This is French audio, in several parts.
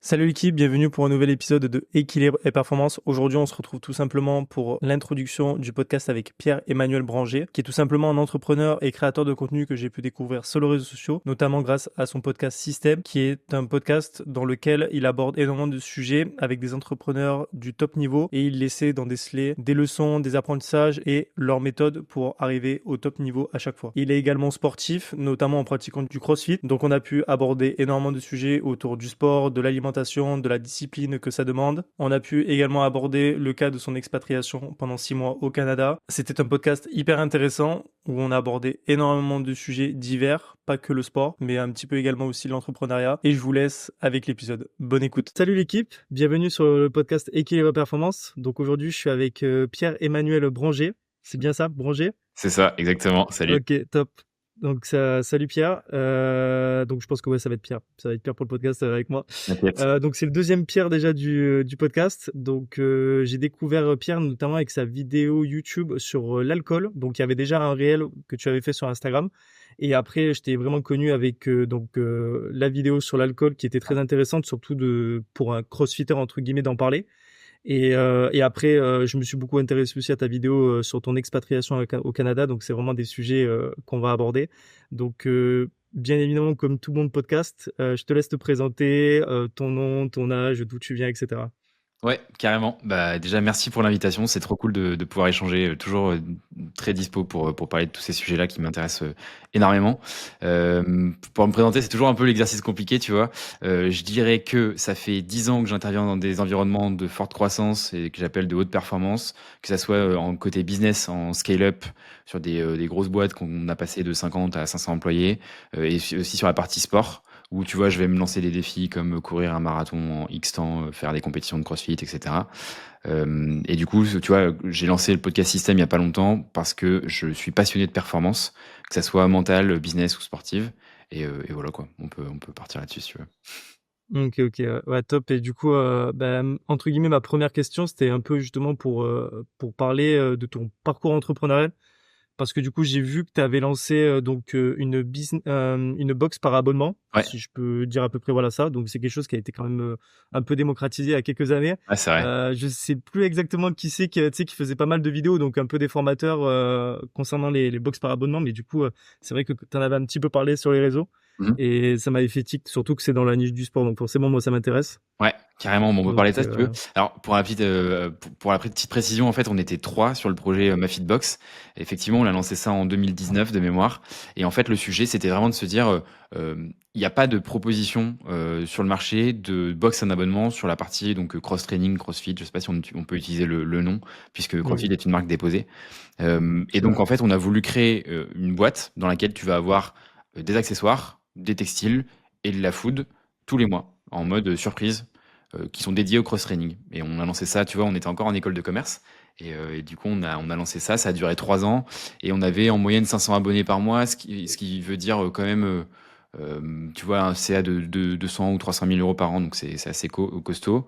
Salut l'équipe, bienvenue pour un nouvel épisode de Équilibre et Performance. Aujourd'hui, on se retrouve tout simplement pour l'introduction du podcast avec Pierre-Emmanuel Branger, qui est tout simplement un entrepreneur et créateur de contenu que j'ai pu découvrir sur les réseaux sociaux, notamment grâce à son podcast Système, qui est un podcast dans lequel il aborde énormément de sujets avec des entrepreneurs du top niveau et il essaie d'en déceler des leçons, des apprentissages et leurs méthodes pour arriver au top niveau à chaque fois. Il est également sportif, notamment en pratiquant du CrossFit, donc on a pu aborder énormément de sujets autour du sport, de l'alimentation, de la discipline que ça demande. On a pu également aborder le cas de son expatriation pendant 6 mois au Canada. C'était un podcast hyper intéressant où on a abordé énormément de sujets divers, pas que le sport, mais un petit peu également aussi l'entrepreneuriat. Et je vous laisse avec l'épisode. Bonne écoute. Salut l'équipe, bienvenue sur le podcast Équilibre Performance. Donc aujourd'hui, je suis avec Pierre-Emmanuel Branger. C'est bien ça, Branger? C'est ça, exactement. Salut. Ok, top. Donc salut Pierre. Donc je pense que ouais, ça va être Pierre. Ça va être Pierre pour le podcast avec moi. T'inquiète. Donc c'est le deuxième Pierre déjà du podcast. Donc j'ai découvert Pierre notamment avec sa vidéo YouTube sur l'alcool. Donc il y avait déjà un réel que tu avais fait sur Instagram. Et après je t'ai vraiment connu avec la vidéo sur l'alcool qui était très intéressante, surtout pour un crossfitter entre guillemets d'en parler. Et après, je me suis beaucoup intéressé aussi à ta vidéo sur ton expatriation au Canada. Donc, c'est vraiment des sujets qu'on va aborder. Donc, bien évidemment, comme tout bon podcast, je te laisse te présenter, ton nom, ton âge, d'où tu viens, etc. Ouais, carrément. Bah, déjà, merci pour l'invitation. C'est trop cool de pouvoir échanger. Toujours très dispo pour parler de tous ces sujets-là qui m'intéressent énormément. Pour me présenter, c'est toujours un peu l'exercice compliqué, tu vois. Je dirais que ça fait 10 ans que j'interviens dans des environnements de forte croissance et que j'appelle de haute performance, que ça soit en côté business, en scale-up, sur des grosses boîtes qu'on a passé de 50 à 500 employés, et aussi sur la partie sport où tu vois, je vais me lancer des défis comme courir un marathon en X temps, faire des compétitions de CrossFit, etc. Et du coup, tu vois, j'ai lancé le podcast Système il y a pas longtemps parce que je suis passionné de performance, que ça soit mentale, business ou sportive. Et voilà quoi, on peut partir là-dessus si tu veux. Ok, ok, ouais, top. Et du coup, entre guillemets, ma première question, c'était un peu justement pour parler de ton parcours entrepreneurial. Parce que du coup, j'ai vu que tu avais lancé une box par abonnement, Ouais, si je peux dire à peu près voilà ça. Donc c'est quelque chose qui a été quand même un peu démocratisé il y a quelques années. ouais, c'est vrai. Je sais plus exactement qui c'est qui, tu sais, qui faisait pas mal de vidéos, donc un peu des formateurs concernant les box par abonnement. Mais du coup, c'est vrai que tu en avais un petit peu parlé sur les réseaux Mhm. et ça m'avait fait tic, surtout que c'est dans la niche du sport. Donc forcément, moi, ça m'intéresse. Ouais, carrément. Bon, on peut parler de Donc ça si tu veux. Alors, pour la petite précision, en fait, on était trois sur le projet MaFitBox. Effectivement, on a lancé ça en 2019 de mémoire. Et en fait, le sujet, c'était vraiment de se dire, il n'y a pas de proposition sur le marché de box en abonnement sur la partie donc cross-training, CrossFit. Je sais pas si on peut utiliser le nom, puisque CrossFit oui, est une marque déposée. Et c'est vrai. donc, en fait, on a voulu créer une boîte dans laquelle tu vas avoir des accessoires, des textiles et de la food tous les mois, en mode surprise, qui sont dédiés au cross-training. Et on a lancé ça, tu vois, on était encore en école de commerce. Et du coup, on a lancé ça, ça a duré 3 ans. Et on avait en moyenne 500 abonnés par mois, ce qui veut dire quand même, tu vois, un CA de 200 ou 300 000 euros par an. Donc c'est assez costaud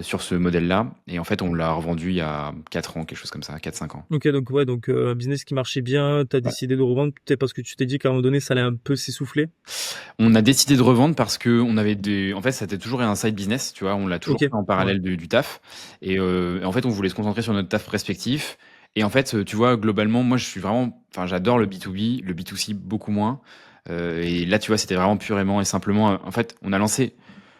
sur ce modèle-là. Et en fait, on l'a revendu il y a 4 ans, quelque chose comme ça, 4 5 ans. Ok, donc ouais, donc un business qui marchait bien, t'as décidé de revendre peut-être parce que tu t'es dit qu'à un moment donné, ça allait un peu s'essouffler. On a décidé de revendre parce que on avait en fait, c'était toujours un side business, tu vois, on l'a toujours Ok, fait en ouais. parallèle du taf. Et en fait, on voulait se concentrer sur notre taf respectif. Et en fait, tu vois, globalement, moi, je suis vraiment, enfin, j'adore le B2B, le B2C beaucoup moins. Et là, tu vois, c'était vraiment purement et simplement, en fait, on a lancé.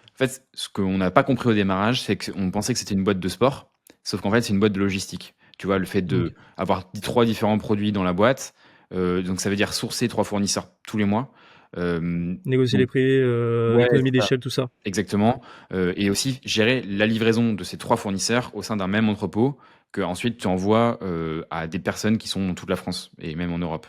En fait, ce qu'on n'a pas compris au démarrage, c'est qu'on pensait que c'était une boîte de sport, sauf qu'en fait, c'est une boîte de logistique. Tu vois, le fait de Ok. avoir trois différents produits dans la boîte, donc ça veut dire sourcer trois fournisseurs tous les mois. Négocier les Donc, prix, ouais, économie c'est ça. d'échelle, tout ça. Exactement. Et aussi gérer la livraison de ces trois fournisseurs au sein d'un même entrepôt que ensuite tu envoies à des personnes qui sont dans toute la France et même en Europe.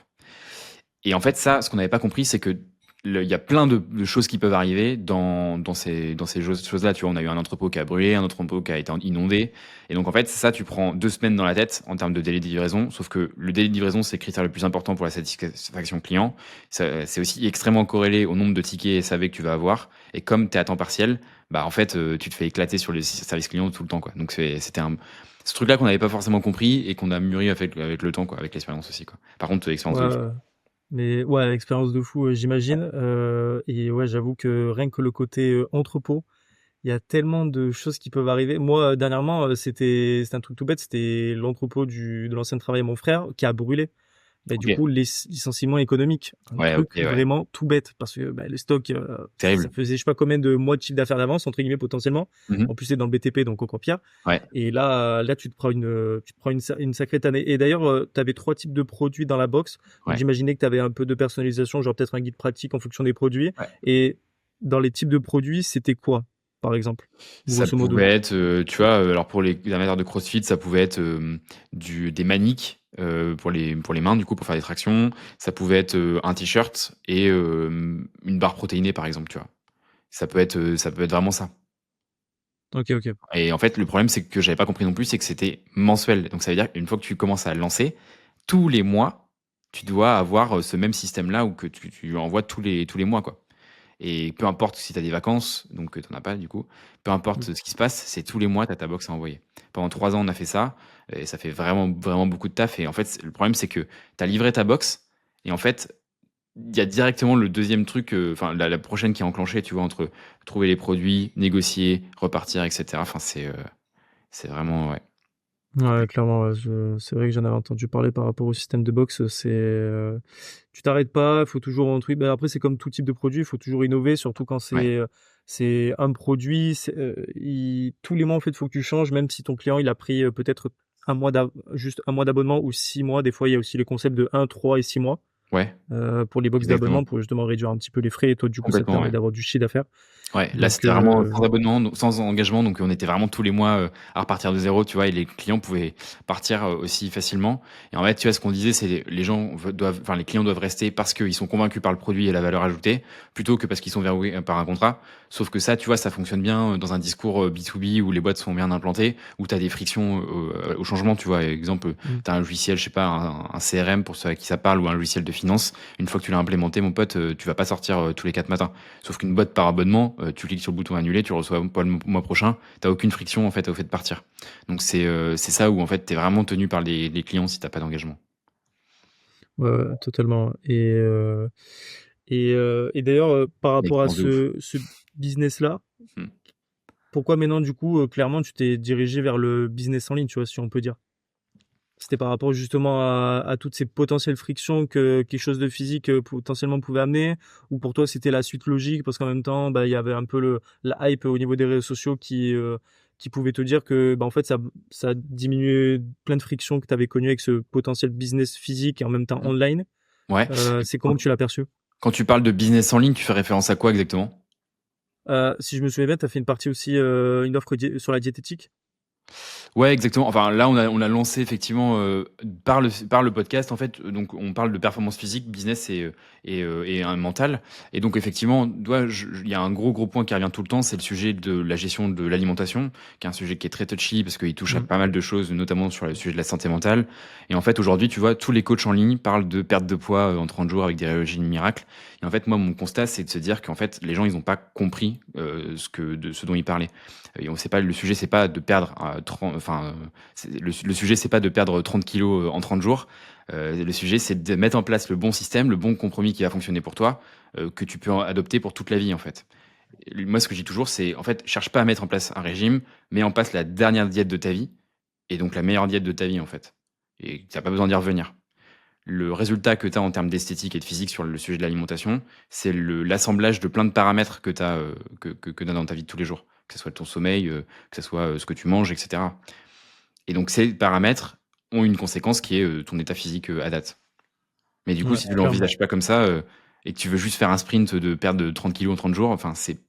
Et en fait, ça, ce qu'on n'avait pas compris, c'est que il y a plein de choses qui peuvent arriver dans ces choses-là. Tu vois, on a eu un entrepôt qui a brûlé, un autre entrepôt qui a été inondé. Et donc, en fait, ça, tu prends 2 semaines dans la tête en termes de délai de livraison. Sauf que le délai de livraison, c'est le critère le plus important pour la satisfaction client. C'est aussi extrêmement corrélé au nombre de tickets SAV que tu vas avoir. Et comme tu es à temps partiel, bah, en fait, tu te fais éclater sur les services clients tout le temps, quoi. Donc, c'était ce truc-là qu'on n'avait pas forcément compris et qu'on a mûri avec le temps, quoi, avec l'expérience aussi, quoi. Par contre, l'expérience Ouais, de fou. mais ouais, expérience de fou, j'imagine. Et ouais, j'avoue que rien que le côté entrepôt, il y a tellement de choses qui peuvent arriver. Moi, dernièrement, c'était un truc tout bête, c'était l'entrepôt de l'ancien travail de mon frère qui a brûlé. Bah, du OK. coup, licenciement économique, un Ouais, OK, truc ouais. vraiment tout bête parce que bah, le stock, ça Terrible. faisait je sais pas combien de mois de chiffre d'affaires d'avance, entre guillemets, potentiellement. Mmh. En plus, c'est dans le BTP, donc encore pire. Ouais. Et là, tu te prends une sacrée tannée. Et d'ailleurs, tu avais trois types de produits dans la box. Donc, Ouais. j'imaginais que tu avais un peu de personnalisation, genre peut-être un guide pratique en fonction des produits. Ouais. Et dans les types de produits, c'était quoi, par exemple, Ça grosso modo? pouvait être, tu vois, alors pour les amateurs de CrossFit, ça pouvait être, des maniques, pour les mains du coup, pour faire des tractions. Ça pouvait être, un t-shirt et une barre protéinée par exemple, tu vois? Ça peut être vraiment ça. Ok, ok. Et en fait, le problème, c'est que j'avais pas compris non plus, c'est que c'était mensuel. Donc ça veut dire qu'une fois que tu commences à le lancer, tous les mois, tu dois avoir, ce même système-là ou que tu envoies tous les mois, quoi. Et peu importe si tu as des vacances, donc tu en as pas du coup, peu importe Mm. ce qui se passe, c'est tous les mois, tu as ta box à envoyer. Pendant 3 ans, on a fait ça et ça fait vraiment, vraiment beaucoup de taf et en fait, le problème, c'est que tu as livré ta box et en fait, il y a directement le deuxième truc, enfin la prochaine qui est enclenchée, tu vois? Entre trouver les produits, négocier, repartir et cetera. Enfin, c'est vraiment ouais. Ouais, clairement, ouais, c'est vrai que j'en avais entendu parler par rapport au système de box. Tu t'arrêtes pas, il faut toujours un truc. Bah, après, c'est comme tout type de produit, il faut toujours innover, surtout quand Ouais. c'est un produit. Tous les mois, en fait, il faut que tu changes, même si ton client il a pris peut-être juste un mois d'abonnement ou 6 mois. Des fois, il y a aussi les concepts de 1, 3 et 6 mois Ouais, pour les box exactement. d'abonnement pour justement réduire un petit peu les frais. Et toi, du coup, ça te Complètement, permet ouais. d'avoir du chiffre d'affaires. Ouais, là, Donc, c'était vraiment sans abonnement, donc sans engagement, donc on était vraiment tous les mois, à repartir de zéro, tu vois? Et les clients pouvaient partir, aussi facilement et en fait, tu vois, ce qu'on disait, c'est les gens doivent enfin, les clients doivent rester parce qu'ils sont convaincus par le produit et la valeur ajoutée, plutôt que parce qu'ils sont verrouillés, par un contrat. Sauf que ça, tu vois, ça fonctionne bien, dans un discours, B2B où les boîtes sont bien implantées, où tu as des frictions, au changement, tu vois? Exemple, mm. tu as un logiciel, je sais pas, un CRM pour ceux à qui ça parle ou un logiciel de finance. Une fois que tu l'as implémenté, mon pote, tu vas pas sortir, tous les 4 matins. Sauf qu'une boîte par abonnement, tu cliques sur le bouton annuler, tu reçois pas le mois prochain, t'as aucune friction en fait au fait de partir. Donc c'est ça où en fait t'es vraiment tenu par les clients si t'as pas d'engagement. Ouais, ouais, totalement. Et d'ailleurs, par Une rapport à expérience de ouf. ce business-là, Mmh. pourquoi maintenant, du coup, clairement, tu t'es dirigé vers le business en ligne, tu vois, si on peut dire? C'était par rapport justement à toutes ces potentielles frictions que quelque chose de physique potentiellement pouvait amener, ou pour toi c'était la suite logique parce qu'en même temps, bah, il y avait un peu la hype au niveau des réseaux sociaux qui pouvait te dire que bah, en fait ça diminuait plein de frictions que tu avais connues avec ce potentiel business physique et en même temps Mmh. online. Ouais. C'est Quand comment que tu l'as perçu? quand tu parles de business en ligne, tu fais référence à quoi exactement? Si je me souviens bien, tu as fait une partie aussi, une offre sur la diététique? Ouais, exactement. Enfin, là, on a lancé effectivement par le podcast en fait. Donc, on parle de performance physique, business et un mental. Et donc, effectivement, il y a un gros point qui revient tout le temps, c'est le sujet de la gestion de l'alimentation, qui est un sujet qui est très touchy parce qu'il touche à Mmh. pas mal de choses, notamment sur le sujet de la santé mentale. Et en fait, aujourd'hui, tu vois, tous les coachs en ligne parlent de perte de poids en 30 jours avec des régimes miracles. Et en fait, moi, mon constat, c'est de se dire qu'en fait, les gens, ils n'ont pas compris de ce dont ils parlaient. Et on sait pas, le sujet, c'est pas de perdre 30, enfin, le sujet, c'est pas de perdre 30 kilos en 30 jours. Le sujet, c'est de mettre en place le bon système, le bon compromis qui va fonctionner pour toi, que tu peux adopter pour toute la vie, en fait. Et moi, ce que je dis toujours, c'est, en fait, cherche pas à mettre en place un régime, mets en place la dernière diète de ta vie, et donc la meilleure diète de ta vie, en fait. Et t'as pas besoin d'y revenir. Le résultat que tu as en termes d'esthétique et de physique sur le sujet de l'alimentation, c'est l'assemblage de plein de paramètres que tu as que t'as dans ta vie de tous les jours. Que ce soit ton sommeil, que ce soit ce que tu manges, etc. Et donc, ces paramètres ont une conséquence qui est ton état physique à date. Mais du coup, Ouais, si tu clairement. l'envisages pas comme ça et que tu veux juste faire un sprint de perte de 30 kilos en 30 jours, enfin, c'est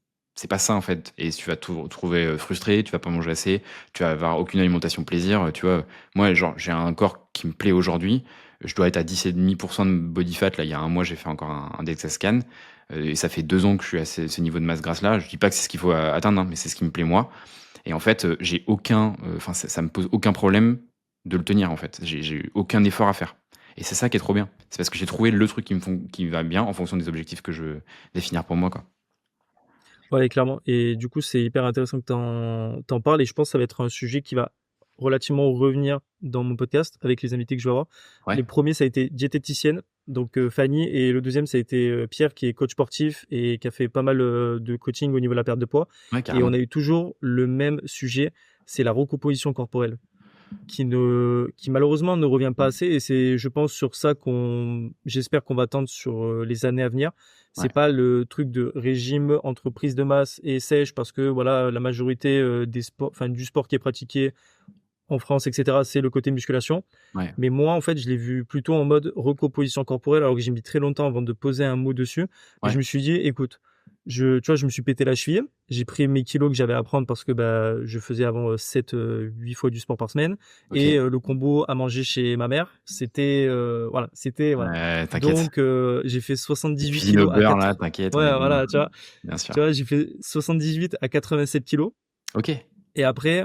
pas ça en fait. Et tu vas te trouver frustré, tu vas pas manger assez, tu vas avoir aucune alimentation plaisir. Tu vois, moi, genre, j'ai un corps qui me plaît aujourd'hui. Je dois être à 10,5% de body fat. Là, il y a un mois, j'ai fait encore un DEXA scan. Et ça fait 2 ans que je suis à ce niveau de masse grasse là. Je dis pas que c'est ce qu'il faut atteindre, hein, mais c'est ce qui me plaît moi. Et en fait, j'ai aucun, enfin, ça me pose aucun problème de le tenir en fait. J'ai eu aucun effort à faire. Et c'est ça qui est trop bien. C'est parce que j'ai trouvé le truc qui me va bien en fonction des objectifs que je veux définir pour moi, quoi. Ouais, clairement. Et du coup, c'est hyper intéressant que tu en parles et je pense que ça va être un sujet qui va relativement revenir dans mon podcast avec les invités que je vais avoir. Les Ouais. premiers, ça a été diététicienne, donc Fanny, et le deuxième, ça a été Pierre, qui est coach sportif et qui a fait pas mal de coaching au niveau de la perte de poids. Ouais, Et carrément. on a eu toujours le même sujet, c'est la recomposition corporelle, qui malheureusement ne revient pas assez. Et c'est, je pense, sur ça j'espère qu'on va tendre sur les années à venir. C'est Ouais. pas le truc de régime entre prise de masse et sèche, parce que voilà, la majorité des sports, enfin, du sport qui est pratiqué en France, etc., c'est le côté musculation. Ouais. Mais moi, en fait, je l'ai vu plutôt en mode recomposition corporelle, alors que j'ai mis très longtemps avant de poser un mot dessus. Mais je Ouais. me suis dit, écoute, tu vois, je me suis pété la cheville. J'ai pris mes kilos que j'avais à prendre parce que bah, je faisais avant 7, 8 fois du sport par semaine. Et OK. le combo à manger chez ma mère, c'était. Ouais, t'inquiète. Donc, j'ai fait Petite 78 cuisine au kilos à beurre là, 4. t'inquiète, on est Ouais, bon. voilà, tu vois. Bien Tu sûr. vois, j'ai fait 78 à 87 kilos. OK. Et après,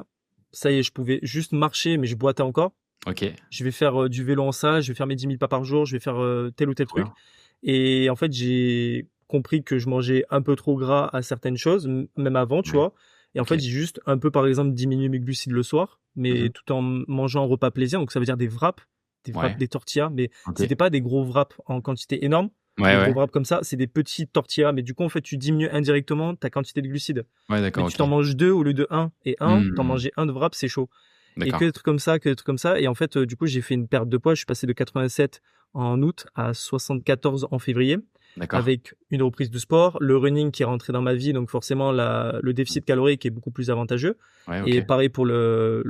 ça y est, je pouvais juste marcher, mais je boitais encore. OK. Je vais faire du vélo en salle, je vais faire mes 10 000 pas par jour, je vais faire tel ou tel Trop truc. bien. Et en fait, j'ai compris que je mangeais un peu trop gras à certaines choses, même avant, tu Ouais. vois. Et en OK. fait, j'ai juste un peu, par exemple, diminué mes glucides le soir, mais Mmh. tout en mangeant un repas plaisir. Donc, ça veut dire des wraps, Ouais. des tortillas, mais OK. c'était pas des gros wraps en quantité énorme. Ouais, Les gros ouais. wraps comme ça, c'est des petits tortillas, mais du coup, en fait, tu diminues indirectement ta quantité de glucides. Ouais, Mais d'accord, tu OK. t'en manges deux au lieu de un. Et t'en Mmh. mangeais un de wrap, c'est chaud. Et que D'accord. des trucs comme ça, que des trucs comme ça. Et en fait, du coup, j'ai fait une perte de poids. Je suis passé de 87 en août à 74 en février, D'accord. avec une reprise de sport, le running qui est rentré dans ma vie, donc forcément le déficit calorique est beaucoup plus avantageux. Ouais, OK. Et pareil pour le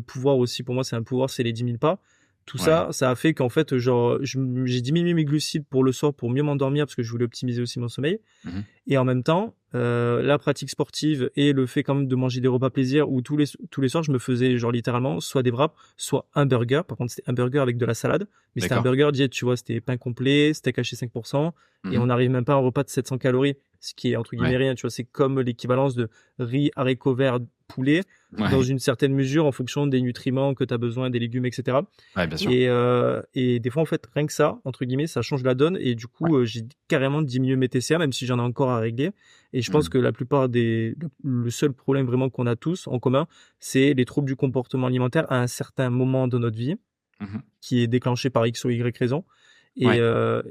pouvoir aussi, pour moi c'est un pouvoir, c'est les 10 000 pas. Tout Ouais. ça, ça a fait qu'en fait, genre, j'ai diminué mes glucides pour le soir pour mieux m'endormir parce que je voulais optimiser aussi mon sommeil. Mmh. Et en même temps, la pratique sportive et le fait quand même de manger des repas plaisir où tous les soirs, je me faisais genre littéralement soit des wraps, soit un burger. Par contre, c'était un burger avec de la salade, mais c'était un D'accord. burger diète, tu vois, c'était pain complet, steak haché 5%, et Mmh. on n'arrive même pas à un repas de 700 calories, ce qui est entre guillemets Ouais. rien, tu vois, c'est comme l'équivalence de riz, haricots verts, poulet, dans Ouais. une certaine mesure en fonction des nutriments que tu as besoin, des légumes, etc. Ouais, bien sûr. Et des fois, en fait, rien que ça, entre guillemets, ça change la donne. Et du Ouais. coup, j'ai carrément diminué mes TCA, même si j'en ai encore à régler. Et je pense Mmh. que la plupart le seul problème vraiment qu'on a tous en commun, c'est les troubles du comportement alimentaire à un certain moment de notre vie, Mmh. qui est déclenché par X ou Y raison. Ouais.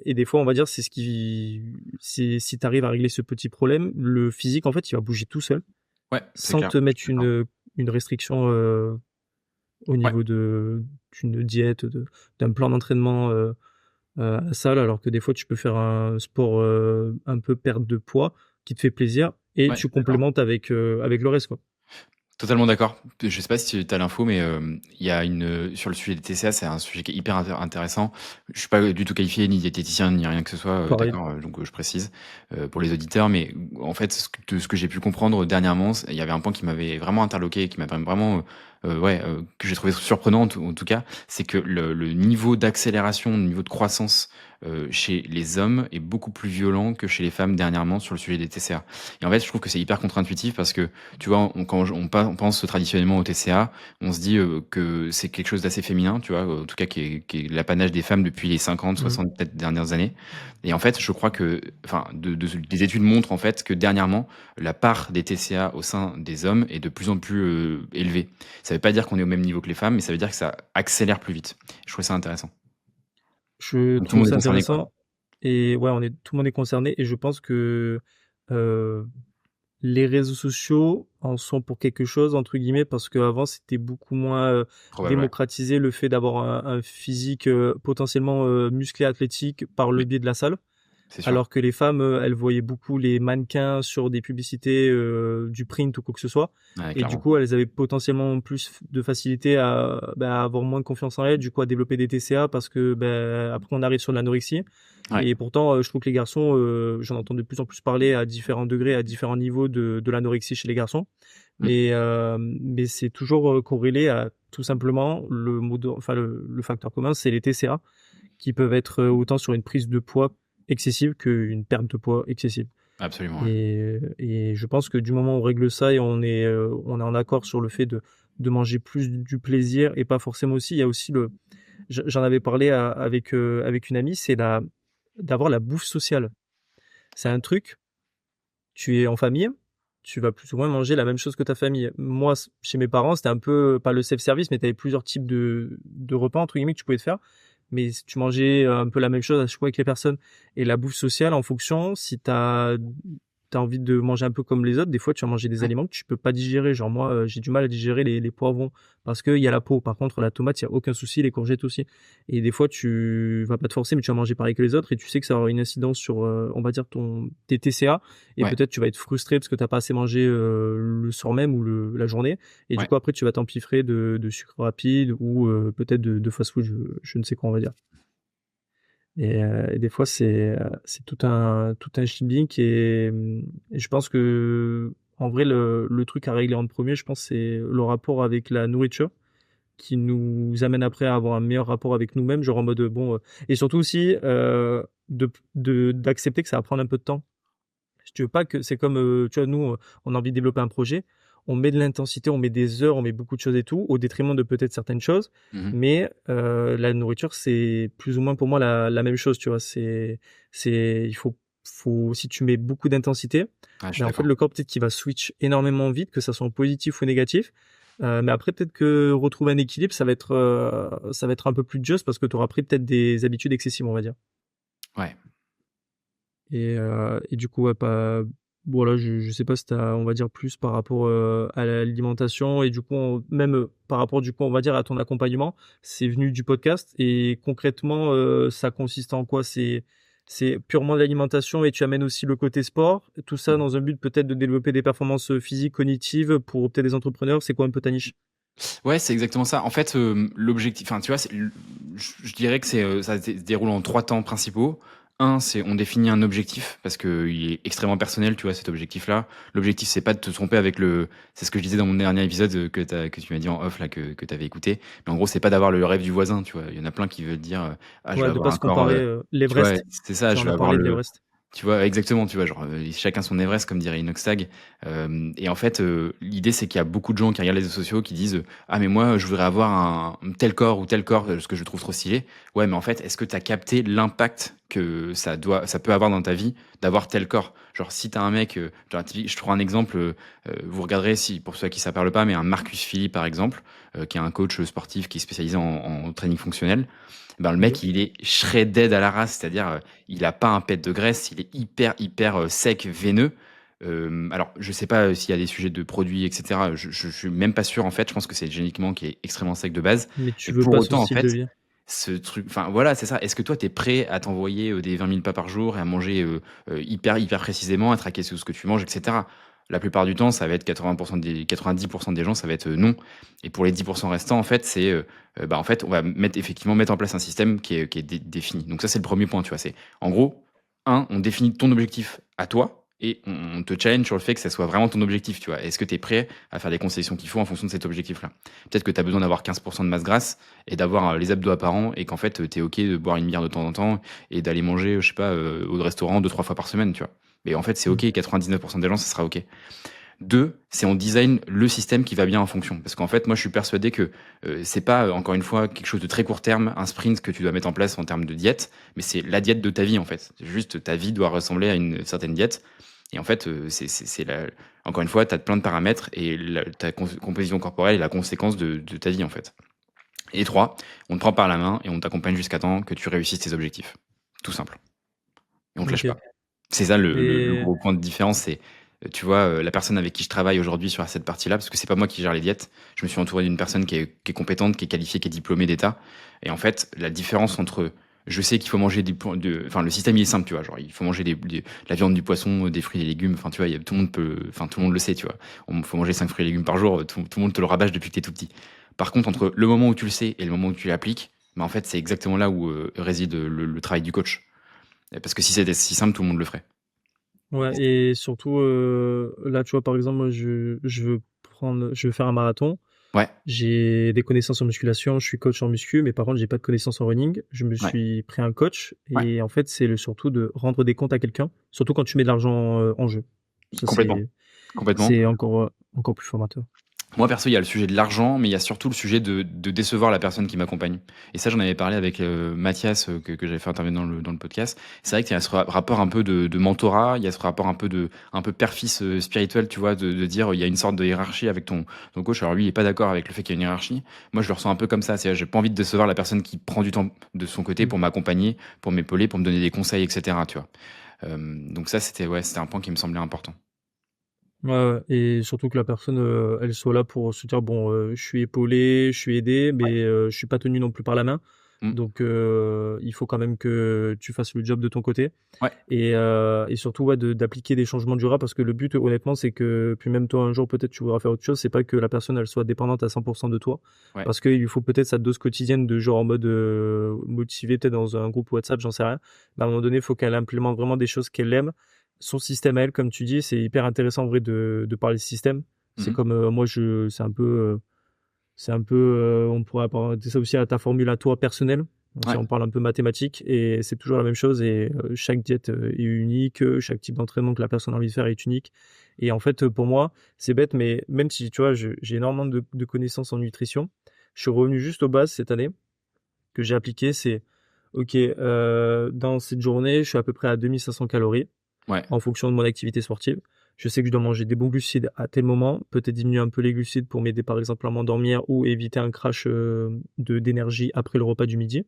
Et des fois, on va dire, si tu arrives à régler ce petit problème, le physique, en fait, il va bouger tout seul, Ouais, c'est sans clair, te je mettre suis d'accord. une restriction au Ouais. niveau d'une diète, d'un plan d'entraînement à la salle, alors que des fois, tu peux faire un sport un peu perte de poids qui te fait plaisir et Ouais, je tu suis d'accord. complémentes avec le reste, quoi. Totalement d'accord. Je sais pas si tu as l'info, mais il y a sur le sujet des TCA, c'est un sujet qui est hyper intéressant. Je suis pas du tout qualifié, ni diététicien, ni rien que ce soit, Pareil. d'accord, donc je précise, pour les auditeurs. Mais en fait, de ce que j'ai pu comprendre dernièrement, il y avait un point qui m'avait vraiment interloqué, qui m'avait vraiment, ouais, que j'ai trouvé surprenant en tout cas, c'est que le niveau d'accélération, le niveau de croissance, chez les hommes est beaucoup plus violent que chez les femmes dernièrement sur le sujet des TCA. Et en fait, je trouve que c'est hyper contre-intuitif parce que tu vois, on pense traditionnellement au TCA, on se dit que c'est quelque chose d'assez féminin, tu vois, en tout cas qui est l'apanage des femmes depuis les 50, Mmh. 60 peut-être dernières années. Et en fait, je crois que, enfin, des études montrent en fait que dernièrement, la part des TCA au sein des hommes est de plus en plus élevée. Ça veut pas dire qu'on est au même niveau que les femmes, mais ça veut dire que ça accélère plus vite. Je trouve ça intéressant. Je Donc tout le trouve monde est ça concerné, quoi. intéressant et ouais, tout le monde est concerné et je pense que, heu, les réseaux sociaux en sont pour quelque chose entre guillemets parce qu'avant c'était beaucoup moins, Probable, ouais. démocratisé le fait d'avoir un physique, potentiellement, musclé, athlétique par le Oui, biais de la salle. c'est sûr. Alors que les femmes, elles voyaient beaucoup les mannequins sur des publicités, du print ou quoi que ce soit. Ouais, Et du clairement. coup, elles avaient potentiellement plus de facilité à avoir moins de confiance en elles, du coup à développer des TCA parce que, après on arrive sur l'anorexie. Ouais. Et pourtant, je trouve que les garçons, j'en entends de plus en plus parler à différents degrés, à différents niveaux de l'anorexie chez les garçons. Mm. Mais c'est toujours, corrélé à tout simplement le facteur commun, c'est les TCA qui peuvent être autant sur une prise de poids excessive qu'une perte de poids excessive. Absolument, ouais. Et je pense que du moment où on règle ça et on est en accord sur le fait de manger plus du plaisir et pas forcément aussi, il y a aussi j'en avais parlé avec une amie, c'est d'avoir la bouffe sociale. C'est un truc, tu es en famille, tu vas plus ou moins manger la même chose que ta famille. Moi, chez mes parents, c'était un peu, pas le self-service, mais tu avais plusieurs types de repas, entre guillemets, que tu pouvais te faire. Mais tu mangeais un peu la même chose à chaque fois avec les personnes. Et la bouffe sociale, en fonction, si t'as envie de manger un peu comme les autres, des fois, tu vas manger des Ouais. aliments que tu peux pas digérer. Genre, moi, j'ai du mal à digérer les poivrons parce qu'il y a la peau. Par contre, la tomate, il y a aucun souci, les courgettes aussi. Et des fois, tu vas pas te forcer, mais tu vas manger pareil que les autres et tu sais que ça aura une incidence sur, on va dire, tes TCA. Et Ouais. peut-être tu vas être frustré parce que t'as pas assez mangé le soir même ou la journée. Et du Ouais. coup, après, tu vas t'empiffrer de sucre rapide ou peut-être de fast-food, je ne sais quoi, on va dire. Et des fois, c'est tout un schmilblick et je pense que, en vrai, le truc à régler en premier, je pense, c'est le rapport avec la nourriture qui nous amène après à avoir un meilleur rapport avec nous-mêmes, genre en mode, bon, et surtout aussi, d'accepter que ça va prendre un peu de temps. Si tu veux pas que c'est comme, tu vois, nous, on a envie de développer un projet, on met de l'intensité, on met des heures, on met beaucoup de choses et tout, au détriment de peut-être certaines choses. Mmh. Mais la nourriture, c'est plus ou moins pour moi la même chose, tu vois. Il faut si tu mets beaucoup d'intensité, Ouais, je suis ben, en fait, d'accord. le corps peut-être qu'il va switch énormément vite, que ça soit en positif ou négatif. Mais après, peut-être que retrouver un équilibre, ça va être un peu plus juste parce que tu auras pris peut-être des habitudes excessives, on va dire. Ouais. Et du coup, ouais, pas voilà, je sais pas si tu as, on va dire, plus par rapport, à l'alimentation et du coup, même, par rapport, du coup, on va dire, à ton accompagnement, c'est venu du podcast et concrètement, ça consiste en quoi? C'est purement de l'alimentation et tu amènes aussi le côté sport, tout ça Mmh. dans un but peut-être de développer des performances, physiques, cognitives pour peut-être des entrepreneurs? C'est quoi un peu ta niche? Ouais, c'est exactement ça. En fait, l'objectif, enfin, tu vois, je dirais que ça se déroule en 3 temps principaux. Un, c'est on définit un objectif parce qu'il est extrêmement personnel, tu vois, cet objectif-là. L'objectif, c'est pas de te tromper avec c'est ce que je disais dans mon dernier épisode que tu m'as dit en off, là, que tu avais écouté. Mais en gros, c'est pas d'avoir le rêve du voisin, tu vois. Il y en a plein qui veulent dire, ah, je vais Ouais, de pas avoir se un corps, comparer, tu vois, l'Everest. c'est ça, Tu je en vais as avoir parlé de l'Everest. tu vois, exactement, tu vois, genre, chacun son Everest, comme dirait Inox Tag. Et en fait, l'idée, c'est qu'il y a beaucoup de gens qui regardent les réseaux sociaux qui disent, ah, mais moi, je voudrais avoir un tel corps ou tel corps, ce que je trouve trop stylé. Ouais, mais en fait, est-ce que tu as capté l'impact que ça peut avoir dans ta vie d'avoir tel corps? Genre, si t'as un mec, genre, je te prends un exemple, vous regarderez si, pour ceux à qui ça parle pas, mais un Marcus Philippe, par exemple, qui est un coach sportif qui est spécialisé en training fonctionnel. Ben, le OK. mec, il est shredded à la race, c'est-à-dire, il a pas un pet de graisse, il est hyper, hyper sec, veineux. Alors, je sais pas s'il y a des sujets de produits, etc. Je suis même pas sûr, en fait. Je pense que c'est génétiquement qui est extrêmement sec de base. Mais Mais tu veux pour pas son autant, en style de fait, vie. ce truc, enfin voilà, c'est ça. Est-ce que toi, tu es prêt à t'envoyer des 20 000 pas par jour et à manger hyper, hyper précisément, à traquer tout ce que tu manges, etc. La plupart du temps, ça va être 80% 90% des gens, ça va être non. Et pour les 10% restants, en fait, bah, en fait, on va effectivement mettre en place un système qui est défini. Donc ça, c'est le premier point, tu vois. C'est, en gros, on définit ton objectif à toi et on te challenge sur le fait que ça soit vraiment ton objectif, tu vois. Est-ce que tu es prêt à faire les concessions qu'il faut en fonction de cet objectif-là? Peut-être que tu as besoin d'avoir 15% de masse grasse et d'avoir les abdos apparents et qu'en fait, tu es OK de boire une bière de temps en temps et d'aller manger, je sais pas, au restaurant 2-3 fois par semaine, tu vois. Mais en fait, c'est Mmh. OK, 99% des gens, ça sera OK. Deux, c'est on design le système qui va bien en fonction. Parce qu'en fait, moi, je suis persuadé que c'est pas, encore une fois, quelque chose de très court terme, un sprint que tu dois mettre en place en termes de diète, mais c'est la diète de ta vie, en fait. C'est juste, ta vie doit ressembler à une certaine diète. Et en fait, encore une fois, tu as plein de paramètres et ta composition corporelle est la conséquence de ta vie, en fait. Et trois, on te prend par la main et on t'accompagne jusqu'à temps que tu réussisses tes objectifs. Tout simple. Et on te lâche OK. pas. C'est ça le Et gros point de différence, c'est, tu vois, la personne avec qui je travaille aujourd'hui sur cette partie-là, parce que c'est pas moi qui gère les diètes, je me suis entouré d'une personne qui est compétente, qui est qualifiée, qui est diplômée d'État. Et en fait, la différence entre, je sais qu'il faut manger enfin, le système il est simple, tu vois, genre il faut manger de la viande, du poisson, des fruits et des légumes, enfin, tu vois, tout le monde enfin, tout le monde le sait, tu vois. Faut manger 5 fruits et légumes par jour, tout le monde te le rabâche depuis que t'es tout petit. Par contre, entre le moment où tu le sais et le moment où tu l'appliques, bah, en fait, c'est exactement là où réside le travail du coach. Parce que si c'était si simple, tout le monde le ferait. ouais, et surtout, là, tu vois, par exemple, moi, je veux faire un marathon. Ouais, J'ai des connaissances en musculation, je suis coach en muscu, mais par contre, j'ai pas de connaissances en running. Je me ouais, suis pris un coach ouais, et en fait, c'est surtout de rendre des comptes à quelqu'un, surtout quand tu mets de l'argent, en jeu. Ça, complètement, c'est complètement. c'est encore plus formateur. Moi, perso, il y a le sujet de l'argent, mais il y a surtout le sujet de décevoir la personne qui m'accompagne. Et ça, j'en avais parlé avec Mathias, que j'avais fait intervenir dans le podcast. C'est vrai qu'il y a ce rapport un peu de mentorat, il y a ce rapport un peu père-fils spirituel, tu vois, de dire il y a une sorte de hiérarchie avec ton coach. Alors lui, il est pas d'accord avec le fait qu'il y a une hiérarchie. Moi, je le ressens un peu comme ça. C'est, j'ai pas envie de décevoir la personne qui prend du temps de son côté Mm. pour m'accompagner, pour m'épauler, pour me donner des conseils, etc. Tu vois. Donc ça, c'était un point qui me semblait important. Ouais, ouais. Et surtout que la personne, elle soit là pour se dire, bon, je suis épaulé, je suis aidé, Ouais. mais je suis pas tenu non plus par la main. Mm. Donc, il faut quand même que tu fasses le job de ton côté. Ouais. Et surtout, ouais, d'appliquer des changements durables parce que le but, honnêtement, c'est que, puis même toi, un jour, peut-être, tu voudras faire autre chose. C'est pas que la personne, elle soit dépendante à 100% de toi. Ouais. Parce qu'il lui faut peut-être sa dose quotidienne de genre en mode motivé, peut-être dans un groupe WhatsApp, j'en sais rien. Mais à un moment donné, il faut qu'elle implémente vraiment des choses qu'elle aime. Son système à elle, comme tu dis, c'est hyper intéressant en vrai de parler de système. C'est Mhm. comme moi, c'est un peu, on pourrait apporter ça aussi à ta formule à toi personnelle. Si Ouais. on parle un peu mathématiques, et c'est toujours la même chose. Et chaque diète est unique, chaque type d'entraînement que la personne a envie de faire est unique. Et en fait, pour moi, c'est bête, mais même si tu vois, j'ai énormément de connaissances en nutrition, je suis revenu juste aux bases cette année que j'ai appliqué. C'est ok, dans cette journée, je suis à peu près à 2500 calories Ouais. en fonction de mon activité sportive. Je sais que je dois manger des bons glucides à tel moment, peut-être diminuer un peu les glucides pour m'aider par exemple à m'endormir ou éviter un crash d'énergie après le repas du midi.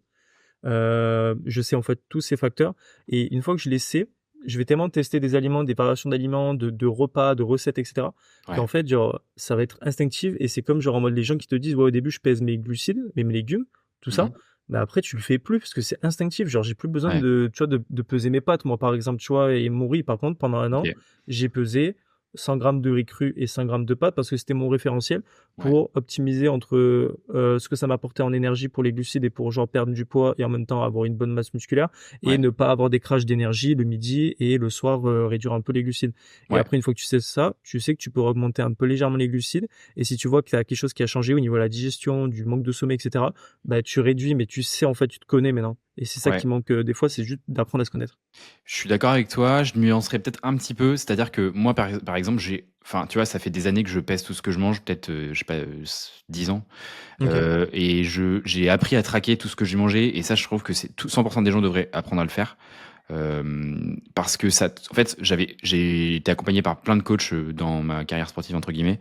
Je sais en fait tous ces facteurs, et une fois que je les sais, je vais tellement tester des aliments, des variations d'aliments, de repas, de recettes, etc. Ouais. qu'en fait, genre, ça va être instinctif, et c'est comme genre en mode les gens qui te disent, ouais, au début, je pèse mes glucides, mes légumes, tout ça. Mhm. Mais après, tu le fais plus parce que c'est instinctif. Genre, j'ai plus besoin Ouais. tu vois, de peser mes pâtes. Moi, par exemple, tu vois, et mon riz, par contre, pendant un an, Ok. j'ai pesé 100 grammes de riz cru et 100 grammes de pâtes parce que c'était mon référentiel Ouais. pour optimiser entre ce que ça m'apportait en énergie pour les glucides et pour genre perdre du poids et en même temps avoir une bonne masse musculaire, et Ouais. ne pas avoir des crashs d'énergie le midi et le soir réduire un peu les glucides. Et Ouais. après, une fois que tu sais ça, tu sais que tu peux augmenter un peu légèrement les glucides, et si tu vois que tu as quelque chose qui a changé au niveau de la digestion, du manque de sommeil, etc., bah, tu réduis, mais tu sais, en fait, tu te connais maintenant. Et c'est ça Ouais. qui manque des fois, c'est juste d'apprendre à se connaître. Je suis d'accord avec toi, je nuancerais peut-être un petit peu, c'est-à-dire que moi, par exemple, enfin, tu vois, ça fait des années que je pèse tout ce que je mange, peut-être, je sais pas, 10 ans, Ok. et j'ai appris à traquer tout ce que j'ai mangé, et ça, je trouve que 100% des gens devraient apprendre à le faire. Parce que ça, en fait, j'ai été accompagné par plein de coachs dans ma carrière sportive entre guillemets,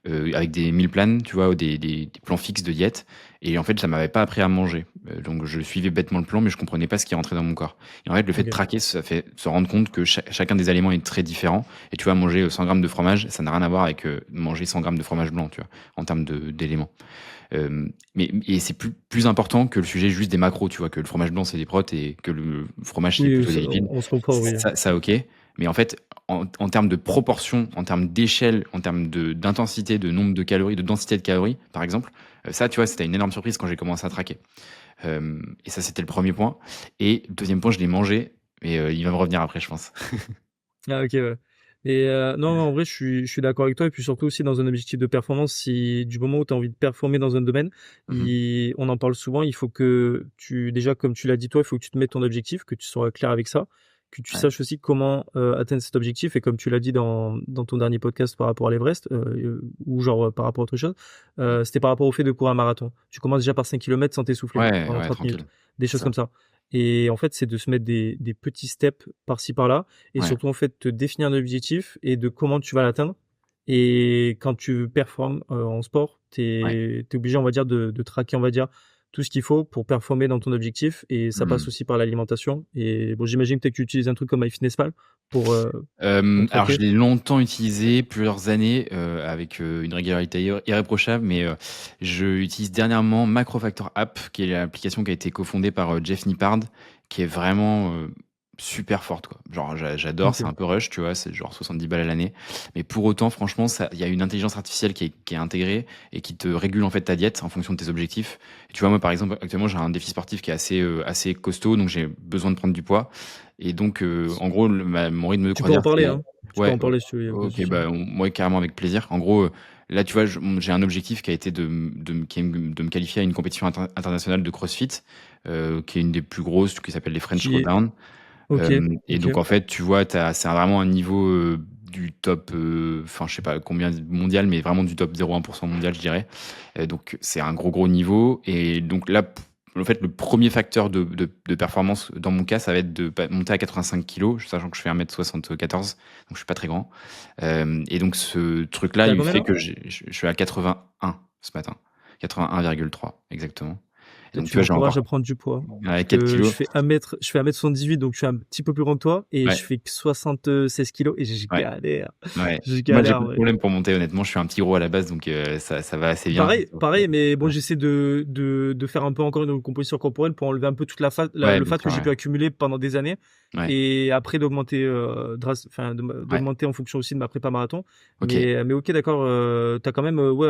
avec des meal plans, tu vois, ou des plans fixes de diète. Et en fait, ça m'avait pas appris à manger. Donc, je suivais bêtement le plan, mais je comprenais pas ce qui rentrait dans mon corps. Et en fait, le fait de Ok. traquer, ça fait se rendre compte que chacun des aliments est très différent. Et tu vois, manger 100 grammes de fromage, ça n'a rien à voir avec manger 100 grammes de fromage blanc, tu vois, en termes d'éléments. Et c'est plus important que le sujet juste des macros, tu vois, que le fromage blanc c'est des protes et que le fromage c'est Oui, plutôt des lipides. on se comprend, oui. Ça ok. Mais en fait, en termes de proportion, en termes d'échelle, en termes d'intensité, de nombre de calories, de densité de calories, par exemple, ça, tu vois, c'était une énorme surprise quand j'ai commencé à traquer. Et ça, c'était le premier point. Et le deuxième point, je l'ai mangé, mais il va me revenir après, je pense. Ah, ok, ouais. Et non, en vrai, je suis d'accord avec toi. Et puis surtout aussi dans un objectif de performance, si du moment où tu as envie de performer dans un domaine, Mhm. on en parle souvent, il faut que déjà, comme tu l'as dit toi, il faut que tu te mettes ton objectif, que tu sois clair avec ça, que tu Ouais, saches aussi comment atteindre cet objectif. Et comme tu l'as dit dans ton dernier podcast par rapport à l'Everest, ou genre par rapport à autre chose, c'était par rapport au fait de courir un marathon. Tu commences déjà par 5 kilomètres sans t'essouffler ouais, pendant ouais, 30 minutes. tranquille. Des C'est choses ça. comme ça. Et en fait, c'est de se mettre des petits steps par-ci par-là, et Ouais, surtout en fait te définir un objectif et de comment tu vas l'atteindre. Et quand tu performes en sport, tu ouais. es obligé, on va dire, de traquer, on va dire, tout ce qu'il faut pour performer dans ton objectif, et ça passe Mhm. aussi par l'alimentation. Et bon, j'imagine peut-être que tu utilises un truc comme MyFitnessPal pour Alors, je traquer. l'ai longtemps utilisé, plusieurs années, avec une régularité irréprochable, mais je utilise dernièrement Macrofactor App, qui est l'application qui a été cofondée par Jeff Nippard, qui est vraiment super forte, quoi. Genre, j'adore, c'est Ok. un peu rush, tu vois, c'est genre 70 balles à l'année. Mais pour autant, franchement, il y a une intelligence artificielle qui est intégrée et qui te régule en fait ta diète en fonction de tes objectifs. Et tu vois, moi, par exemple, actuellement, j'ai un défi sportif qui est assez costaud, donc j'ai besoin de prendre du poids. Et donc, en gros, mon rythme de Tu peux en croisière, parler, c'est... hein. Tu peux Ouais, en parler si tu veux, y a aucun ok, souci. bah, moi, carrément avec plaisir. En gros, là, tu vois, j'ai un objectif qui a été de me qualifier à une compétition internationale de CrossFit, qui est une des plus grosses, qui s'appelle les French Qui est... Throwdown. Ok, Et ok. donc, en fait, tu vois, c'est vraiment un niveau du top, enfin, je sais pas combien mondial, mais vraiment du top 0,1% mondial, je dirais. Donc, c'est un gros niveau. Et donc là, en fait, le premier facteur de performance, dans mon cas, ça va être de monter à 85 kilos, sachant que je fais 1m74, donc je suis pas très grand. Et donc, ce truc-là, T'es à il combien fait là? que je suis à 81 ce matin. 81,3, exactement. Et Et donc, tu tu vois, j'ai m'encourages encore à prendre du poids. Parce 4 que kilos. je fais 1m78, donc je suis un petit peu plus grand que toi, et je Ouais, fais que 76 kilos, et je ouais. galère. Ouais. Je Moi, j'ai galère, pas en de vrai. problème pour monter, honnêtement. Je suis un petit gros à la base, donc ça va assez bien. Pareil, mais bon, Ouais, j'essaie de faire un peu encore une composition corporelle pour enlever un peu toute ouais, le bien fat que sûr, j'ai ouais. pu accumuler pendant des années, Ouais, et après d'augmenter, ouais. d'augmenter en fonction aussi de ma prépa marathon. Ok, Mais ok, d'accord, t'as quand même, ouais.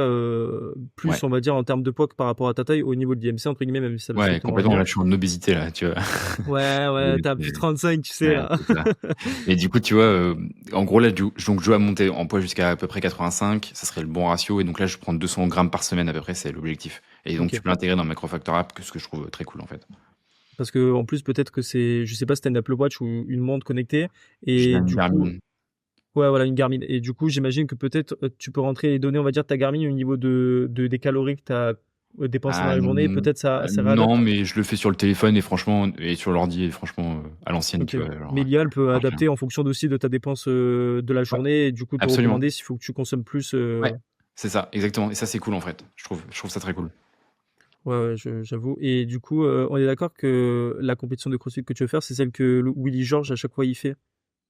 plus, on va dire, en termes de poids que par rapport à ta taille au niveau de l'IMC, entre guillemets, même si ça veut Ouais, strictement rien complètement. dire. Là, je suis en obésité, là, tu vois. Ouais, ouais, t'as plus 35, tu sais, Ouais, là. c'est ça. Et du coup, tu vois, en gros, là, donc, je dois monter en poids jusqu'à à peu près 85. Ça serait le bon ratio. Et donc là, je prends 200 grammes par semaine à peu près, c'est l'objectif. Et donc, tu Ok. peux l'intégrer dans Macrofactor App, ce que je trouve très cool, en fait. Parce que, en plus, peut-être que je sais pas si t'as une Apple Watch ou une montre connectée, J'ai et une du coup, Garmin. ouais, voilà, une Garmin. Et du coup, j'imagine que peut-être tu peux rentrer les données, on va dire, de ta Garmin au niveau des calories que tu as dépensées dans Ah, la journée. Peut-être ça non, réadapte. mais je le fais sur le téléphone et franchement, et sur l'ordi, et franchement, à l'ancienne, Ok. tu vois, genre, Mais l'IA, elle peut ça marche bien. adapter en fonction aussi de ta dépense de la Ouais, journée, et du coup, te absolument. recommander s'il faut que tu consommes plus. Ouais, c'est ça, exactement. Et ça, c'est cool, en fait. Je trouve ça très cool. Ouais, ouais, j'avoue. Et du coup, on est d'accord que la compétition de CrossFit que tu veux faire, c'est celle que Willy George à chaque fois il fait,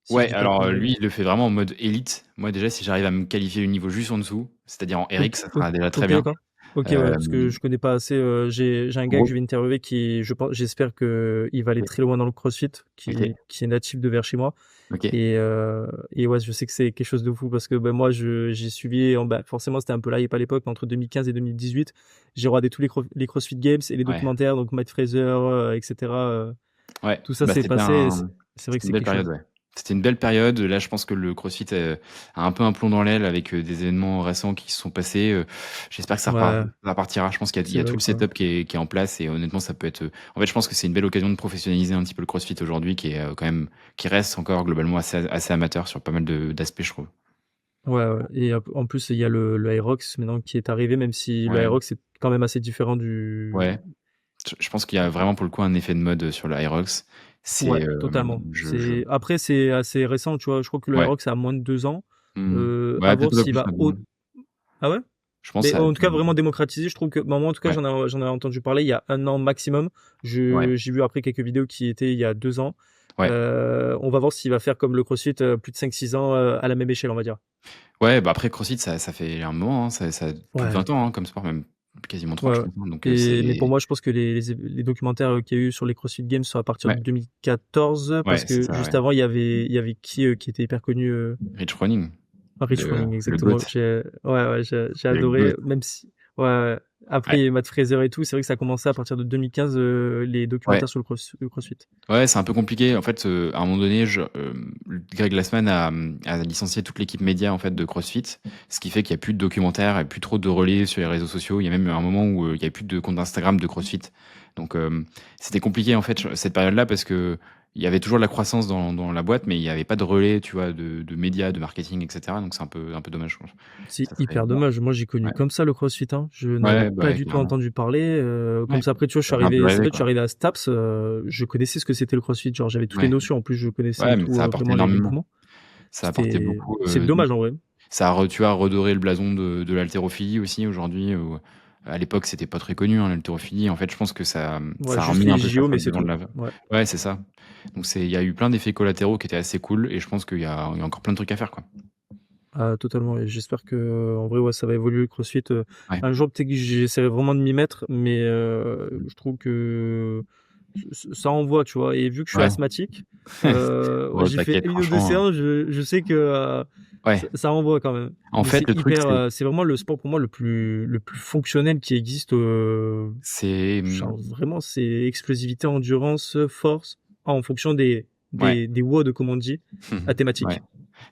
si je Ouais, dis pas de alors conneries. lui, il le fait vraiment en mode élite. Moi, déjà, si j'arrive à me qualifier le niveau juste en dessous, c'est-à-dire en Ok, RX, ça sera déjà très ok, bien. d'accord. Ok, ouais, Euh, parce que je connais pas assez. J'ai un en gars que je gros, vais interviewer qui, je pense, j'espère que il va aller ok, très loin dans le CrossFit, ok, qui est natif de vers chez moi. ok. Et ouais, je sais que c'est quelque chose de fou parce que ben, moi, j'ai suivi, bah, forcément, c'était un peu hype à l'époque, mais entre 2015 et 2018, j'ai regardé tous les CrossFit Games et les Ouais, documentaires, donc Matt Fraser, etc. ouais. Tout ça Bah, s'est passé, et c'est vrai que c'était une c'est belle quelque période, chose. ouais. C'était une belle période. Là, je pense que le CrossFit a un peu un plomb dans l'aile avec des événements récents qui se sont passés. J'espère que Ouais, ça partira. Je pense qu'il y c'est a tout vrai le quoi. setup qui est en place et honnêtement, ça peut être. En fait, je pense que c'est une belle occasion de professionnaliser un petit peu le CrossFit aujourd'hui, qui est quand même, qui reste encore globalement assez amateur sur pas mal d'aspects, je trouve. Ouais, ouais. Et en plus, il y a le Aerox maintenant qui est arrivé, même si le Ouais, Aerox est quand même assez différent du. ouais. Je pense qu'il y a vraiment pour le coup un effet de mode sur le Hyrox. Ouais, C'est, totalement. Après, c'est assez récent, tu vois. Je crois que le ouais. Aerox a moins de 2 ans. À Ouais, voir peut-être un peu s'il plus va maintenant. Ah ouais? Je pense Mais ça. en tout cas, vraiment démocratisé. Je trouve que, bah, moi, en tout cas, Ouais, j'en ai entendu parler il y a 1 an maximum. ouais, J'ai vu après quelques vidéos qui étaient il y a 2 ans. ouais. On va voir s'il va faire comme le CrossFit, plus de 5 6 ans, à la même échelle, on va dire. Ouais, bah, après CrossFit ça fait un moment, hein, ça a plus de Ouais. 20 ans, hein, comme sport, même quasiment 30 Ouais, je ouais. pense, hein, donc Mais pour c'est moi, je pense que les documentaires qu'il y a eu sur les CrossFit Games sont à partir ouais, de 2014, parce ouais, c'est que ça, juste ouais. avant, il y avait qui était hyper connu, Rich Froning, Rich Froning, le exactement. GOAT, Ouais, j'ai le GOAT. adoré, même si, ouais, ouais. Après, Ouais, il y a Matt Fraser et tout, c'est vrai que ça a commencé à partir de 2015, les ouais. documentaires sur le CrossFit. Ouais, c'est un peu compliqué. En fait, à un moment donné, Greg Glassman a licencié toute l'équipe média en fait de CrossFit, ce qui fait qu'il y a plus de documentaires et plus trop de relais sur les réseaux sociaux. Il y a même un moment où il y a plus de compte Instagram de CrossFit. Donc c'était compliqué en fait cette période-là parce que il y avait toujours de la croissance dans la boîte, mais il n'y avait pas de relais, tu vois, de médias, de marketing, etc. Donc c'est un peu dommage, je pense. C'est Ça serait hyper bon. dommage. Moi, j'ai connu Ouais, comme ça le CrossFit, hein. Je n'avais ouais, bah pas ouais, du tout clairement. entendu parler. Comme Ouais, ça, après, tu vois, ça fait un peu c'est rêver vrai que je suis quoi. arrivé à Staps, je connaissais ce que c'était le CrossFit. Genre, j'avais toutes les Ouais, notions. En plus, je connaissais et ouais, mais tout, ça apporte vraiment les énormément. mouvements. Ça a apporté beaucoup. C'est dommage en vrai. Ça a, tu vois, redoré le blason de l'haltérophilie aussi aujourd'hui. À l'époque, c'était pas très connu, hein, l'haltérophilie. En fait, je pense que Ouais, ça a juste remis les un peu ça JO, sur mais le c'est devant de tout. la. Ouais. Ouais, c'est ça. Donc il y a eu plein d'effets collatéraux qui étaient assez cool, et je pense qu'il y a encore plein de trucs à faire, quoi. Ah, totalement. Et j'espère que, en vrai, ouais, ça va évoluer le CrossFit. Ouais. Un jour, peut-être que j'essaierai vraiment de m'y mettre, mais je trouve que ça envoie, tu vois. Et vu que je suis Ouais. asthmatique, Bon, j'ai fait t'inquiète, une ou deux franchement. séances, je sais que Ouais. ça envoie quand même. En Mais fait, le truc, c'est vraiment le sport pour moi le plus fonctionnel qui existe. c'est, Genre vraiment, c'est explosivité, endurance, force, en fonction ouais. des WOD, comme on dit, à Ouais. thématique.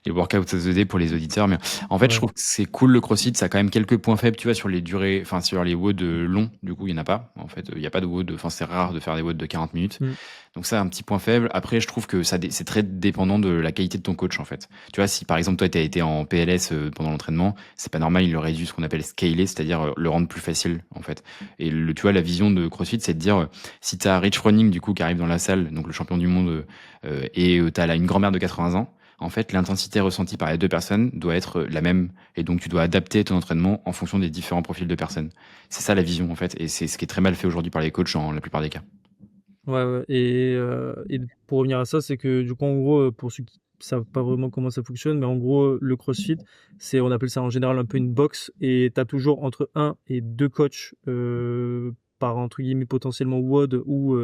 Les workouts of the day pour les auditeurs. Mais en fait, je Ouais. trouve que c'est cool le CrossFit. Ça a quand même quelques points faibles, tu vois, sur les durées, enfin, sur les WOD longs. Du coup, il n'y en a pas. En fait, il n'y a pas de WOD. Enfin, c'est rare de faire des WOD de 40 minutes. Mm. Donc, ça, un petit point faible. Après, je trouve que c'est très dépendant de la qualité de ton coach, en fait. Tu vois, si par exemple, toi, tu as été en PLS pendant l'entraînement, c'est pas normal. Il aurait dû ce qu'on appelle scaler, c'est-à-dire le rendre plus facile, en fait. Et tu vois, la vision de CrossFit, c'est de dire, si tu as Rich Froning, du coup, qui arrive dans la salle, donc le champion du monde, et tu as là une grand-mère de 80 ans, en fait, l'intensité ressentie par les deux personnes doit être la même. Et donc, tu dois adapter ton entraînement en fonction des différents profils de personnes. C'est ça la vision, en fait. Et c'est ce qui est très mal fait aujourd'hui par les coachs en la plupart des cas. Ouais, ouais. Et pour revenir à ça, c'est que du coup, en gros, pour ceux qui savent pas vraiment comment ça fonctionne, mais en gros, le CrossFit, on appelle ça en général un peu une box, et tu as toujours entre un et deux coachs par entre guillemets potentiellement WOD, ou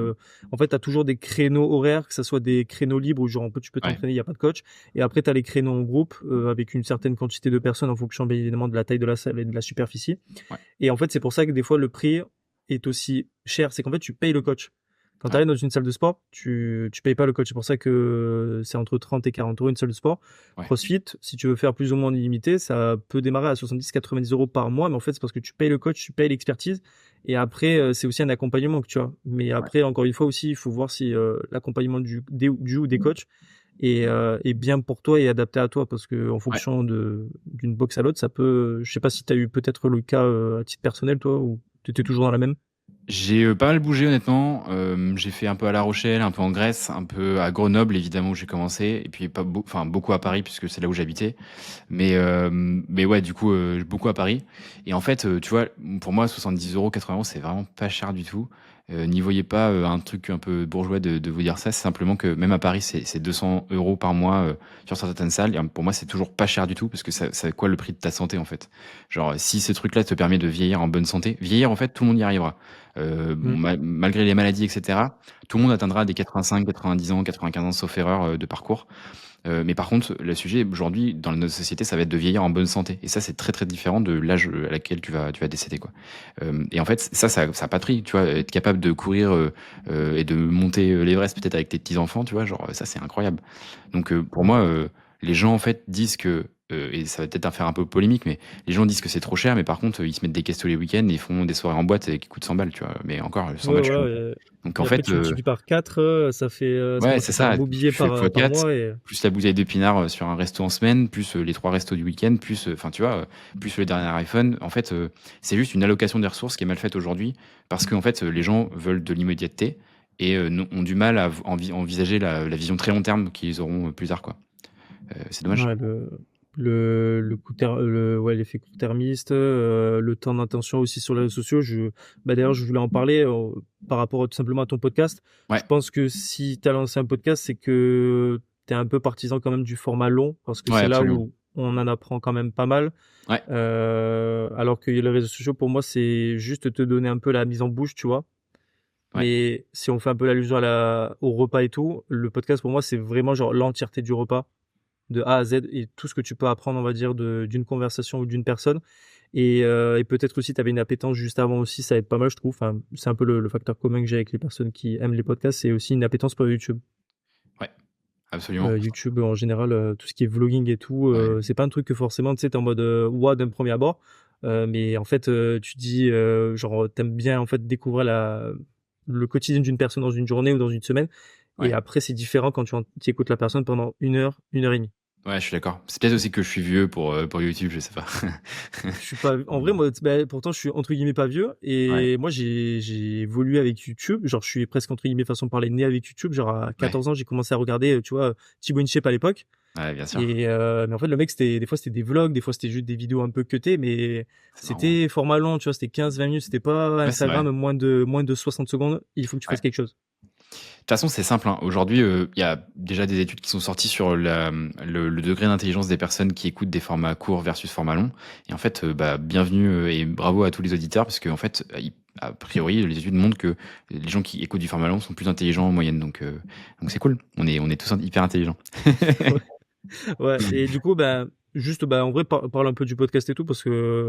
en fait, tu as toujours des créneaux horaires, que ce soit des créneaux libres où genre tu peux Ouais, t'entraîner, il n'y a pas de coach, et après, tu as les créneaux en groupe avec une certaine quantité de personnes en fonction bien évidemment de la taille de la salle et de la superficie. ouais, Et en fait, c'est pour ça que des fois, le prix est aussi cher, c'est qu'en fait, tu payes le coach. Quand tu ouais, arrives dans une salle de sport, tu payes pas le coach. C'est pour ça que c'est entre 30 et 40 euros une salle de sport. ouais, CrossFit, si tu veux faire plus ou moins en illimité, ça peut démarrer à 70-90 euros par mois. Mais en fait, c'est parce que tu payes le coach, tu payes l'expertise. Et après, c'est aussi un accompagnement que tu as. Mais ouais, après, encore une fois aussi, il faut voir si l'accompagnement du ou des coachs est bien pour toi et adapté à toi. Parce que en ouais. fonction d'une box à l'autre, ça peut. Je sais pas si tu as eu peut-être le cas à titre personnel, toi, ou tu étais toujours dans la même. J'ai pas mal bougé honnêtement. J'ai fait un peu à La Rochelle, un peu en Grèce, un peu à Grenoble évidemment où j'ai commencé, et puis enfin beaucoup à Paris puisque c'est là où j'habitais. Mais ouais, du coup beaucoup à Paris. Et en fait, tu vois, pour moi 70 euros, 80 euros, c'est vraiment pas cher du tout. N'y voyez pas un truc un peu bourgeois de vous dire ça. C'est simplement que même à Paris, c'est 200 euros par mois sur certaines salles. Et pour moi, c'est toujours pas cher du tout parce que ça quoi le prix de ta santé en fait. Genre, si ce truc-là te permet de vieillir en bonne santé, vieillir en fait, tout le monde y arrivera. Bon, Mm. malgré les maladies, etc., tout le monde atteindra des 85, 90 ans, 95 ans, sauf erreur de parcours. Mais par contre, le sujet aujourd'hui dans notre société, ça va être de vieillir en bonne santé. Et ça, c'est très très différent de l'âge à laquelle tu vas décéder, quoi. Et en fait, ça a pas de prix. Tu vois, être capable de courir et de monter l'Everest peut-être avec tes petits enfants, tu vois, genre ça, c'est incroyable. Donc pour moi, les gens en fait disent que et ça va peut-être faire un peu polémique, mais les gens disent que c'est trop cher, mais par contre, ils se mettent des caisses tous les week-ends et ils font des soirées en boîte qui coûtent 100 balles, tu vois. Mais encore, 100 Ouais, balles, je suis ouais. donc en Et après, fait, tu multiplies par 4, ça ouais, commence c'est à faire un ça. beau Tu billet fais par x4, mois. Et plus la bouteille de pinard sur un resto en semaine, plus les 3 restos du week-end, plus, enfin, tu vois, plus le dernier iPhone. En fait, c'est juste une allocation des ressources qui est mal faite aujourd'hui parce qu'en fait, les gens veulent de l'immédiateté et ont du mal à envisager la vision très long terme qu'ils auront plus tard, quoi. C'est dommage. ouais, ouais, l'effet court-termiste, le temps d'intention aussi sur les réseaux sociaux. D'ailleurs, je voulais en parler par rapport tout simplement à ton podcast. Je Ouais, pense que si tu as lancé un podcast, c'est que tu es un peu partisan quand même du format long, parce que ouais, c'est là absolument. où on en apprend quand même pas mal. Ouais, Alors que les réseaux sociaux, pour moi, c'est juste te donner un peu la mise en bouche, tu vois. ouais, Mais si on fait un peu l'allusion au repas et tout, le podcast pour moi c'est vraiment genre l'entièreté du repas, de A à Z, et tout ce que tu peux apprendre, on va dire, d'une conversation ou d'une personne. Et peut-être aussi tu avais une appétence juste avant aussi, ça aide pas mal je trouve. Enfin, c'est un peu le facteur commun que j'ai avec les personnes qui aiment les podcasts, c'est aussi une appétence pour YouTube. ouais, absolument. YouTube en général, tout ce qui est vlogging et tout, Ouais, c'est pas un truc que forcément tu sais t'es en mode ouah d'un premier abord. Mais en fait tu dis genre t'aimes bien en fait découvrir le quotidien d'une personne dans une journée ou dans une semaine, et ouais. après c'est différent quand tu écoutes la personne pendant 1 heure et demie. Ouais, je suis d'accord. C'est peut-être aussi que je suis vieux pour YouTube, je sais pas. Je suis pas en vrai moi, bah, pourtant je suis entre guillemets pas vieux, Ouais, et moi j'ai évolué avec YouTube, genre je suis presque entre guillemets façon de parler né avec YouTube, genre à ouais, 14 ans j'ai commencé à regarder tu vois Thibaut InShape à l'époque. ouais, bien sûr. Mais en fait, le mec, des fois, c'était des vlogs, des fois, c'était juste des vidéos un peu cutées, mais C'est marrant. c'était format long, tu vois, c'était 15-20 minutes, c'était pas Ouais, c'est vrai. Instagram, moins de 60 secondes, il faut que tu Ouais. fasses quelque chose. De toute façon, c'est simple, hein. Aujourd'hui, il y a déjà des études qui sont sorties sur le degré d'intelligence des personnes qui écoutent des formats courts versus formats longs. Et en fait, bah, bienvenue et bravo à tous les auditeurs, parce qu'en fait, a priori, les études montrent que les gens qui écoutent du format long sont plus intelligents en moyenne. Donc c'est cool. On est tous hyper intelligents. Ouais. Ouais. Et du coup, ben, juste, en vrai, parle un peu du podcast et tout, parce que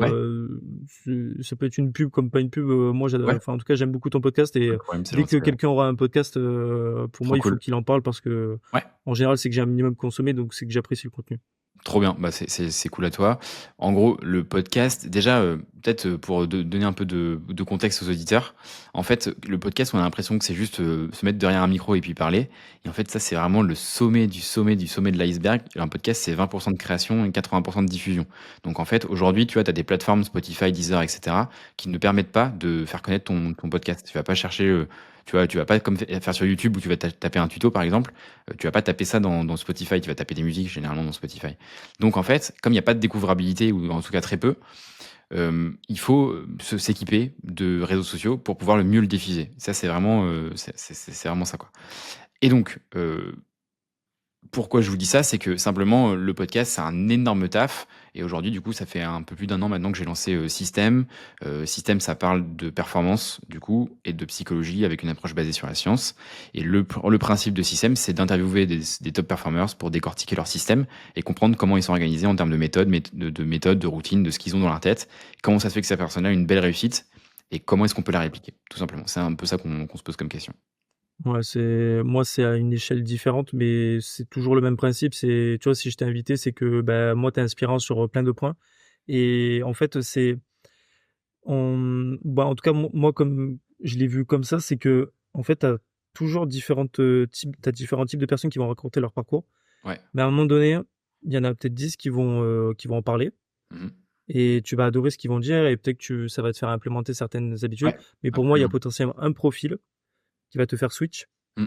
Ouais, ça peut être une pub comme pas une pub. Moi, ouais, enfin, en tout cas, j'aime beaucoup ton podcast, pas et de problème, c'est dès que gentil, ouais. quelqu'un aura un podcast, pour Trop moi, il faut cool. qu'il en parle, parce que Ouais. en général, c'est que j'ai un minimum consommé, donc c'est que j'apprécie le contenu. Trop bien, bah, c'est cool à toi. En gros, le podcast, déjà, peut-être pour donner un peu de contexte aux auditeurs, en fait, le podcast, on a l'impression que c'est juste se mettre derrière un micro et puis parler. Et en fait, ça, c'est vraiment le sommet du sommet du sommet de l'iceberg. Un podcast, c'est 20% de création et 80% de diffusion. Donc, en fait, aujourd'hui, tu vois, tu as des plateformes Spotify, Deezer, etc., qui ne permettent pas de faire connaître ton podcast. Tu vas pas chercher, tu vas pas comme faire sur YouTube où tu vas taper un tuto, par exemple. Tu vas pas taper ça dans Spotify, tu vas taper des musiques généralement dans Spotify. Donc en fait, comme il n'y a pas de découvrabilité, ou en tout cas très peu, il faut s'équiper de réseaux sociaux pour pouvoir le mieux le diffuser. Ça, c'est vraiment, c'est vraiment ça, quoi. Et donc, pourquoi je vous dis ça? C'est que simplement, le podcast, c'est un énorme taf, et aujourd'hui, du coup, ça fait un peu plus d'un an maintenant que j'ai lancé, Système. Système, ça parle de performance, du coup, et de psychologie avec une approche basée sur la science. Et le principe de Système, c'est d'interviewer des top performers pour décortiquer leur système et comprendre comment ils sont organisés en termes de méthode, de méthode, de routine, de ce qu'ils ont dans leur tête, comment ça se fait que cette personne a une belle réussite et comment est-ce qu'on peut la répliquer, tout simplement. C'est un peu ça qu'on se pose comme question. Ouais, c'est à une échelle différente, mais c'est toujours le même principe. Tu vois, si je t'ai invité, c'est que, moi, t'es inspirant sur plein de points. Et en fait, en tout cas, moi, comme je l'ai vu comme ça, c'est que, en fait, toujours t'as différents types de personnes qui vont raconter leur parcours. Ouais. Mais à un moment donné, il y en a peut-être 10 qui vont en parler, Mhm. et tu vas adorer ce qu'ils vont dire, et peut-être que ça va te faire implémenter certaines habitudes. Ouais, Mais pour moi, il y a absolument. potentiellement un profil qui va te faire switch, Mm.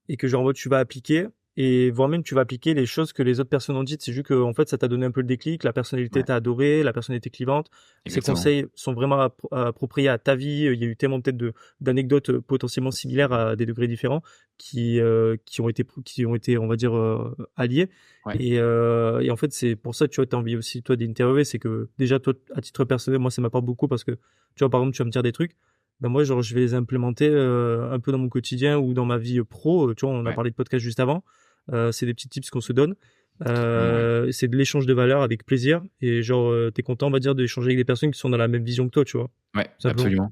et que genre en mode tu vas appliquer, et voire même tu vas appliquer les choses que les autres personnes ont dites. C'est juste que en fait ça t'a donné un peu le déclic, la personnalité Ouais, t'a adoré, la personnalité clivante, ces exactement. conseils sont vraiment appropriés à ta vie. Il y a eu tellement peut-être d'anecdotes potentiellement similaires à des degrés différents, qui ont été on va dire alliés. Ouais, Et en fait c'est pour ça, tu vois, t'as envie aussi toi d'interviewer. C'est que déjà toi, à titre personnel, moi ça m'apporte beaucoup, parce que tu vois, par exemple, tu vas me dire des trucs, moi, genre, je vais les implémenter un peu dans mon quotidien ou dans ma vie pro. Tu vois, on a ouais, parlé de podcast juste avant. C'est des petits tips qu'on se donne. totalement, ouais. C'est de l'échange de valeurs avec plaisir. Et genre, t'es content, on va dire, d'échanger avec des personnes qui sont dans la même vision que toi, tu vois, Ouais, tout simplement. absolument.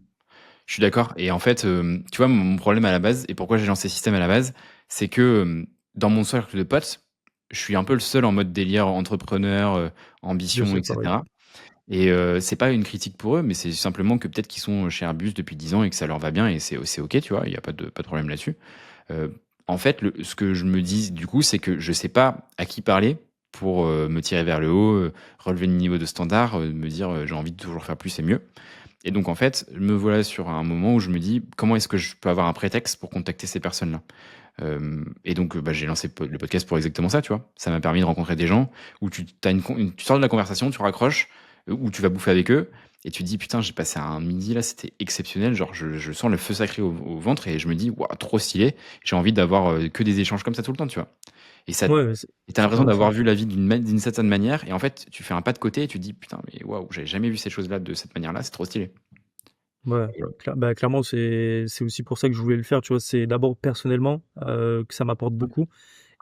Je suis d'accord. Et en fait, tu vois, mon problème à la base, et pourquoi j'ai lancé Système à la base, c'est que dans mon cercle de potes, je suis un peu le seul en mode délire entrepreneur, Je ambition, sais, pareil. etc. Et c'est pas une critique pour eux, mais c'est simplement que peut-être qu'ils sont chez Airbus depuis 10 ans et que ça leur va bien, et c'est OK, tu vois, il y a pas de problème là-dessus. En fait, ce que je me dis du coup, c'est que je sais pas à qui parler pour me tirer vers le haut, relever le niveau de standard, me dire j'ai envie de toujours faire plus et mieux. Et donc en fait, me voilà sur un moment où je me dis comment est-ce que je peux avoir un prétexte pour contacter ces personnes-là. Et donc bah, j'ai lancé le podcast pour exactement ça, tu vois. Ça m'a permis de rencontrer des gens où tu sors de la conversation, tu raccroches, où tu vas bouffer avec eux, et tu te dis putain, j'ai passé un midi là, c'était exceptionnel, genre je sens le feu sacré au ventre, et je me dis waouh, trop stylé, j'ai envie d'avoir que des échanges comme ça tout le temps, tu vois. Et ça, Ouais, et t'as c'est l'impression clairement ça. d'avoir vu la vie d'une certaine manière, et en fait tu fais un pas de côté et tu te dis putain, mais waouh, j'avais jamais vu ces choses-là de cette manière-là, c'est trop stylé. Ouais, Et voilà. clairement, c'est aussi pour ça que je voulais le faire. Tu vois, c'est d'abord personnellement que ça m'apporte Ouais, beaucoup.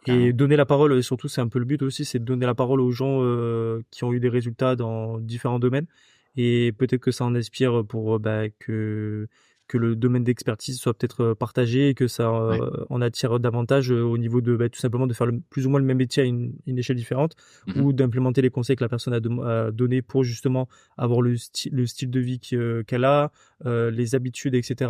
Et carrément. donner la parole, et surtout, c'est un peu le but aussi, c'est de donner la parole aux gens qui ont eu des résultats dans différents domaines. Et peut-être que ça en inspire pour que le domaine d'expertise soit peut-être partagé, et que ça Ouais. en attire davantage au niveau de tout simplement de faire plus ou moins le même métier à une échelle différente, Mhm. ou d'implémenter les conseils que la personne a donné pour justement avoir le style de vie qu'elle a, les habitudes, etc.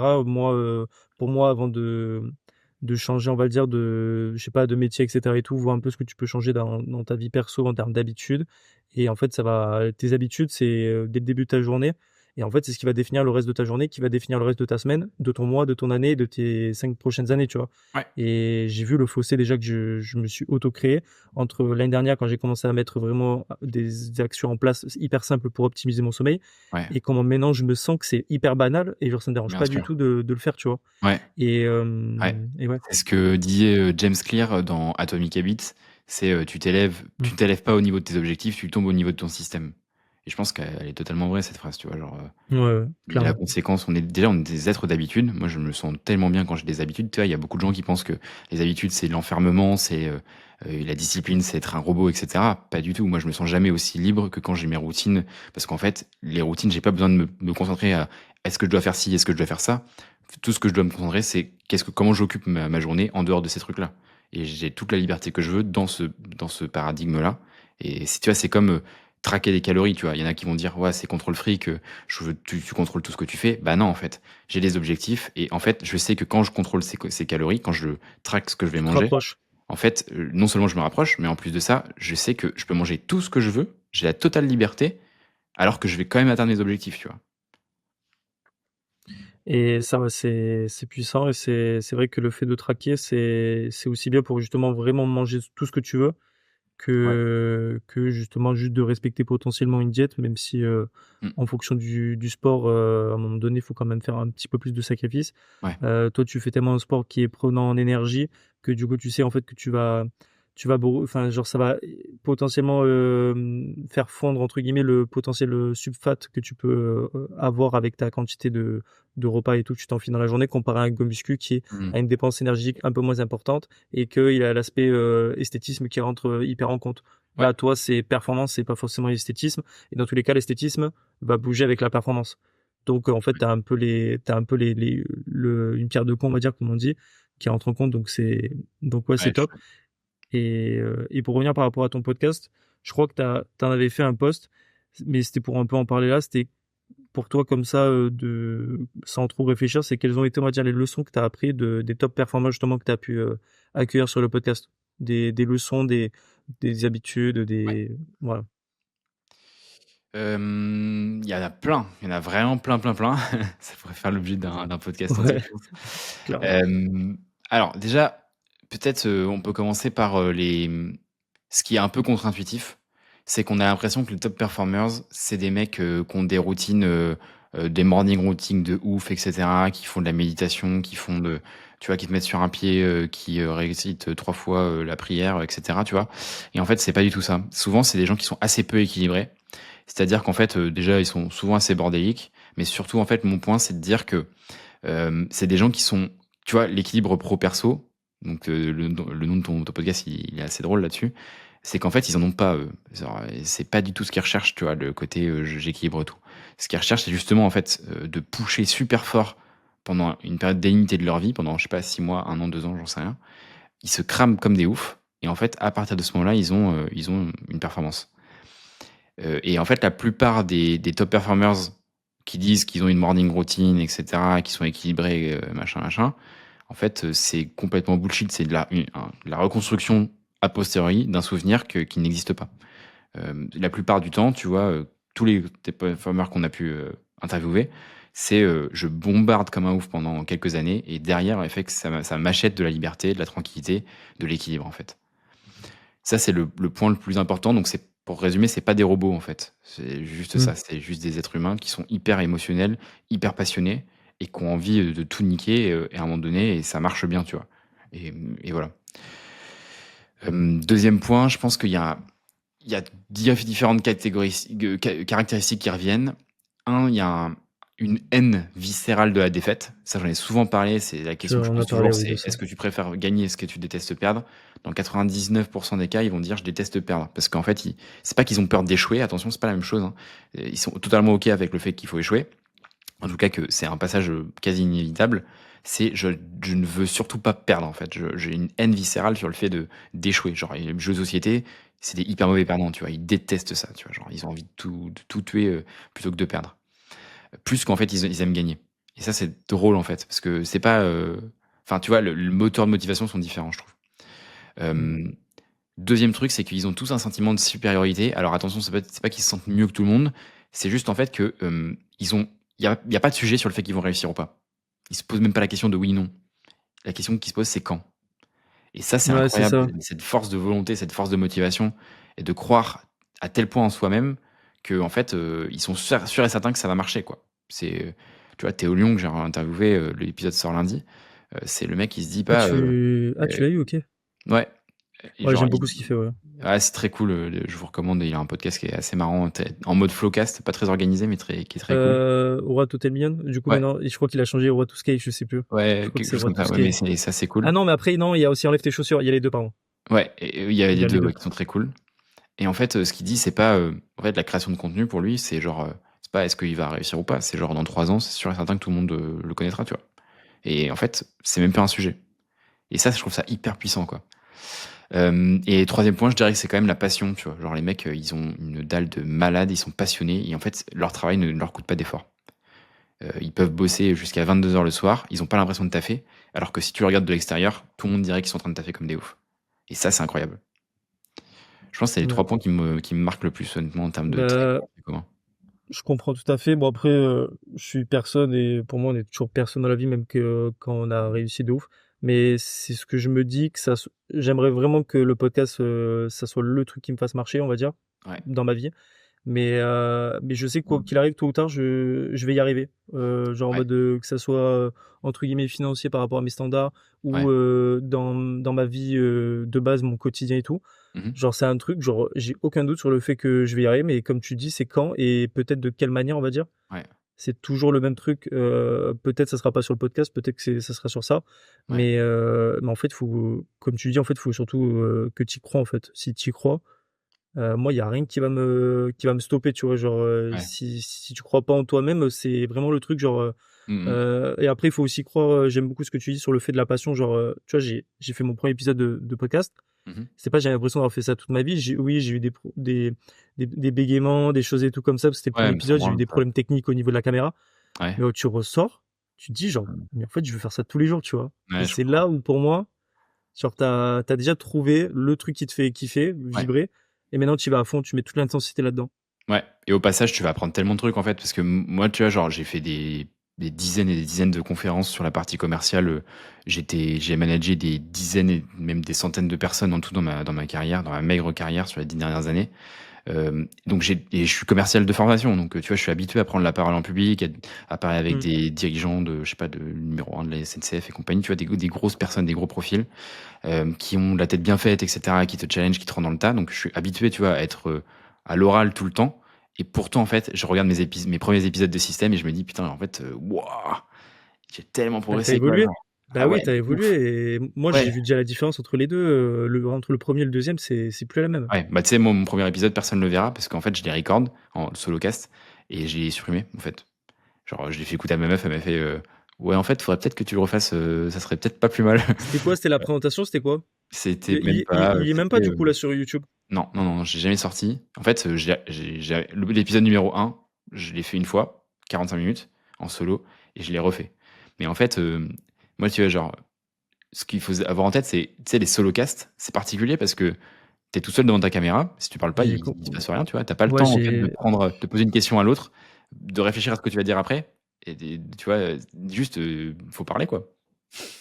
Pour moi, avant de changer, on va le dire, je sais pas, de métier, etc. et tout, voir un peu ce que tu peux changer dans ta vie perso en termes d'habitudes. Et en fait, tes habitudes, c'est dès le début de ta journée. Et en fait, c'est ce qui va définir le reste de ta journée, qui va définir le reste de ta semaine, de ton mois, de ton année, de tes 5 prochaines années, tu vois. Ouais. Et j'ai vu le fossé déjà que je me suis auto-créé entre l'année dernière, quand j'ai commencé à mettre vraiment des actions en place hyper simples pour optimiser mon sommeil, Ouais. et comment maintenant je me sens que c'est hyper banal, et genre ça me dérange Bien pas du sûr. tout de le faire, tu vois. Ouais. Et, Ouais. ouais. C'est ce que disait James Clear dans Atomic Habits, c'est tu t'élèves Mm. pas au niveau de tes objectifs, tu tombes au niveau de ton système. Et je pense qu'elle est totalement vraie, cette phrase, tu vois, genre, Ouais, ouais, la clairement. conséquence, on est des êtres d'habitude. Moi, je me sens tellement bien quand j'ai des habitudes. Tu vois, il y a beaucoup de gens qui pensent que les habitudes, c'est l'enfermement, c'est la discipline, c'est être un robot, etc. Pas du tout. Moi, je me sens jamais aussi libre que quand j'ai mes routines. Parce qu'en fait, les routines, j'ai pas besoin de me concentrer à est-ce que je dois faire ci, est-ce que je dois faire ça. Tout ce que je dois me concentrer, c'est comment j'occupe ma journée en dehors de ces trucs-là. Et j'ai toute la liberté que je veux dans ce paradigme-là. Et si tu vois, c'est comme traquer des calories, tu vois. Il y en a qui vont dire, ouais, c'est contrôle fric, tu contrôles tout ce que tu fais. Bah non, en fait, j'ai des objectifs et en fait, je sais que quand je contrôle ces calories, quand je traque ce que je vais Tu te manger, rapproches. en fait, non seulement je me rapproche, mais en plus de ça, je sais que je peux manger tout ce que je veux, j'ai la totale liberté, alors que je vais quand même atteindre mes objectifs, tu vois. Et ça, ouais, c'est puissant et c'est vrai que le fait de traquer, c'est aussi bien pour justement vraiment manger tout ce que tu veux Ouais. que justement juste de respecter potentiellement une diète, même si, Mm. en fonction du sport, à un moment donné, il faut quand même faire un petit peu plus de sacrifices. Ouais. Toi, tu fais tellement un sport qui est prenant en énergie que du coup, tu sais en fait que tu vas enfin genre ça va potentiellement, faire «fondre» entre guillemets le potentiel, substrat que tu peux, avoir avec ta quantité de repas et tout que tu t'enfiles dans la journée comparé à un go muscu qui Mm. a une dépense énergétique un peu moins importante et qu'il a l'aspect esthétisme qui rentre hyper en compte. Ouais. Là, toi, c'est performance, c'est pas forcément esthétisme. Et dans tous les cas, l'esthétisme va bouger avec la performance. Donc, en fait, t'as un peu une pierre de coups, on va dire, comme on dit, qui rentre en compte. Donc ouais, c'est Ouais, top. Et pour revenir par rapport à ton podcast, je crois que t'en avais fait un post, mais c'était pour un peu en parler là. C'était pour toi comme ça, sans trop réfléchir, c'est quelles ont été, on va dire, les leçons que tu as appris des top performers justement que tu as pu accueillir sur le podcast? Des leçons, des habitudes, ouais. voilà. Il y en a plein, il y en a vraiment plein, plein, plein. Ça pourrait faire l'objet d'un podcast entier, Ouais, je pense. clairement. Alors déjà, peut-être, on peut commencer par, ce qui est un peu contre-intuitif, c'est qu'on a l'impression que les top performers, c'est des mecs, qui ont des routines, des morning routines de ouf et cetera, qui font de la méditation, tu vois, qui te mettent sur un pied, qui, récitent 3 fois, la prière, et cetera, tu vois? Et en fait, c'est pas du tout ça. Souvent, c'est des gens qui sont assez peu équilibrés. C'est-à-dire qu'en fait, déjà, ils sont souvent assez bordéliques, mais surtout, en fait, mon point, c'est de dire que c'est des gens qui sont, tu vois, l'équilibre pro-perso, donc le nom de ton podcast, il est assez drôle là-dessus, c'est qu'en fait, ils en ont pas, eux. Genre, c'est pas du tout ce qu'ils recherchent, tu vois, le côté j'équilibre tout. Ce qu'ils recherchent, c'est justement, en fait, de pusher super fort pendant une période délimitée de leur vie, pendant, je sais pas, 6 mois, 1 an, 2 ans, j'en sais rien. Ils se crament comme des oufs, et en fait, à partir de ce moment-là, ils ont une performance. Et en fait, la plupart des top performers qui disent qu'ils ont une morning routine, etc., qui sont équilibrés, machin, machin, en fait, c'est complètement bullshit. C'est de la reconstruction a posteriori d'un souvenir qui n'existe pas. La plupart du temps, tu vois, tous les top performers qu'on a pu interviewer, c'est je bombarde comme un ouf pendant quelques années, et derrière, en fait, ça m'achète de la liberté, de la tranquillité, de l'équilibre, en fait. Ça, c'est le point le plus important. Donc, pour résumer, c'est pas des robots, en fait. C'est juste Mmh. ça. C'est juste des êtres humains qui sont hyper émotionnels, hyper passionnés et qui ont envie de tout niquer et à un moment donné, et ça marche bien, tu vois. Et voilà. Deuxième point, je pense il y a différentes catégories, caractéristiques qui reviennent. Un, il y a une haine viscérale de la défaite. Ça, j'en ai souvent parlé. C'est la question que je On a pose parlé, toujours, oui, de c'est ça. est-ce que tu préfères gagner, est-ce que tu détestes perdre? Dans 99% des cas, ils vont dire je déteste perdre. Parce qu'en fait, c'est pas qu'ils ont peur d'échouer. Attention, c'est pas la même chose, hein. Ils sont totalement OK avec le fait qu'il faut échouer. En tout cas, que c'est un passage quasi inévitable. C'est je ne veux surtout pas perdre, en fait. J'ai une haine viscérale sur le fait d'échouer. Genre, les jeux de société, c'est des hyper mauvais perdants, tu vois. Ils détestent ça, tu vois. Genre, ils ont envie de tout tuer plutôt que de perdre. Plus qu'en fait, ils aiment gagner. Et ça, c'est drôle, en fait. Parce que c'est pas. Enfin, tu vois, le moteur de motivation sont différents, je trouve. Mmh. Euh, Deuxième truc, c'est qu'ils ont tous un sentiment de supériorité. Alors attention, c'est pas qu'ils se sentent mieux que tout le monde. C'est juste en fait que il y a pas de sujet sur le fait qu'ils vont réussir ou pas. Ils se posent même pas la question de oui, non. La question qui se pose, c'est quand. Et ça, c'est Ouais, c'est incroyable, ça. cette force de volonté, cette force de motivation, et de croire à tel point en soi-même que en fait, ils sont sûrs et certains que ça va marcher, quoi. Tu vois, Théo Lyon, que j'ai interviewé, l'épisode sort lundi, c'est le mec qui se dit Ah pas, tu l'as eu? OK. ouais, Et Ouais, genre, j'aime beaucoup ce qu'il fait, ouais. ouais, c'est très cool. Je vous recommande. Il a un podcast qui est assez marrant, en mode flowcast, pas très organisé, mais qui est très cool. What to Tell Million, du coup, Ouais, maintenant, je crois qu'il a changé What to Skate, je sais plus. Je ouais, crois que quelque c'est chose What comme to ça. Ouais, mais Skate. c'est assez Ah cool. non, mais après, non, il y a aussi Enlève tes chaussures. Il y a les deux, pardon. Ouais, et il y a Il les y a les deux deux. ouais, qui sont très cool. Et en fait, ce qu'il dit, c'est pas, en fait, la création de contenu pour lui, c'est genre, c'est pas est-ce qu'il va réussir ou pas. C'est genre dans 3 ans, c'est sûr et certain que tout le monde le connaîtra, tu vois. Et en fait, c'est même pas un sujet. Et ça, je trouve ça hyper puissant, quoi. Et troisième point, je dirais que c'est quand même la passion, tu vois. Genre les mecs, ils ont une dalle de malade, ils sont passionnés, et en fait, leur travail ne leur coûte pas d'effort. Ils peuvent bosser jusqu'à 22 heures le soir, ils ont pas l'impression de taffer, alors que si tu le regardes de l'extérieur, tout le monde dirait qu'ils sont en train de taffer comme des oufs. Et ça, c'est incroyable. Je pense que c'est les Ouais. 3 points qui me marquent le plus, honnêtement, en termes de très Bah, commun. je comprends tout à fait. Bon, après, je suis personne et pour moi, on est toujours personne dans la vie, même que quand on a réussi de ouf. Mais c'est ce que je me dis que j'aimerais vraiment que le podcast, ça soit le truc qui me fasse marcher, on va dire, Ouais, dans ma vie. Mais je sais que quoi qu'il arrive, tôt ou tard, je vais y arriver. Genre en ouais, mode que ça soit entre guillemets financier par rapport à mes standards ou ouais. dans ma vie de base, mon quotidien et tout. Mhm. Genre, c'est un truc, genre, j'ai aucun doute sur le fait que je vais y arriver, mais comme tu dis, c'est quand et peut-être de quelle manière, on va dire. Ouais, C'est toujours le même truc. Peut-être ça sera pas sur le podcast, peut-être que ça sera sur ça. ouais, Mais en fait, comme tu dis, en fait, faut surtout que tu y crois, en fait. Si tu y crois, moi, il y a rien qui va me stopper, tu vois. Genre, ouais. si tu crois pas en toi-même, c'est vraiment le truc, genre. Mhm. Et après, il faut aussi croire. J'aime beaucoup ce que tu dis sur le fait de la passion. Genre, tu vois, j'ai fait mon premier épisode de podcast. Mhm. C'est pas, j'ai l'impression d'avoir fait ça toute ma vie. Oui, j'ai eu des bégaiements, des choses et tout comme ça, parce que c'était le Ouais, premier mais ça épisode. J'ai eu branle, des ça. problèmes techniques au niveau de la caméra. Ouais, Mais tu ressors, tu te dis, genre, mais en fait, je veux faire ça tous les jours, tu vois. Et ouais, je c'est comprends. là où, pour moi, genre, t'as déjà trouvé le truc qui te fait kiffer, Ouais. vibrer. Et maintenant, tu y vas à fond, tu mets toute l'intensité là-dedans. Ouais, et au passage, tu vas apprendre tellement de trucs en fait, parce que moi, tu vois, genre, j'ai fait des dizaines et des dizaines de conférences sur la partie commerciale. J'ai managé des dizaines et même des centaines de personnes en tout dans ma carrière, dans ma maigre carrière sur les 10 dernières années. Donc et je suis commercial de formation, donc tu vois, je suis habitué à prendre la parole en public, à parler avec Mm. des dirigeants de, je sais pas, de numéro 1 de la SNCF et compagnie, tu vois, des grosses personnes, des gros profils, qui ont la tête bien faite, etc., qui te challenge, qui te rendent dans le tas. Donc je suis habitué, tu vois, à être à l'oral tout le temps. Et pourtant, en fait, je regarde mes premiers épisodes de système et je me dis, putain, en fait, waouh, j'ai tellement Ah, t'as progressé, quoi. évolué? Genre. Bah Ah ouais, oui, t'as de ouf. évolué. Et moi, Ouais, j'ai vu déjà la différence entre les deux. Entre le premier et le deuxième, c'est plus la même. ouais. Bah, tu sais, moi, mon premier épisode, personne ne le verra parce qu'en fait, je les record en solo cast et j'ai supprimé, en fait. Genre, je l'ai fait écouter à ma meuf, elle m'a fait, ouais, en fait, faudrait peut-être que tu le refasses, ça serait peut-être pas plus mal. C'était quoi? C'était la présentation? C'était quoi? C'était Il, même il, il, pas, il est même pas c'était, du coup là sur YouTube. non, non, non, j'ai jamais sorti. En fait, l'épisode numéro 1, je l'ai fait une fois, 45 minutes, en solo, et je l'ai refait. Mais en fait, moi, tu vois, genre, ce qu'il faut avoir en tête, c'est, tu sais, les solocasts, c'est particulier parce que t'es tout seul devant ta caméra, si tu parles pas, J'ai il se passe rien, tu vois. T'as pas le Ouais, temps, en fait, j'ai. de poser une question à l'autre, de réfléchir à ce que tu vas dire après, et tu vois, juste, faut parler, quoi.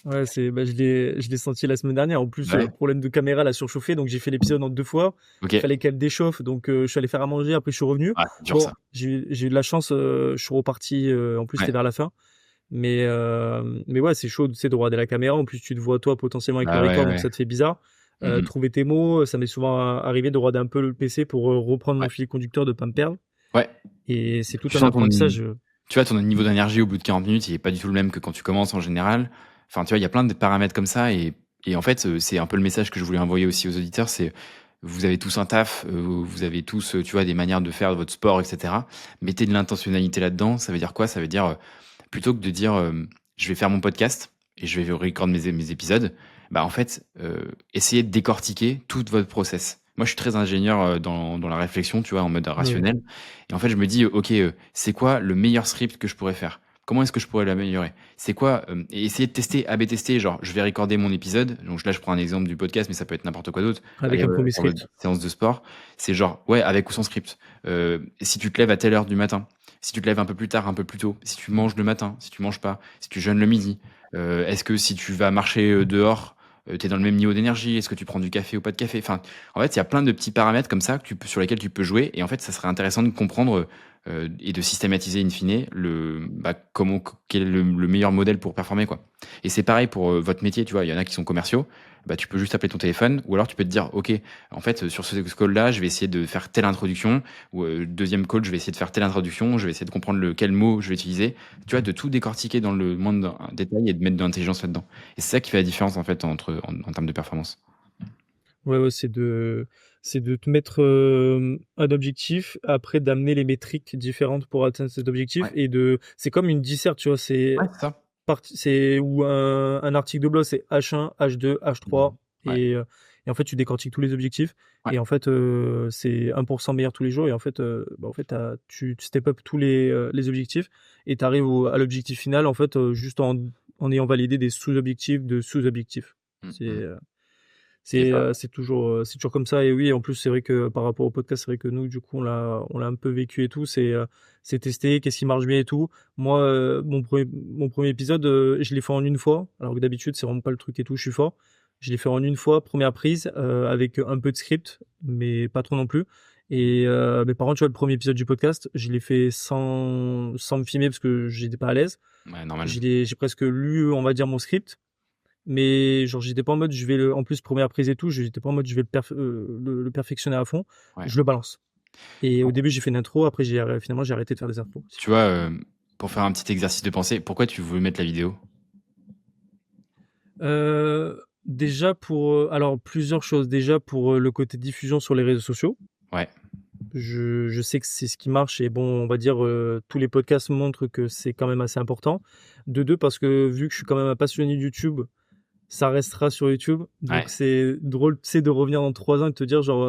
Ouais, bah, je l'ai senti la semaine dernière. En plus, Bah ouais. problème de caméra, la surchauffée. Donc, j'ai fait l'épisode en deux fois. Ok. Il fallait qu'elle déchauffe. Donc, je suis allé faire à manger. Après, je suis revenu. Ah, c'est dur, Bon, ça. j'ai eu de la chance. Je suis reparti. En plus, Ouais. c'était vers la fin. Mais ouais, c'est chaud, tu sais, de regarder la caméra. En plus, tu te vois toi potentiellement avec le Bah ouais, record. Donc, ouais. ça te fait bizarre. Mhm. Trouver tes mots. Ça m'est souvent arrivé de regarder un peu le PC pour reprendre mon Ouais. fil conducteur, de pas me perdre. Ouais. Et c'est tout Tu un sens apprentissage. tu vois, ton niveau d'énergie au bout de 40 minutes, il est pas du tout le même que quand tu commences en général. Enfin, tu vois, il y a plein de paramètres comme ça et en fait, c'est un peu le message que je voulais envoyer aussi aux auditeurs, c'est vous avez tous un taf, vous avez tous, tu vois, des manières de faire votre sport, etc. Mettez de l'intentionnalité là-dedans. Ça veut dire quoi? Ça veut dire, plutôt que de dire, je vais faire mon podcast et je vais record mes épisodes, bah, en fait, essayez de décortiquer tout votre process. Moi, je suis très ingénieur dans la réflexion, tu vois, en mode Ouais. rationnel. Et en fait, je me dis, ok, c'est quoi le meilleur script que je pourrais faire? Comment est-ce que je pourrais l'améliorer? C'est quoi et essayer de tester, A/B tester, genre je vais recorder mon épisode. Donc là, je prends un exemple du podcast, mais ça peut être n'importe quoi d'autre. Avec Allez, un premier pour votre script. séance de sport, c'est genre ouais, avec ou sans script. Si tu te lèves à telle heure du matin, si tu te lèves un peu plus tard, un peu plus tôt, si tu manges le matin, si tu manges pas, si tu jeûnes le midi, est-ce que si tu vas marcher dehors, tu es dans le même niveau d'énergie? Est-ce que tu prends du café ou pas de café? Enfin, en fait, il y a plein de petits paramètres comme ça sur lesquels tu peux jouer. Et en fait, ça serait intéressant de comprendre et de systématiser in fine quel est le meilleur modèle pour performer, quoi. Et c'est pareil pour votre métier, tu vois. Il y en a qui sont commerciaux. bah, tu peux juste appeler ton téléphone, ou alors tu peux te dire, OK, en fait, sur ce call-là, je vais essayer de faire telle introduction, ou deuxième call, je vais essayer de faire telle introduction, je vais essayer de comprendre quel mot je vais utiliser. Tu vois, de tout décortiquer dans le moindre détail et de mettre de l'intelligence là-dedans. Et c'est ça qui fait la différence, en fait, en termes de performance. Ouais, ouais, c'est de te mettre un objectif, après d'amener les métriques différentes pour atteindre cet objectif Ouais, c'est comme une disserte, tu vois, ouais, c'est ça. c'est ou un article de blog, c'est H1, H2, H3 Mhm. Ouais, et en fait, tu décortiques tous les objectifs ouais, et en fait, c'est 1% meilleur tous les jours et en fait, bah, en fait, tu step up tous les objectifs et tu arrives à l'objectif final, en fait, juste en ayant validé des sous-objectifs de sous-objectifs. mm, C'est, mm. C'est ça. c'est toujours comme ça et oui, en plus, c'est vrai que par rapport au podcast, c'est vrai que nous, du coup, on l'a un peu vécu et tout. C'est tester, qu'est-ce qui marche bien et tout. Moi, mon premier épisode, je l'ai fait en une fois, alors que d'habitude, c'est vraiment pas le truc et tout, je suis fort. Je l'ai fait en une fois, première prise, avec un peu de script, mais pas trop non plus. Mais par contre, tu vois, le premier épisode du podcast, je l'ai fait sans me filmer parce que j'étais pas à l'aise. Ouais, normal. J'ai presque lu, on va dire, mon script. Mais genre, j'étais pas en mode, en plus, première prise et tout, j'étais pas en mode, je vais le perfectionner à fond. Ouais. Je le balance. Et au Bon, début, j'ai fait une intro. Après, finalement, j'ai arrêté de faire des intros. tu vois, pour faire un petit exercice de pensée, pourquoi tu veux mettre la vidéo? Déjà alors, plusieurs choses. Déjà, pour le côté diffusion sur les réseaux sociaux. Ouais, Je sais que c'est ce qui marche et bon, on va dire, tous les podcasts montrent que c'est quand même assez important. De deux, parce que vu que je suis quand même un passionné de YouTube, ça restera sur YouTube. Donc ouais, c'est drôle, tu sais, de revenir dans 3 ans et de te dire genre,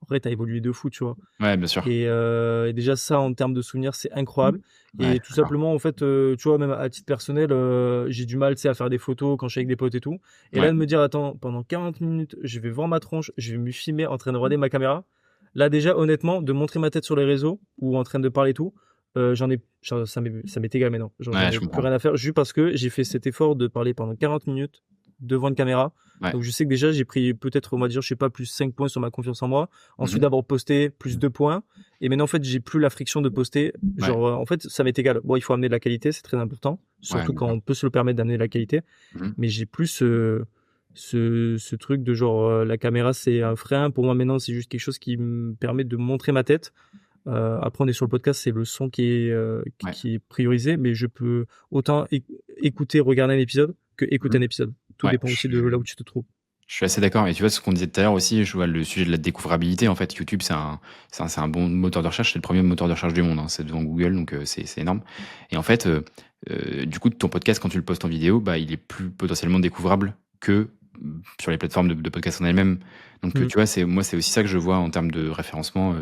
en vrai, t'as évolué de fou, tu vois. ouais, bien sûr. Et déjà ça, en termes de souvenirs, c'est incroyable. Ouais, je Et suis tout d'accord. simplement, en fait, tu vois, même à titre personnel, j'ai du mal, tu sais, à faire des photos quand je suis avec des potes et tout. Et là, Ouais, de me dire, attends, pendant 40 minutes, je vais voir ma tronche, je vais me filmer en train de regarder ma caméra. Là, déjà, honnêtement, de montrer ma tête sur les réseaux ou en train de parler et tout, ça m'est égal maintenant. Genre, j'en ouais, je ai plus comprends. rien à faire juste parce que j'ai fait cet effort de parler pendant 40 minutes devant une caméra. Ouais, Donc, je sais que déjà, j'ai pris peut-être, on va dire, je sais pas, plus 5 points sur ma confiance en moi. Ensuite, mhm, d'avoir posté, plus 2 points. Et maintenant, en fait, j'ai plus la friction de poster. ouais, Genre, en fait, ça m'est égal. Bon, il faut amener de la qualité, c'est très important. ouais, Surtout bien quand sûr. on peut se le permettre d'amener de la qualité. Mhm, Mais j'ai plus ce truc de genre, la caméra, c'est un frein. Pour moi, maintenant, c'est juste quelque chose qui me permet de montrer ma tête. Après, on est sur le podcast, c'est le son ouais, qui est priorisé. Mais je peux autant écouter, regarder un épisode que écouter mhm, un épisode. Tout ouais, dépend aussi de là où tu te trouves. je suis assez d'accord. Et tu vois, ce qu'on disait tout à l'heure aussi, je vois le sujet de la découvrabilité. En fait, YouTube, c'est un bon moteur de recherche. C'est le premier moteur de recherche du monde, hein. C'est devant Google, donc c'est énorme. Et en fait, du coup, ton podcast, quand tu le postes en vidéo, bah, il est plus potentiellement découvrable que sur les plateformes de podcast en elles-mêmes. Donc, Mm. tu vois, moi, c'est aussi ça que je vois en termes de référencement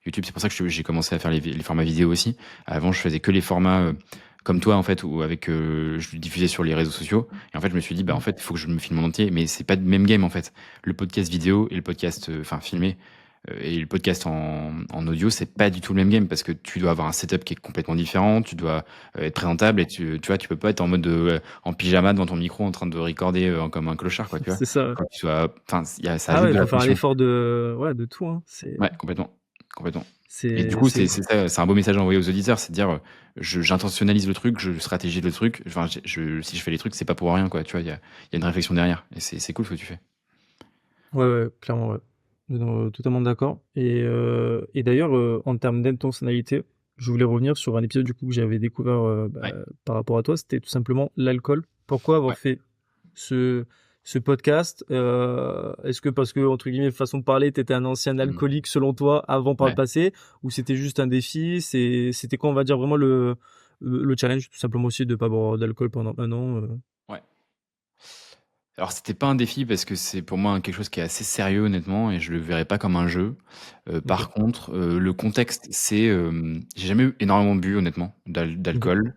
YouTube. C'est pour ça que j'ai commencé à faire les formats vidéo aussi. Avant, je faisais que les formats comme toi, en fait, ou avec, je le diffusais sur les réseaux sociaux. Et en fait, je me suis dit, bah, en Mm. fait, il faut que je me filme en entier. Mais c'est pas le même game, en fait. Le podcast vidéo et le podcast, enfin, filmé, et le podcast en audio, c'est pas du tout le même game parce que tu dois avoir un setup qui est complètement différent. Tu dois être présentable et tu vois, tu peux pas être en mode en pyjama devant ton micro en train de recorder comme un clochard, quoi, tu vois. C'est ça. Faut que tu sois, enfin, ça Ah ajoute ouais, de il la faut faire un pression. effort ouais, de tout, hein. Ouais, complètement. Complètement. Et du C'est, coup, c'est, c'est ça, c'est un beau message à envoyer aux auditeurs, c'est de dire, j'intentionnalise le truc, je stratégise le truc. Enfin, si je fais les trucs, c'est pas pour rien, quoi. Tu vois, il y a une réflexion derrière. Et c'est cool ce que tu fais. ouais, ouais, clairement, ouais. Non, totalement d'accord. Et d'ailleurs, en termes d'intentionnalité, je voulais revenir sur un épisode du coup que j'avais découvert Ouais, par rapport à toi. C'était tout simplement l'alcool. Pourquoi ouais. avoir fait ce, ce podcast? Est-ce que parce que, entre guillemets, façon de parler, t'étais un ancien Mm. alcoolique selon toi avant par le Ouais. passé, ou c'était juste un défi? C'était quoi, on va dire vraiment le challenge, tout simplement aussi de pas boire d'alcool pendant un an. Ouais. Alors, c'était pas un défi parce que c'est pour moi quelque chose qui est assez sérieux, honnêtement, et je le verrais pas comme un jeu. Ok, Par contre, le contexte, c'est, j'ai jamais énormément bu, honnêtement, ok, d'alcool.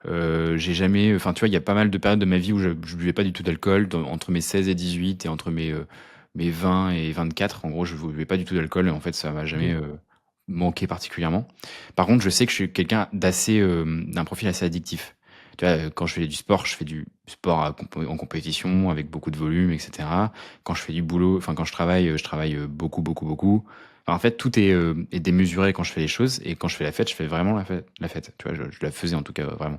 J'ai jamais, enfin, tu vois, il y a pas mal de périodes de ma vie où je buvais pas du tout d'alcool, entre mes 16 et 18 et entre mes 20 et 24. En gros, je buvais pas du tout d'alcool et en fait, ça m'a jamais ok. manqué particulièrement. Par contre, je sais que je suis quelqu'un d'un profil assez addictif. Tu vois, quand je fais du sport, je fais du sport en compétition avec beaucoup de volume, etc. Quand je fais du boulot, enfin, quand je travaille beaucoup, beaucoup, beaucoup. Enfin, en fait, tout est démesuré quand je fais les choses et quand je fais la fête, je fais vraiment la fête. Tu vois, je la faisais en tout cas vraiment.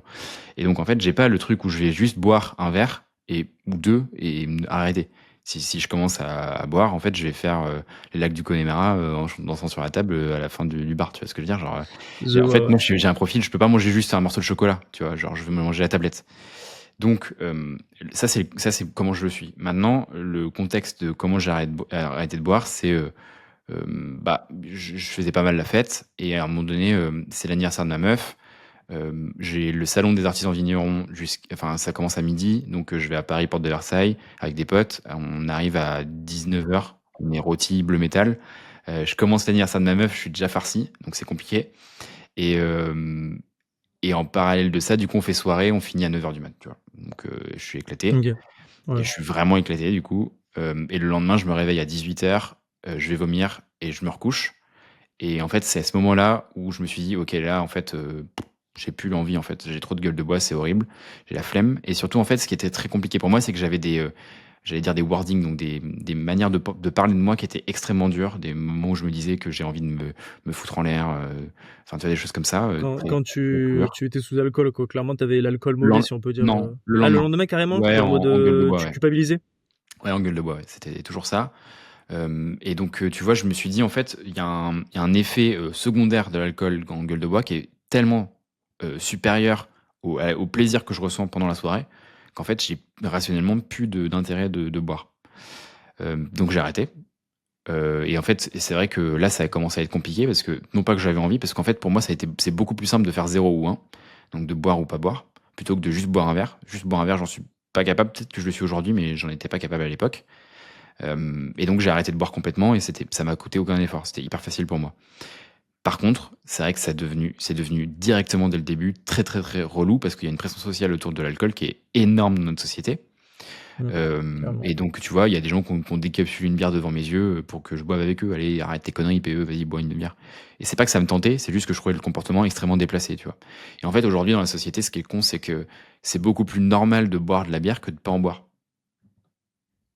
Et donc en fait, j'ai pas le truc où je vais juste boire un verre ou deux et arrêter. Si je commence à boire, en fait, je vais faire les lacs du Connemara en dansant sur la table à la fin du bar, tu vois ce que je veux dire, genre, Je et en fait, vois, moi, j'ai un profil, je peux pas manger juste un morceau de chocolat, tu vois, genre, je veux me manger la tablette. Donc, ça, c'est comment je le suis. Maintenant, le contexte de comment j'ai arrêté de boire, c'est bah, je faisais pas mal la fête, et à un moment donné, c'est l'anniversaire de ma meuf. J'ai le salon des artisans vignerons, enfin, ça commence à midi, donc je vais à Paris, porte de Versailles, avec des potes. On arrive à 19h, on est rôti bleu métal. Je commence l'anniversaire de ma meuf, je suis déjà farci, donc c'est compliqué. Et, euh, et en parallèle de ça, du coup, on fait soirée, on finit à 9h du mat, tu vois. Donc je suis éclaté, ok, et ouais. je suis vraiment éclaté, du coup. Et le lendemain, je me réveille à 18h, je vais vomir et je me recouche. Et en fait, c'est à ce moment-là où je me suis dit, ok, là, en fait, j'ai plus l'envie, en fait. J'ai trop de gueule de bois, c'est horrible. J'ai la flemme. Et surtout, en fait, ce qui était très compliqué pour moi, c'est que j'avais j'allais dire des wordings, donc des manières de parler de moi qui étaient extrêmement dures, des moments où je me disais que j'ai envie de me foutre en l'air, enfin, tu vois, des choses comme ça, Quand très tu, dures. tu étais sous alcool, quoi, clairement, t'avais l'alcool Le mauvais, lend- si on peut dire. Non, le Ah, le lendemain. lendemain, carrément, Ouais, en mode en gueule de bois, tu ouais. culpabilisais? Ouais, en gueule de bois, ouais. C'était toujours ça. Et donc, tu vois, je me suis dit, en fait, il y a un effet secondaire de l'alcool en gueule de bois qui est tellement supérieur au plaisir que je ressens pendant la soirée qu'en fait, j'ai rationnellement plus d'intérêt de boire. Donc, j'ai arrêté. Et en fait, c'est vrai que là, ça a commencé à être compliqué parce que, non pas que j'avais envie, parce qu'en fait, pour moi, c'est beaucoup plus simple de faire 0 ou 1, donc de boire ou pas boire, plutôt que de juste boire un verre. Juste boire un verre, j'en suis pas capable. Peut-être que je le suis aujourd'hui, mais j'en étais pas capable à l'époque. Et donc j'ai arrêté de boire complètement et ça m'a coûté aucun effort. C'était hyper facile pour moi. Par contre, c'est vrai que c'est devenu directement dès le début très très très relou parce qu'il y a une pression sociale autour de l'alcool qui est énorme dans notre société. Mm, clairement. Et donc tu vois, il y a des gens qui ont décapsulé une bière devant mes yeux pour que je boive avec eux. Allez, arrête tes conneries, PE, vas-y, bois une bière. Et c'est pas que ça me tentait, c'est juste que je trouvais le comportement extrêmement déplacé, tu vois. Et en fait, aujourd'hui dans la société, ce qui est con, c'est que c'est beaucoup plus normal de boire de la bière que de pas en boire.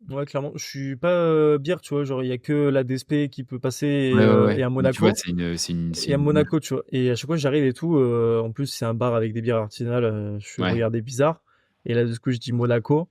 Ouais, clairement. Je suis pas bière, tu vois. Genre, il y a que la DSP qui peut passer Ouais, ouais, et ouais. à Mais tu vois, Monaco. c'est Et à une... Monaco, tu vois. Et à chaque fois que j'arrive et tout, en plus, c'est un bar avec des bières artisanales. Je suis Ouais. regardé bizarre. Et là, du coup, je dis Monaco.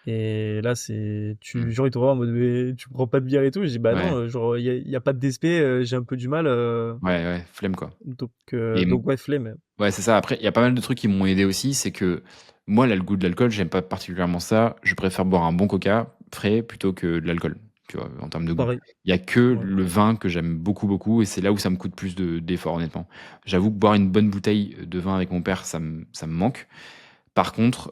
Et là, Mm. genre, ils te voient en mode, mais tu prends pas de bière et tout. Je dis, bah non, Ouais. genre, il y a pas de DSP, j'ai un peu du mal. Ouais, ouais, flemme quoi. Et Donc ouais, flemme. ouais, c'est ça. Après, il y a pas mal de trucs qui m'ont aidé aussi. C'est que moi, là, le goût de l'alcool, j'aime pas particulièrement ça. Je préfère boire un bon coca frais plutôt que de l'alcool, tu vois, en termes de goût. Pareil. Il y a que Ouais. le vin que j'aime beaucoup, beaucoup, et c'est là où ça me coûte plus d'efforts, honnêtement. J'avoue que boire une bonne bouteille de vin avec mon père, ça me manque. Par contre,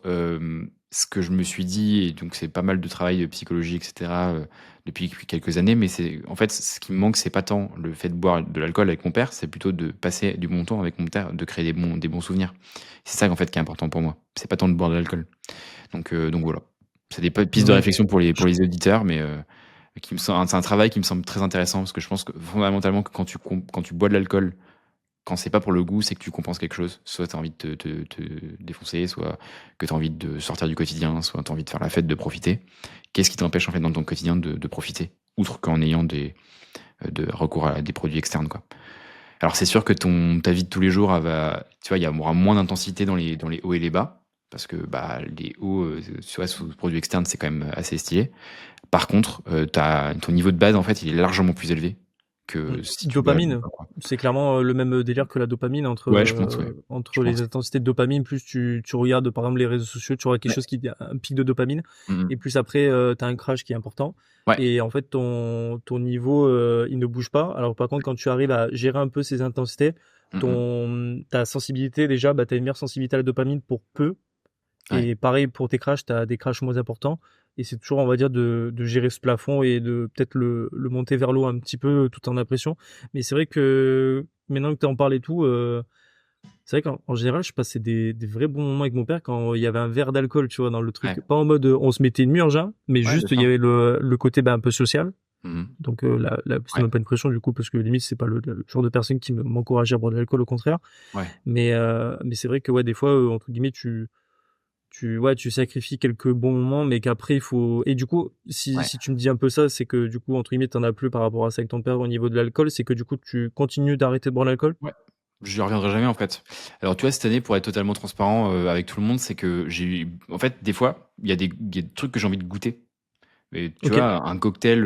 ce que je me suis dit, et donc c'est pas mal de travail de psychologie, etc., depuis quelques années, mais c'est en fait ce qui me manque, c'est pas tant le fait de boire de l'alcool avec mon père, c'est plutôt de passer du bon temps avec mon père, de créer des bons souvenirs. C'est ça en fait qui est important pour moi. C'est pas tant de boire de l'alcool. Donc voilà. C'est des pistes de Ouais. réflexion pour les auditeurs, mais c'est un travail qui me semble très intéressant parce que je pense que fondamentalement, que quand tu bois de l'alcool, quand c'est pas pour le goût, c'est que tu compenses quelque chose. Soit tu as envie de te défoncer, soit que tu as envie de sortir du quotidien, soit tu as envie de faire la fête, de profiter. Qu'est-ce qui t'empêche en fait dans ton quotidien de profiter, outre qu'en ayant de recours à des produits externes, quoi. Alors c'est sûr que ta vie de tous les jours, tu vois, il y aura moins d'intensité dans les hauts et les bas, parce que bah, les hauts, tu vois, sous produits externes, c'est quand même assez stylé. Par contre, ton niveau de base, en fait, il est largement plus élevé que si tu bois Dopamine, pas, quoi. c'est clairement le même délire que la dopamine Ouais, je pense, ouais. Je entre les pense. intensités de dopamine. Plus tu regardes par exemple les réseaux sociaux, tu auras quelque Ouais. chose qui un pic de dopamine, Mhm. et plus après tu as un crash qui est important. Ouais. Et en fait ton niveau il ne bouge pas. Alors par contre quand tu arrives à gérer un peu ces intensités, Mhm. ta sensibilité déjà, bah, tu as une meilleure sensibilité à la dopamine pour peu. Ouais. Et pareil pour tes crashs, tu as des crashs moins importants. Et c'est toujours, on va dire, de gérer ce plafond et de peut-être le monter vers l'eau un petit peu tout en impression. Mais c'est vrai que maintenant que tu en parles et tout, c'est vrai qu'en général, je passais des vrais bons moments avec mon père quand il y avait un verre d'alcool, tu vois, dans le truc. Ouais. Pas en mode on se mettait une murge, hein, mais Ouais, bien juste il y sûr. avait le côté bah, un peu social. Mhm. Donc c'était Ouais. même pas une pression du coup, parce que limite, c'est pas le genre de personne qui m'encourageait à boire de l'alcool, au contraire. Ouais. Mais c'est vrai que, ouais, des fois, entre guillemets, ouais, tu sacrifies quelques bons moments, mais qu'après il faut. Et du coup, Ouais. si tu me dis un peu ça, c'est que du coup, entre guillemets, t'en as plus par rapport à ça avec ton père au niveau de l'alcool, c'est que du coup, tu continues d'arrêter de boire l'alcool? Ouais. Je reviendrai jamais en fait. Alors tu vois, cette année, pour être totalement transparent avec tout le monde, c'est que en fait, des fois, il y a des trucs que j'ai envie de goûter. Et tu Ok. vois, un cocktail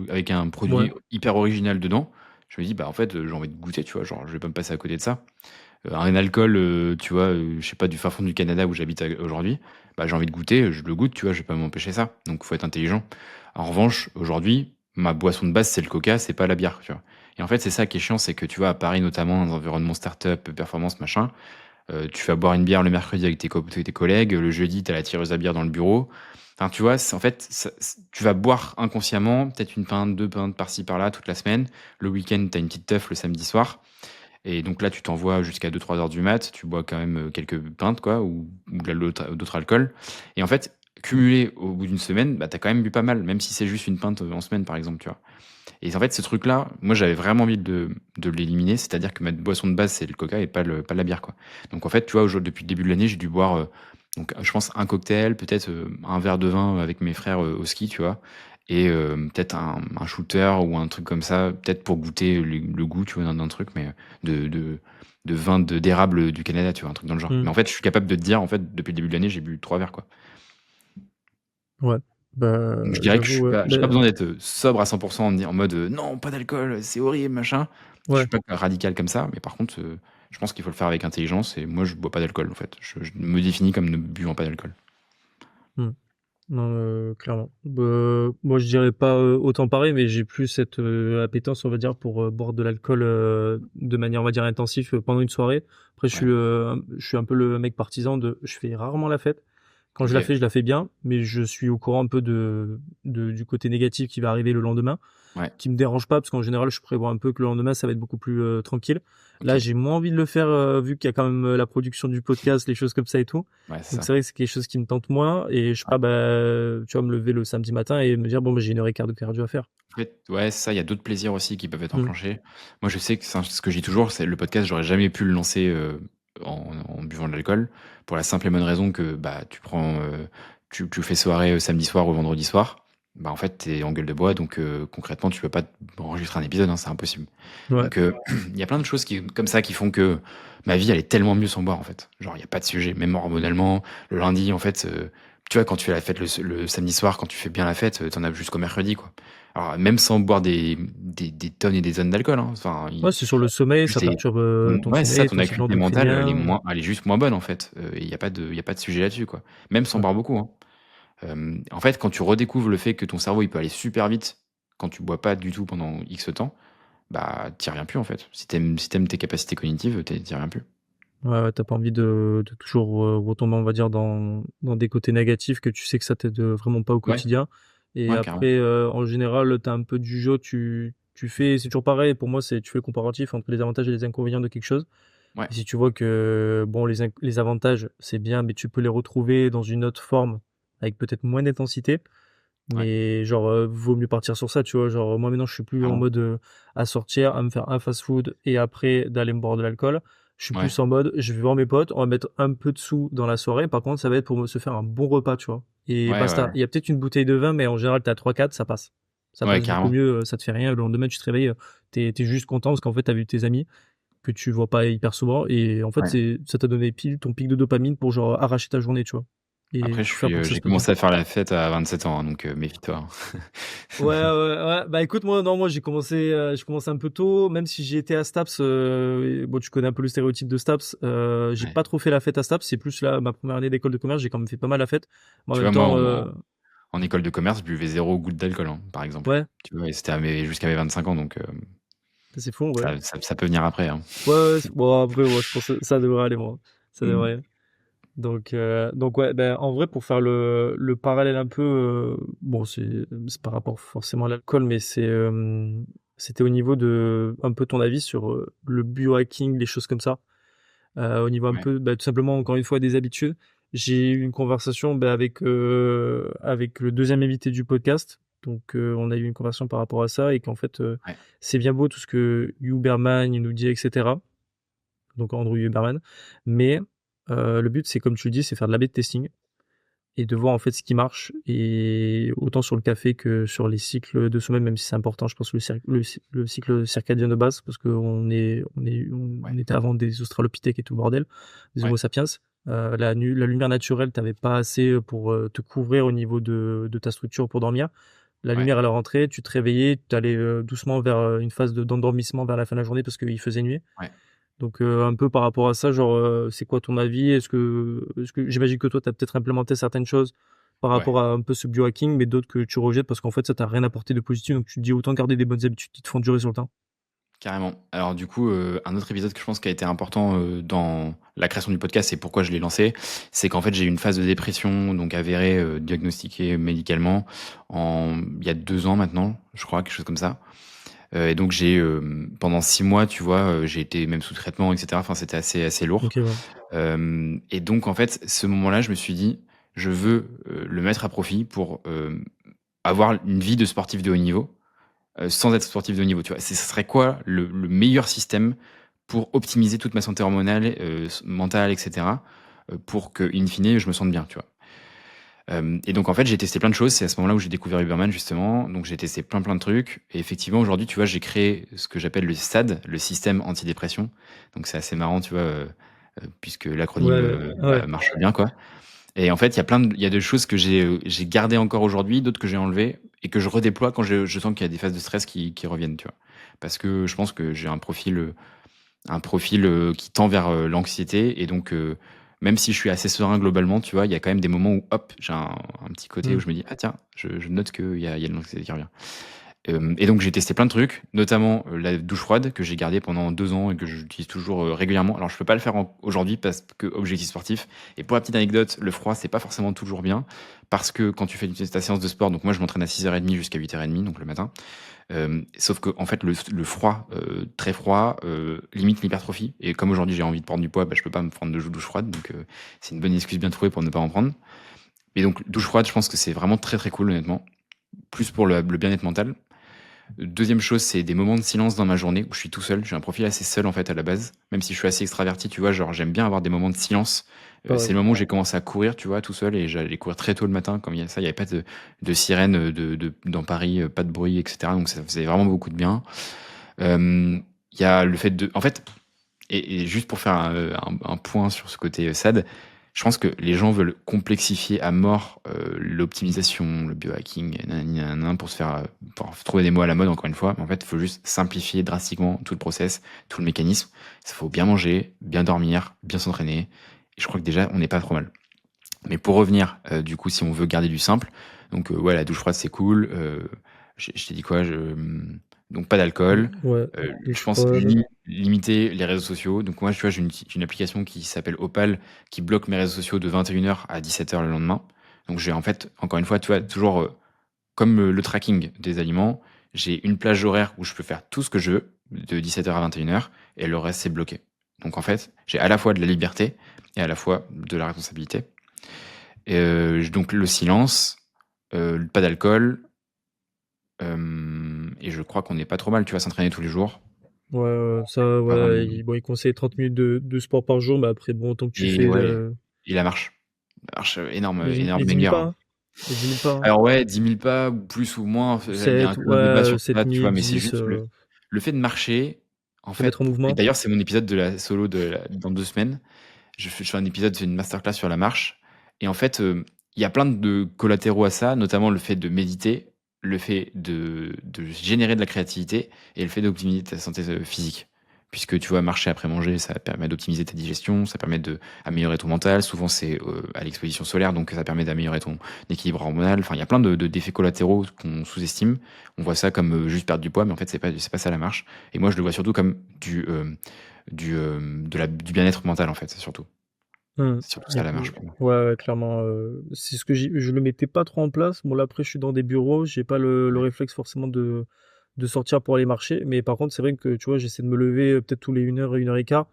avec un Ouais. produit hyper original dedans, je me dis, bah en fait, j'ai envie de goûter, tu vois, genre, je vais pas me passer à côté de ça. Un alcool, tu vois, je sais pas, du fin fond du Canada où j'habite aujourd'hui, bah j'ai envie de goûter, je le goûte, tu vois, je vais pas m'empêcher ça. Donc faut être intelligent. En revanche, aujourd'hui, ma boisson de base, c'est le coca, c'est pas la bière, tu vois. Et en fait, c'est ça qui est chiant, c'est que tu vois, à Paris, notamment, dans un environnement startup, performance, machin, tu vas boire une bière le mercredi avec tes collègues, le jeudi, tu as la tireuse à bière dans le bureau. Enfin, tu vois, en fait, tu vas boire inconsciemment, peut-être une pinte, deux pintes par-ci, par-là, toute la semaine. Le week-end, tu as une petite teuf le samedi soir. Et donc là, tu t'envoies jusqu'à 2-3 heures du mat, tu bois quand même quelques pintes, quoi, ou d'autres alcools. Et en fait, cumulé au bout d'une semaine, bah, tu as quand même bu pas mal, même si c'est juste une pinte en semaine, par exemple, tu vois. Et en fait, ce truc-là, moi, j'avais vraiment envie de l'éliminer, c'est-à-dire que ma boisson de base, c'est le coca et pas la bière, quoi. Donc en fait, tu vois, depuis le début de l'année, j'ai dû boire, donc je pense, un cocktail, peut-être un verre de vin avec mes frères au ski, tu vois, et peut-être un shooter ou un truc comme ça, peut-être pour goûter le goût, tu vois, d'un truc, mais de, de, de vin d'érable du Canada, tu vois, un truc dans le genre. Hmm. Mais en fait, je suis capable de te dire, en fait, depuis le début de l'année, j'ai bu 3 verres, quoi. Ouais. Bah, Donc je dirais que j'avoue, ouais. j'ai pas besoin d'être sobre à 100% en mode non, pas d'alcool, c'est horrible, machin. Je Ouais. suis pas radical comme ça, mais par contre, je pense qu'il faut le faire avec intelligence et moi je bois pas d'alcool en fait. Je me définis comme ne buvant pas d'alcool. Hmm. Non, clairement. Moi, je dirais pas autant pareil, mais j'ai plus cette appétence, on va dire, pour boire de l'alcool de manière, on va dire, intensive pendant une soirée. Après, Ouais, je suis un peu le mec partisan de, je fais rarement la fête. Quand ok, je la fais bien, mais je suis au courant un peu du côté négatif qui va arriver le lendemain, ouais, qui me dérange pas parce qu'en général, je prévois un peu que le lendemain, ça va être beaucoup plus tranquille. ok, Là, j'ai moins envie de le faire vu qu'il y a quand même la production du podcast, les choses comme ça et tout. ouais, c'est Donc ça. c'est vrai que c'est quelque chose qui me tente moins et je sais Ouais. pas, bah, tu vois, me lever le samedi matin et me dire bon, bah, j'ai une heure et quart de cardio à faire. En fait, ouais, c'est ça, il y a d'autres plaisirs aussi qui peuvent être Mm. enclenchés. Moi, je sais que c'est ce que je dis toujours, c'est le podcast, j'aurais jamais pu le lancer en buvant de l'alcool, pour la simple et bonne raison que bah, tu fais soirée samedi soir ou vendredi soir, bah, en fait, t'es en gueule de bois, donc concrètement, tu peux pas enregistrer un épisode, hein, c'est impossible. Ouais, Donc, il y a plein de choses comme ça qui font que ma vie, elle est tellement mieux sans boire, en fait. Genre, il n'y a pas de sujet, même hormonalement. Le lundi, en fait, tu vois, quand tu fais la fête le samedi soir, quand tu fais bien la fête, t'en as jusqu'au mercredi, quoi. Alors, même sans boire des tonnes et des tonnes d'alcool, hein. Enfin, ouais, c'est sur le sommeil, ça juste perturbe ton ouais, c'est ça, sommeil, ton ton cycle acuité mentale, endocrinien. elle est juste moins bonne, en fait. Il n'y a pas il y a pas de sujet là-dessus, quoi. Même sans Ouais, boire beaucoup, hein. En fait, quand tu redécouvres le fait que ton cerveau, il peut aller super vite quand tu bois pas du tout pendant X temps, bah, t'y reviens plus, en fait. Si t'aimes tes capacités cognitives, t'y reviens plus. ouais, ouais, t'as pas envie de toujours retomber, on va dire, dans des côtés négatifs que tu sais que ça t'aide vraiment pas au Ouais, quotidien. Et ouais, carrément. après, en général, t'as un peu du jeu, tu fais, c'est toujours pareil. Pour moi, c'est tu fais le comparatif entre les avantages et les inconvénients de quelque chose. Ouais, Et si tu vois que bon, les avantages, c'est bien, mais tu peux les retrouver dans une autre forme, avec peut-être moins d'intensité. ouais, Mais genre, vaut mieux partir sur ça, tu vois. Genre, moi maintenant, je suis plus en clairement. mode à sortir, à me faire un fast-food et après d'aller me boire de l'alcool. Je suis Ouais, plus en mode, je vais voir mes potes, on va mettre un peu de sous dans la soirée. Par contre, ça va être pour se faire un bon repas, tu vois. Et ouais, ouais, basta. ouais. Il y a peut-être une bouteille de vin, mais en général, t'es à 3-4, ça passe. Ça Ouais, passe beaucoup carrément. mieux, ça te fait rien. Le lendemain, tu te réveilles, t'es juste content parce qu'en fait, t'as vu tes amis que tu vois pas hyper souvent et en fait Ouais. ça t'a donné pile ton pic de dopamine pour genre arracher ta journée, tu vois, et Après, tout faire pour que ça j'ai se passe bien. commencé à faire la fête à 27 ans, hein, donc méfie-toi, hein. Ouais, ouais, ouais. Bah écoute, moi non, moi j'ai commencé un peu tôt, même si j'ai été à Staps. Bon, tu connais un peu le stéréotype de Staps. J'ai Ouais. pas trop fait la fête à Staps. C'est plus là ma première année d'école de commerce. J'ai quand même fait pas mal la fête. Mais en Tu même vois, moi, temps, en école de commerce, je buvais 0 goutte d'alcool, hein, par exemple. ouais, Tu vois, et c'était jusqu'à mes 25 ans, donc c'est fou, ouais. ça peut venir après, hein. Ouais, ouais, bon après, ouais, je pense que ça devrait aller, moi. Ça Mm. devrait. Donc ouais, ben, en vrai, pour faire le parallèle un peu, bon, c'est par rapport forcément à l'alcool, mais c'était au niveau de un peu ton avis sur le biohacking, les choses comme ça. Au niveau un Ouais, peu, bah, tout simplement, encore une fois, des habitudes. J'ai eu une conversation bah, avec le deuxième invité du podcast. Donc, on a eu une conversation par rapport à ça et qu'en fait, ouais, c'est bien beau tout ce que Huberman il nous dit, etc. Donc Andrew Huberman. Mais le but, c'est comme tu le dis, c'est faire de l'A/B testing et de voir en fait ce qui marche. Et autant sur le café que sur les cycles de sommeil, même si c'est important, je pense, le cycle circadien de base, parce qu'on on ouais, était avant des australopithèques et tout le bordel, des ouais, Homo sapiens. La lumière naturelle, tu avais pas assez pour te couvrir au niveau de ta structure pour dormir. La Ouais, lumière, elle rentrait, tu te réveillais, tu allais doucement vers une phase d'endormissement vers la fin de la journée parce qu'il faisait nuit. ouais. Donc, un peu par rapport à ça, genre, c'est quoi ton avis? Est-ce que j'imagine que toi, tu as peut-être implémenté certaines choses par Ouais. rapport à un peu ce biohacking, mais d'autres que tu rejettes parce qu'en fait, ça t'a rien apporté de positif. Donc, tu te dis autant garder des bonnes habitudes qui te font durer sur le temps. Carrément. Alors du coup, un autre épisode que je pense qui a été important, dans la création du podcast et pourquoi je l'ai lancé, c'est qu'en fait, j'ai eu une phase de dépression donc avérée, diagnostiquée médicalement il y a 2 ans maintenant, je crois, quelque chose comme ça. Et donc pendant 6 mois, tu vois, j'ai été même sous traitement et cetera. Enfin, c'était assez lourd. OK, ouais. Et donc en fait, ce moment-là, je me suis dit: «Je veux, le mettre à profit pour, avoir une vie de sportif de haut niveau». Sans être sportif de haut niveau, tu vois? Ce serait quoi le meilleur système pour optimiser toute ma santé hormonale, mentale et cetera, pour que in fine, je me sente bien, tu vois? Et donc en fait, j'ai testé plein de choses. C'est à ce moment-là où j'ai découvert Huberman justement. Donc j'ai testé plein de trucs et effectivement aujourd'hui, tu vois, j'ai créé ce que j'appelle le SAD, le système antidépression. Donc c'est assez marrant, tu vois, puisque l'acronyme, Ouais, ouais. marche bien, quoi. Et en fait, il y a des choses que j'ai gardées encore aujourd'hui, d'autres que j'ai enlevées et que je redéploie quand je sens qu'il y a des phases de stress qui reviennent, tu vois? Parce que je pense que j'ai un profil, qui tend vers, l'anxiété et donc même si je suis assez serein globalement, tu vois, il y a quand même des moments où hop, j'ai un petit côté où Mmh. je me dis: «Ah tiens, je note qu'il y a de l'anxiété qui revient». Et donc j'ai testé plein de trucs, notamment, la douche froide que j'ai gardée pendant 2 ans et que j'utilise toujours, régulièrement. Alors je peux pas le faire aujourd'hui parce que objectif sportif et pour la petite anecdote, le froid, c'est pas forcément toujours bien parce que quand tu fais ta séance de sport, donc moi je m'entraîne à 6h30 jusqu'à 8h30 donc le matin, sauf qu'en fait le froid, très froid, limite l'hypertrophie et comme aujourd'hui j'ai envie de prendre du poids, bah, je peux pas me prendre de douche froide donc c'est une bonne excuse bien trouvée pour ne pas en prendre. Et donc douche froide, je pense que c'est vraiment très cool honnêtement, plus pour le bien-être mental. Deuxième chose, c'est des moments de silence dans ma journée où je suis tout seul. J'ai un profil assez seul en fait à la base, même si je suis assez extraverti, tu vois, genre j'aime bien avoir des moments de silence. C'est Pareil. le moment où j'ai commencé à courir, tu vois, tout seul et j'allais courir très tôt le matin. Comme il y a ça, il y avait pas de sirène dans Paris, pas de bruit, etc. Donc ça faisait vraiment beaucoup de bien. Il y a le fait de, en fait, et juste pour faire un point sur ce côté SAD, je pense que les gens veulent complexifier à mort l'optimisation, le biohacking, nanani nanana, pour se faire, pour trouver des mots à la mode encore une fois. Mais en fait, il faut juste simplifier drastiquement tout le process, tout le mécanisme. Il faut bien manger, bien dormir, bien s'entraîner. Et je crois que déjà, on n'est pas trop mal. Mais pour revenir, du coup, si on veut garder du simple, donc ouais, la douche froide, c'est cool. Je t'ai dit quoi? Donc pas d'alcool. Ouais, Je douche pense froide. limiter les réseaux sociaux. Donc moi, tu vois, j'ai une application qui s'appelle Opal qui bloque mes réseaux sociaux de 21h à 17h le lendemain. Donc j'ai en fait, encore une fois, tu vois, toujours, comme, le tracking des aliments, j'ai une plage horaire où je peux faire tout ce que je veux, de 17h à 21h et le reste, c'est bloqué. Donc en fait, j'ai à la fois de la liberté et à la fois de la responsabilité. Donc le silence, pas d'alcool, et je crois qu'on n'est pas trop mal, tu vois, s'entraîner tous les jours. Ouais, ça, ouais, Hem bon, il conseille 30 minutes de sport par jour, mais après, bon, tant que tu et fais ouais, le. et la marche. La marche, énorme Les 10 000 banger, pas, hein. hein. Les 10 000 pas, hein. Alors ouais, 10 000 pas ou plus ou moins, Ou il y a 7, un débat ouais, sur ça, 7 tu vois? 000, Mais c'est 10, juste le fait de marcher, en te mettre en fait, et mouvement. d'ailleurs, c'est mon épisode de la solo dans 2 semaines. Je fais un épisode, c'est une masterclass sur la marche et en fait, il y a plein de collatéraux à ça, notamment le fait de méditer, le fait de générer de la créativité et le fait d'optimiser ta santé, physique. Puisque tu vois, marcher après manger, ça permet d'optimiser ta digestion, ça permet d'améliorer ton mental. Souvent, c'est, à l'exposition solaire, donc ça permet d'améliorer ton équilibre hormonal. Enfin, il y a plein d'effets collatéraux qu'on sous-estime. On voit ça comme, juste perdre du poids, mais en fait, c'est pas ça la marche et moi, je le vois surtout comme du bien-être mental, en fait, surtout. Mmh. C'est surtout ça Et la puis marche pour moi. ouais, ouais, clairement, c'est ce que je le mettais pas trop en place. Bon, là, après, je suis dans des bureaux, j'ai pas le Ouais, réflexe forcément de sortir pour aller marcher. Mais par contre, c'est vrai que, tu vois, j'essaie de me lever, peut-être tous les 1 heure, 1 heure et quart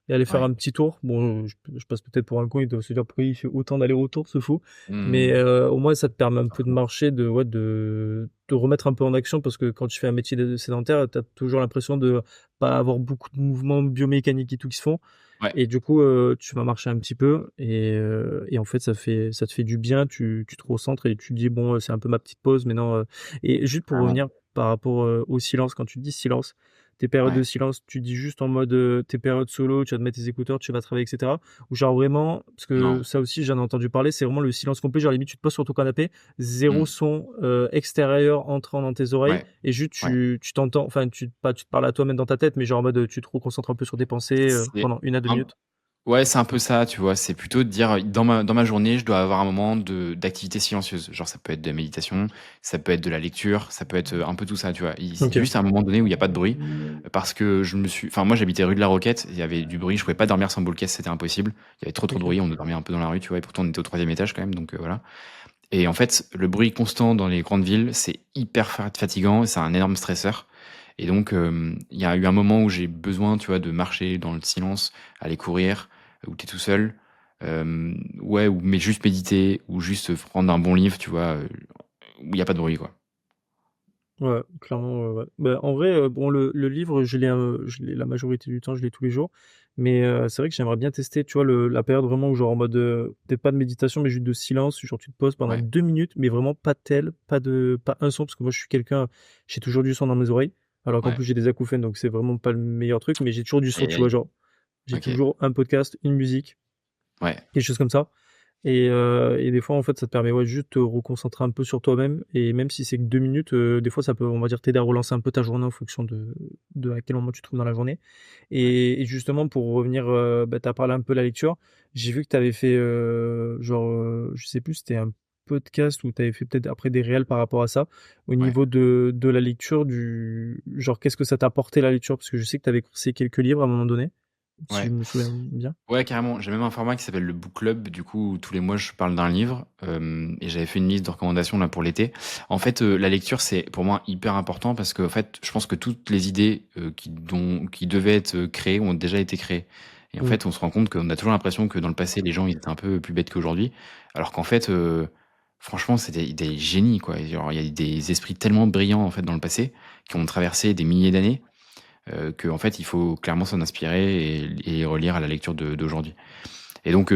et aller faire ouais. un petit tour. Bon, je passe peut-être pour un con, il doit se dire: «Pourquoi il fait autant d'aller-retour ce fou?» Mais, Mmh. au moins, ça te permet un peu de Certainement. marcher, de ouais, de te remettre un peu en action parce que quand tu fais un métier de sédentaire, tu as toujours l'impression de pas avoir beaucoup de mouvements biomécaniques et tout qui se font. Ouais, Et du coup, tu vas marcher un petit peu et en fait, ça te fait du bien. Tu te recentres et tu te dis: «Bon, c'est un peu ma petite pause maintenant», et juste pour carrément. revenir par rapport, au silence, quand tu dis silence, tes périodes de Ouais. silence, tu dis juste en mode tes périodes solo, tu vas te mettre tes écouteurs, tu vas travailler, etc. Ou genre vraiment, parce que Non. ça aussi j'en ai entendu parler, c'est vraiment le silence complet, genre limite tu te poses sur ton canapé, zéro Mmh. son extérieur entrant dans tes oreilles, Ouais, et juste ouais. tu t'entends, enfin tu te parles à toi-même dans ta tête, mais genre en mode tu te reconcentres un peu sur tes pensées C'est pendant 1 à 2 minutes. Ouais, c'est un peu ça, tu vois? C'est plutôt de dire, dans ma journée, je dois avoir un moment d'activité silencieuse. Genre, ça peut être de la méditation, ça peut être de la lecture, ça peut être, un peu tout ça, tu vois? Ok. Juste à un moment donné où il y a pas de bruit, parce que moi, j'habitais rue de la Roquette, il y avait du bruit, je pouvais pas dormir sans boule caisse, c'était impossible. Il y avait trop de Ok. bruit, on dormait un peu dans la rue, tu vois? Et pourtant, on était au 3e étage quand même, donc voilà. Et en fait, le bruit constant dans les grandes villes, c'est hyper fatigant, c'est un énorme stresseur. Et donc, il y a eu un moment où j'ai besoin, tu vois, de marcher dans le silence, aller courir, où tu es tout seul. Ouais, ou mais juste méditer, ou juste prendre un bon livre, tu vois, où il y a pas de bruit, quoi. Ouais, clairement, ouais. Bah, en vrai, bon, le livre, je l'ai la majorité du temps, je l'ai tous les jours. Mais c'est vrai que j'aimerais bien tester, tu vois, la période vraiment où genre en mode, peut-être pas de méditation, mais juste de silence, genre tu te poses pendant Ouais, 2 minutes, mais vraiment pas un son, parce que moi je suis quelqu'un, j'ai toujours du son dans mes oreilles, alors qu'en ouais. plus j'ai des acouphènes, donc c'est vraiment pas le meilleur truc, mais j'ai toujours du son, Aïe, tu vois? aïe. Genre, j'ai OK. toujours un podcast, une musique, Ouais, quelque chose comme ça. Et des fois, en fait, ça te permet, ouais, juste de te reconcentrer un peu sur toi-même, et même si c'est que 2 minutes, des fois, ça peut, on va dire, t'aider à relancer un peu ta journée en fonction de à quel moment tu te trouves dans la journée. ouais, Et justement, pour revenir, bah, tu as parlé un peu de la lecture. J'ai vu que tu avais fait, genre, je sais plus, c'était un podcast où tu avais fait peut-être après des réels par rapport à ça. Au ouais, niveau de la lecture, genre, qu'est-ce que ça t'a apporté la lecture? Parce que je sais que tu avais conseillé quelques livres à un moment donné, si je ouais. me souviens bien. Ouais, carrément. J'ai même un format qui s'appelle le book club, du coup, où tous les mois, je parle d'un livre, et j'avais fait une liste de recommandations là pour l'été. En fait, la lecture, c'est pour moi hyper important parce que, en fait, je pense que toutes les idées qui devaient être créées ont déjà été créées. Et en Mmh. fait, on se rend compte qu'on a toujours l'impression que dans le passé, les gens ils étaient un peu plus bêtes qu'aujourd'hui, alors qu'en fait, franchement, c'est des génies, quoi. Et genre, il y a des esprits tellement brillants en fait dans le passé qui ont traversé des milliers d'années qu'en fait, il faut clairement s'en inspirer et relire à la lecture d'aujourd'hui. Et donc,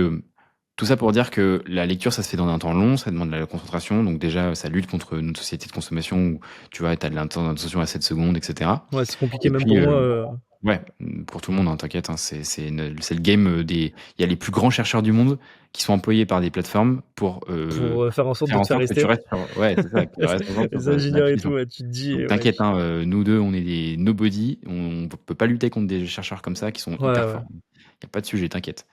tout ça pour dire que la lecture, ça se fait dans un temps long, ça demande de la concentration. Donc déjà, ça lutte contre notre société de consommation où, tu vois, tu as de l'attention à 7 secondes, et cetera. Ouais, c'est compliqué Et même puis, pour moi, ouais, pour tout le monde, hein, t'inquiète, hein, c'est le game des... Il y a les plus grands chercheurs du monde qui sont employés par des plateformes pour pour, faire en sorte faire de en te faire sorte que tu rester. restes sur... Ouais, c'est ça, que tu restes en sorte Les sur une ingénieurs et tout, application. ouais, tu te dis, Donc t'inquiète, wesh. hein, nous deux, on est des nobody, on peut pas lutter contre des chercheurs comme ça qui sont Ouais, hyper ouais. forts. Il y a pas de sujet, t'inquiète.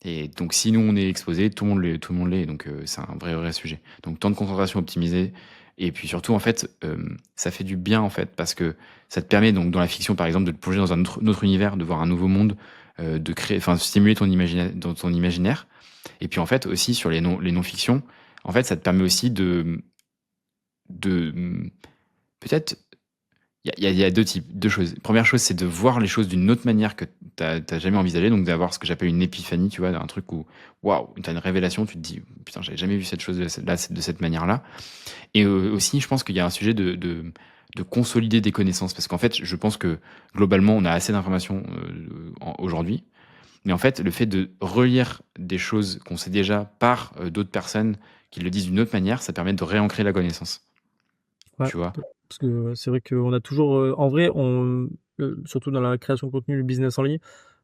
Et donc si nous on est exposé, tout le monde l'est, donc c'est un vrai sujet. Donc temps de concentration optimisé, et puis surtout en fait, ça fait du bien en fait parce que ça te permet donc dans la fiction par exemple de te plonger dans un autre univers, de voir un nouveau monde, de créer, enfin stimuler dans ton imaginaire. Et puis en fait aussi sur les non-fictions, en fait ça te permet aussi de peut-être il y a 2 types, 2 choses. Première chose, c'est de voir les choses d'une autre manière que tu jamais envisagé, donc d'avoir ce que j'appelle une épiphanie, tu vois? Un truc où, waouh, tu as une révélation, tu te dis: «Putain, j'avais jamais vu cette chose de cette manière-là». Et aussi, je pense qu'il y a un sujet de consolider des connaissances parce qu'en fait, je pense que globalement, on a assez d'informations, aujourd'hui, mais en fait, le fait de relire des choses qu'on sait déjà par, d'autres personnes qui le disent d'une autre manière, ça permet de réancrer la connaissance, Ouais, tu vois? parce que c'est vrai qu'on a toujours, en vrai, surtout dans la création de contenu, le business en ligne,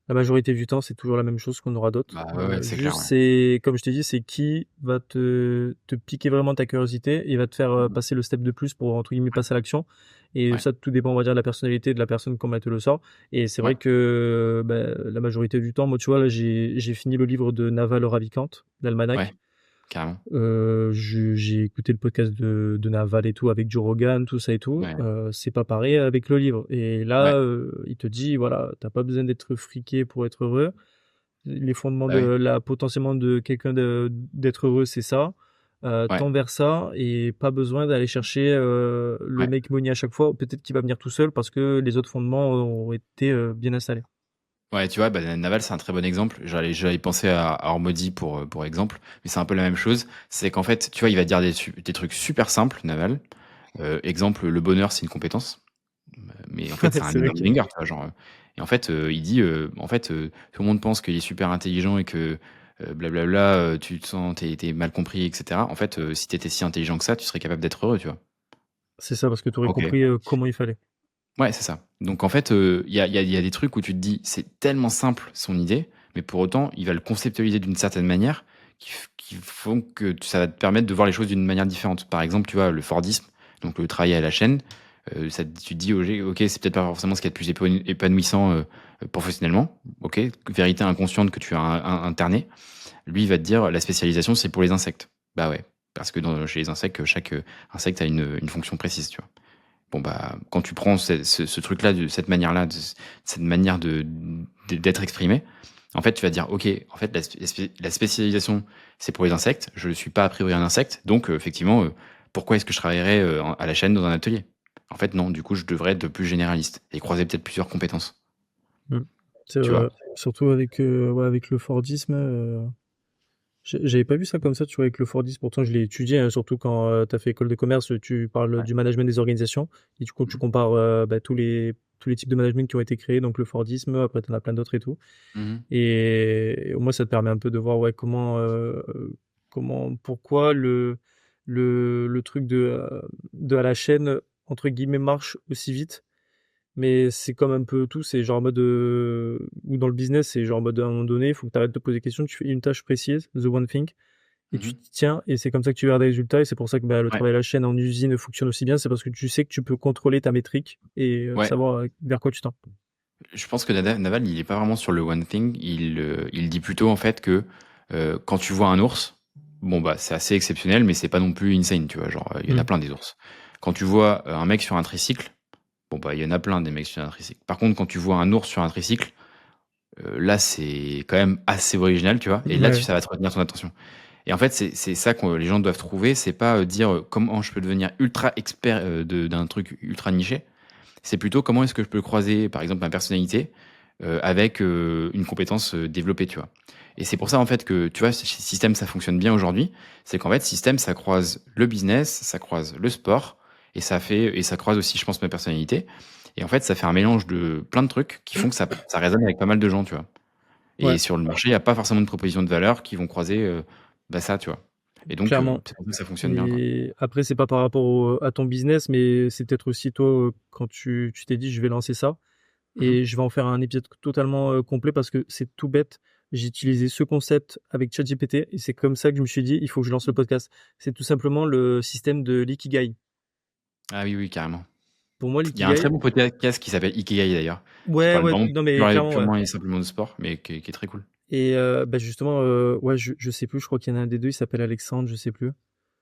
la majorité du temps, c'est toujours la même chose qu'on aura d'autres. Bah, ouais, ouais, c'est clair, Juste, ouais. c'est comme je t'ai dit, c'est qui va te piquer vraiment ta curiosité et va te faire, passer le step de plus pour, entre guillemets, «passer à l'action», et Ouais, ça, tout dépend, on va dire, de la personnalité de la personne, comment elle te le sort. Et c'est vrai ouais, que, bah, la majorité du temps, moi, tu vois, là, j'ai fini le livre de Naval Ravikant, ouais, l'Almanach. carrément. J'ai écouté le podcast de Naval et tout, avec Joe Rogan, tout ça et tout. Ouais, C'est pas pareil avec le livre. Et là, ouais, il te dit, voilà, t'as pas besoin d'être friqué pour être heureux. Les fondements bah, de oui, la potentiellement de quelqu'un d'être heureux, c'est ça. ouais, Tends vers ça et pas besoin d'aller chercher le ouais. make money à chaque fois. Peut-être qu'il va venir tout seul parce que les autres fondements ont été bien installés. Ouais, tu vois, bah, Naval, c'est un très bon exemple. J'allais penser à Ormodi pour exemple, mais c'est un peu la même chose. C'est qu'en fait, tu vois, il va dire des trucs super simples, Naval. Exemple, le bonheur, c'est une compétence. Mais en fait, c'est un C'est vrai énorme que banger, tu vois, genre, et en fait, il dit, en fait, tout le monde pense qu'il est super intelligent et que, blablabla, tu te sens, tu mal compris, et cetera. En fait, si tu étais si intelligent que ça, tu serais capable d'être heureux, tu vois? c'est ça, parce que tu aurais OK. compris comment il fallait. Ouais, c'est ça. Donc en fait, il y a des trucs où tu te dis, c'est tellement simple son idée, mais pour autant, il va le conceptualiser d'une certaine manière qui font que ça va te permettre de voir les choses d'une manière différente. Par exemple, tu vois, le Fordisme, donc le travail à la chaîne, tu te dis, ok, c'est peut-être pas forcément ce qu'il y a de plus épanouissant professionnellement, ok, vérité inconsciente que tu as internée. Lui, il va te dire, la spécialisation, c'est pour les insectes. Bah ouais, parce que chez les insectes, chaque insecte a une fonction précise, tu vois. Bon, bah, quand tu prends ce truc-là, de cette manière-là, cette manière d'être exprimé, en fait, tu vas dire, OK, en fait, la spécialisation, c'est pour les insectes. Je ne suis pas a priori un insecte. Donc, effectivement, pourquoi est-ce que je travaillerais à la chaîne dans un atelier? En fait, non, du coup, je devrais être plus généraliste et croiser peut-être plusieurs compétences. Mm. C'est Tu vois? surtout avec, ouais, avec le Fordisme. J'avais pas vu ça comme ça, tu vois, avec le Fordisme. Pourtant, je l'ai étudié, hein, surtout quand tu as fait école de commerce, tu parles Ouais. du management des organisations. Et du coup, tu Mhm. compares bah, tous les types de management qui ont été créés, donc le Fordisme, après, tu en as plein d'autres et tout. Mhm. Et au moins, ça te permet un peu de voir ouais, pourquoi le truc de à la chaîne, entre guillemets, marche aussi vite. Mais c'est comme un peu tout, c'est genre en mode, ou dans le business, c'est genre en mode à un moment donné, il faut que tu arrêtes de te poser des questions, tu fais une tâche précise, the one thing, et tu Mhm. t'y tiens, et c'est comme ça que tu verras des résultats, et c'est pour ça que bah, le Ouais. travail à la chaîne en usine fonctionne aussi bien, c'est parce que tu sais que tu peux contrôler ta métrique et Ouais. savoir vers quoi tu tends. Je pense que Naval, il est pas vraiment sur le one thing. Il dit plutôt en fait que quand tu vois un ours, bon bah c'est assez exceptionnel, mais c'est pas non plus insane, tu vois. Genre il y en a Mm. plein des ours. Quand tu vois un mec sur un tricycle, bon bah il y en a plein des mecs sur un tricycle. Par contre, quand tu vois un ours sur un tricycle, là c'est quand même assez original, tu vois. Et là Ouais, ça va te retenir ton attention. Et en fait c'est ça que les gens doivent trouver. C'est pas dire comment je peux devenir ultra expert d'un truc ultra niché. C'est plutôt comment est-ce que je peux croiser, par exemple, ma personnalité avec une compétence développée, tu vois. Et c'est pour ça, en fait, que, tu vois, chez Système, ça fonctionne bien aujourd'hui. C'est qu'en fait, Système, ça croise le business, ça croise le sport, et ça croise aussi, je pense, ma personnalité. Et en fait, ça fait un mélange de plein de trucs qui font que ça résonne avec pas mal de gens, tu vois. Et ouais, sur le marché, il n'y a pas forcément de propositions de valeur qui vont croiser bah, ça, tu vois. Et donc, clairement. c'est pour ça que ça fonctionne bien, quoi. Et après, c'est pas par rapport à ton business, mais c'est peut-être aussi toi, quand tu t'es dit, je vais lancer ça. Mhm. Et je vais en faire un épisode totalement complet parce que c'est tout bête. J'ai utilisé ce concept avec ChatGPT et c'est comme ça que je me suis dit, il faut que je lance le podcast. C'est tout simplement le système de l'ikigai. Ah oui, oui, carrément. Pour moi, Il y a un très l'ikigai, bon podcast qui s'appelle Ikigai d'ailleurs, qui ouais, parle ouais, vraiment non mais clairement, ouais. purement et simplement de sport, mais qui est très cool. Et bah justement, ouais, je sais plus, je crois qu'il y en a un des deux, il s'appelle Alexandre, je sais plus.